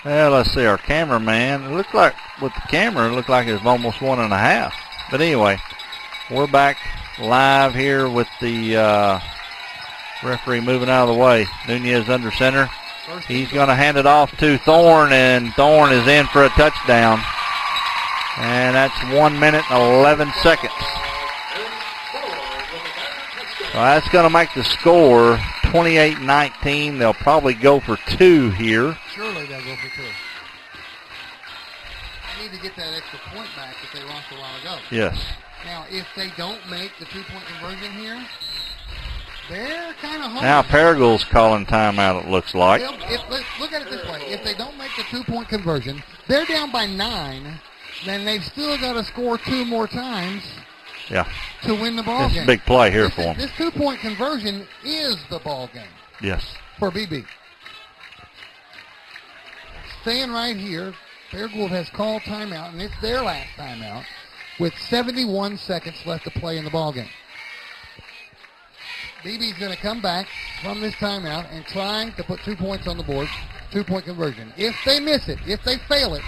Well, let's see, our cameraman, it looked like, with the camera, it looked like it was almost 1.5. But anyway, we're back live here with the referee moving out of the way. Nunez under center. He's going to hand it off to Thorne, and Thorne is in for a touchdown. And that's 1 minute and 11 seconds. So that's going to make the score 28-19. They'll probably go for 2 here. Surely they'll go for 2. They need to get that extra point back that they lost a while ago. Yes. Now, if they don't make the 2-point conversion here, they're kind of hungry. Now Paragould's calling timeout, it looks like. Look at it this way. If they don't make the 2-point conversion, they're down by 9. Then they've still got to score 2 more times to win the ball game. It's a big play here for them. This 2-point conversion is the ball game. Yes. For BB. Staying right here, Paragould has called timeout, and it's their last timeout, with 71 seconds left to play in the ball game. BB's going to come back from this timeout and try to put 2 points on the board, 2-point conversion. If they miss it, if they fail it,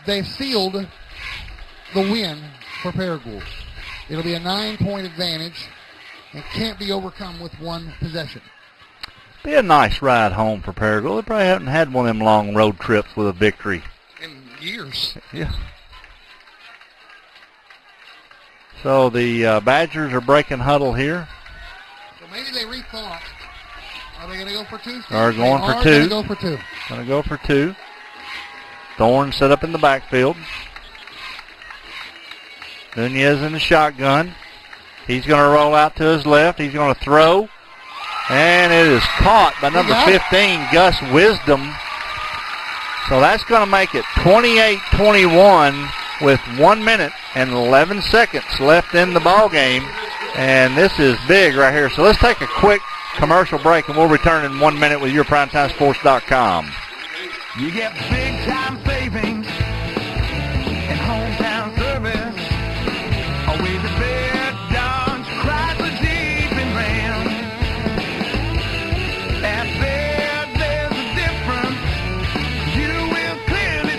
they've sealed the win for Paragould. It'll be a 9-point advantage and can't be overcome with 1 possession. Be a nice ride home for Paragould. They probably haven't had one of them long road trips with a victory. In years. Yeah. So the Badgers are breaking huddle here. So maybe they rethought. Are they going to go for 2? Are going for 2. Going to go for 2. Going to go for 2. Thorne set up in the backfield. Nunez in the shotgun. He's going to roll out to his left. He's going to throw. And it is caught by number 15, Gus Wisdom. So that's going to make it 28-21 with 1 minute and 11 seconds left in the ball game. And this is big right here. So let's take a quick commercial break, and we'll return in 1 minute with your PrimetimeSports.com. You get big time savings and hometown service. With the bed, Dodge, Chrysler, Jeep, and Ram. At Bed, there's a difference. You will clearly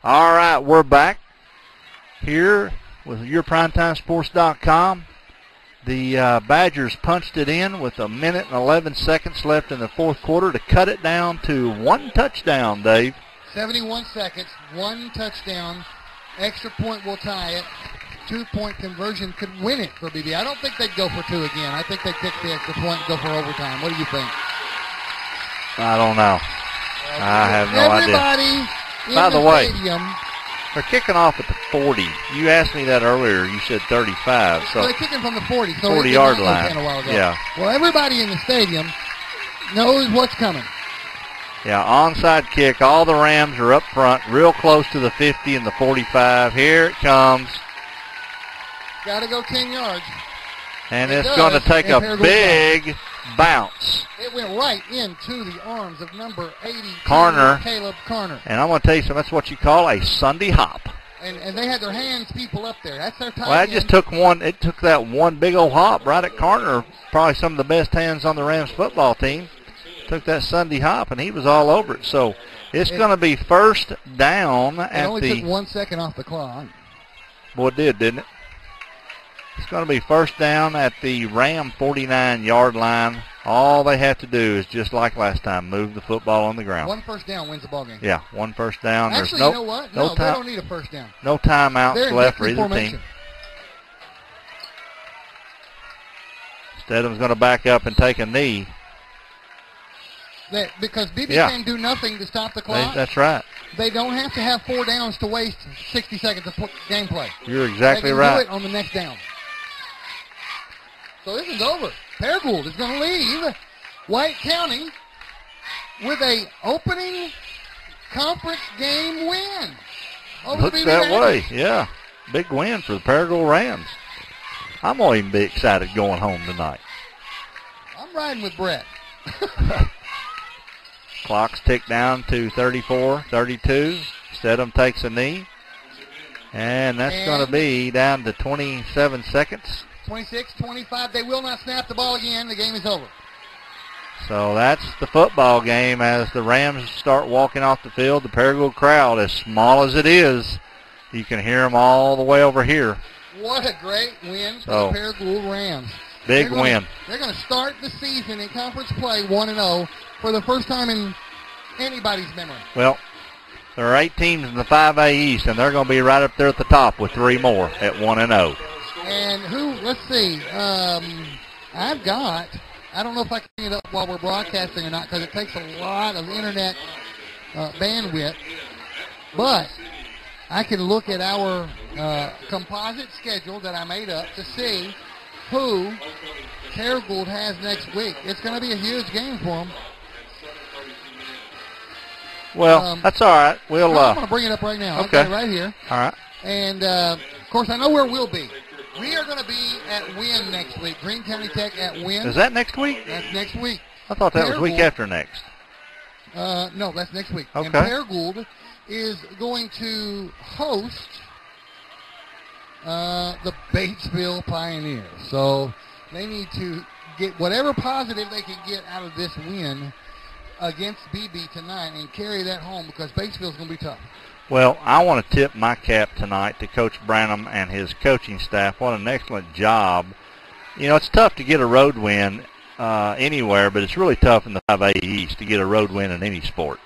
All right, we're back here with yourprimetimesports.com. The Badgers punched it in with 1 minute and 11 seconds left in the fourth quarter to cut it down to 1 touchdown, Dave. 71 seconds, 1 touchdown. Extra point will tie it. 2-point conversion could win it for BB. I don't think they'd go for 2 again. I think they'd take the extra point and go for overtime. What do you think? I don't know. I have no idea. Everybody in By the way, stadium. They're kicking off at the 40. You asked me that earlier. You said 35. So they're kicking from the 40. So 40-yard line. A while ago. Yeah. Well, everybody in the stadium knows what's coming. Yeah, onside kick. All the Rams are up front, real close to the 50 and the 45. Here it comes. Got to go 10 yards. And it's going to take a big bounce. It went right into the arms of number 82, Carner. Caleb Carner. And I'm going to tell you something. That's what you call a Sunday hop. And they had their hands people up there. That's their tight Well, it end. just took one. It took that one big old hop right at Carner. Probably some of the best hands on the Rams football team. Took that Sunday hop, and he was all over it. So it's going to be first down at the... It only took 1 second off the clock. Boy, it did, didn't it? It's going to be first down at the Ram 49-yard line. All they have to do is, just like last time, move the football on the ground. 1 first down wins the ball game. Yeah, 1 first down. Actually, There's you know what? No, they don't need a first down. No timeouts left for either formation. team. Stedham's going to back up and take a knee. Because BB can do nothing to stop the clock. That's right. They don't have to have 4 downs to waste 60 seconds of gameplay. You're exactly they can right. do it on the next down. So this is over. Paragould is going to leave White County with a opening conference game win. Looks that way, yeah. Big win for the Paragould Rams. I'm going to even be excited going home tonight. I'm riding with Brett. Clock's ticked down to 34, 32. Stedham takes a knee. And that's going to be down to 27 seconds. 26, 25. They will not snap the ball again. The game is over. So that's the football game as the Rams start walking off the field. The Paragould crowd, as small as it is, you can hear them all the way over here. What a great win for the Paragould Rams. Big win. They're going to start the season in conference play 1-0 for the first time in anybody's memory. Well, there are 8 teams in the 5A East, and they're going to be right up there at the top with 3 more at 1-0. And let's see, I don't know if I can bring it up while we're broadcasting or not because it takes a lot of internet bandwidth, but I can look at our composite schedule that I made up to see who Paragould has next week. It's going to be a huge game for them. Well, that's all right. I'm going to bring it up right now. Okay. Right here. All right. And, of course, I know where we'll be. We are going to be at Wynn next week. Greene County Tech at Wynn. Is that next week? That's next week. I thought that was week after next. No, that's next week. Okay. And Paragould is going to host the Batesville Pioneers. So they need to get whatever positive they can get out of this win against BB tonight and carry that home because Batesville's going to be tough. Well, I want to tip my cap tonight to Coach Branham and his coaching staff. What an excellent job. You know, it's tough to get a road win anywhere, but it's really tough in the 5A East to get a road win in any sport.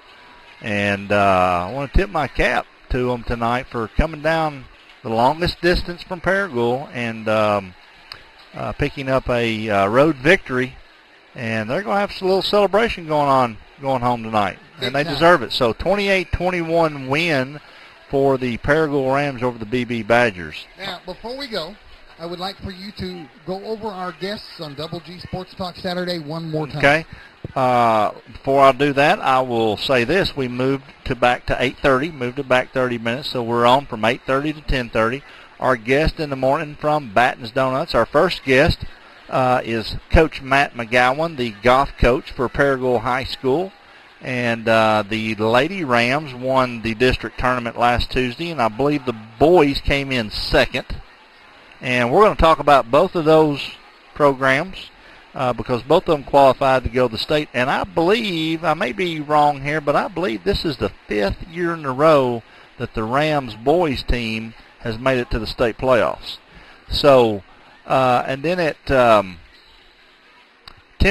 And I want to tip my cap to them tonight for coming down the longest distance from Paragould and picking up a road victory. And they're going to have a little celebration going on going home tonight. And they deserve it. So 28-21 win for the Paragould Rams over the Beebe Badgers. Now, before we go, I would like for you to go over our guests on Double G Sports Talk Saturday one more time. Okay. Before I do that, I will say this. We moved back to 8:30, moved it back 30 minutes, so we're on from 8:30 to 10:30. Our guest in the morning from Batten's Donuts, our first guest, is Coach Matt McGowan, the golf coach for Paragould High School. And the Lady Rams won the district tournament last Tuesday, and I believe the boys came in second. And we're going to talk about both of those programs because both of them qualified to go to the state. And I believe, I may be wrong here, but I believe this is the 5th year in a row that the Rams boys team has made it to the state playoffs. So, and then at 10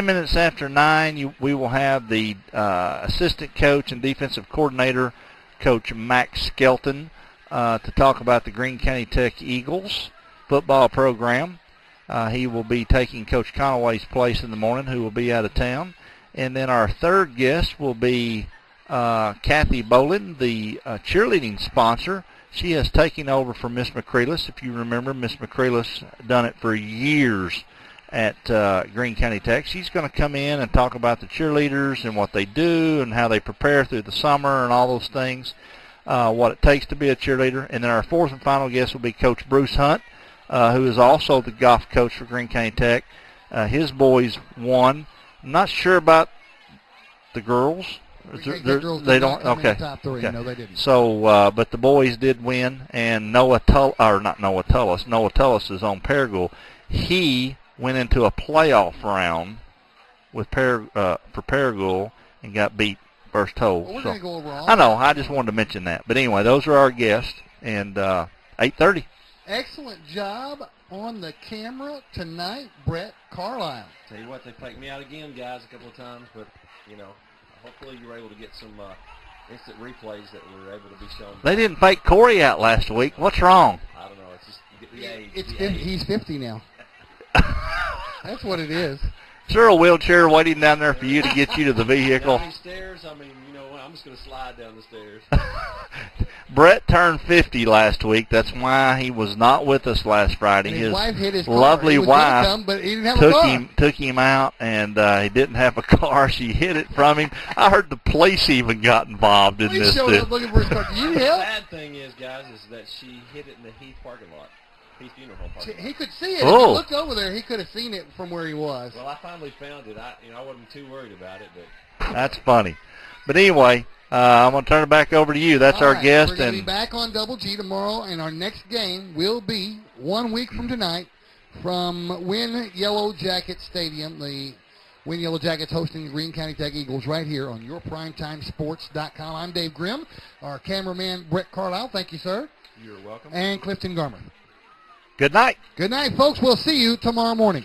minutes after 9, we will have the assistant coach and defensive coordinator, Coach Max Skelton, to talk about the Greene County Tech Eagles football program. He will be taking Coach Conaway's place in the morning, who will be out of town. And then our third guest will be Kathy Bolin, the cheerleading sponsor. She has taken over for Miss McCreelis. If you remember, Miss McCreelis done it for years at Greene County Tech. She's going to come in and talk about the cheerleaders and what they do and how they prepare through the summer and all those things, what it takes to be a cheerleader. And then our fourth and final guest will be Coach Bruce Hunt, who is also the golf coach for Greene County Tech. His boys won. I'm not sure about the girls. They don't. Okay. Top three. Okay. No, they didn't. So, but the boys did win, and Noah Tullis is on Paragould. He went into a playoff round with for Paragould and got beat first hole. Well, we're so, going to go over all I know. I just wanted to mention that. But anyway, those are our guests, and 8:30. Excellent job on the camera tonight, Brett Carlisle. Tell you what, they faked me out again, guys, a couple of times, but, you know, hopefully you were able to get some instant replays that were able to be shown. They didn't fake Corey out last week. What's wrong? I don't know. It's just the age. He's 50 now. That's what it is. Is there a wheelchair waiting down there for you to get you to the vehicle? Down these stairs, I mean, you know, I'm just going to slide down the stairs. Brett turned 50 last week. That's why he was not with us last Friday. And his wife hit his car. lovely He was wife gonna come, but he didn't have a car. took him out, and he didn't have a car. She hid it from him. I heard the police even got involved in this. He showed up looking for his car. Did you help? The sad thing is, guys, is that she hid it in the Heath parking lot. Heath Funeral Home parking lot. He could see it. Oh. If he looked over there, he could have seen it from where he was. Well, I finally found it. I wasn't too worried about it, but That's funny. But anyway, I'm going to turn it back over to you. That's All our right, guest. We're going to And be back on Double G tomorrow, and our next game will be 1 week from tonight from Win Yellow Jacket Stadium. The Win Yellow Jackets hosting the Greene County Tech Eagles right here on yourprimetimesports.com. I'm Dave Grimm. Our cameraman, Brett Carlisle. Thank you, sir. you're welcome. And Clifton Garmrath. good night. Good night, folks. We'll see you tomorrow morning.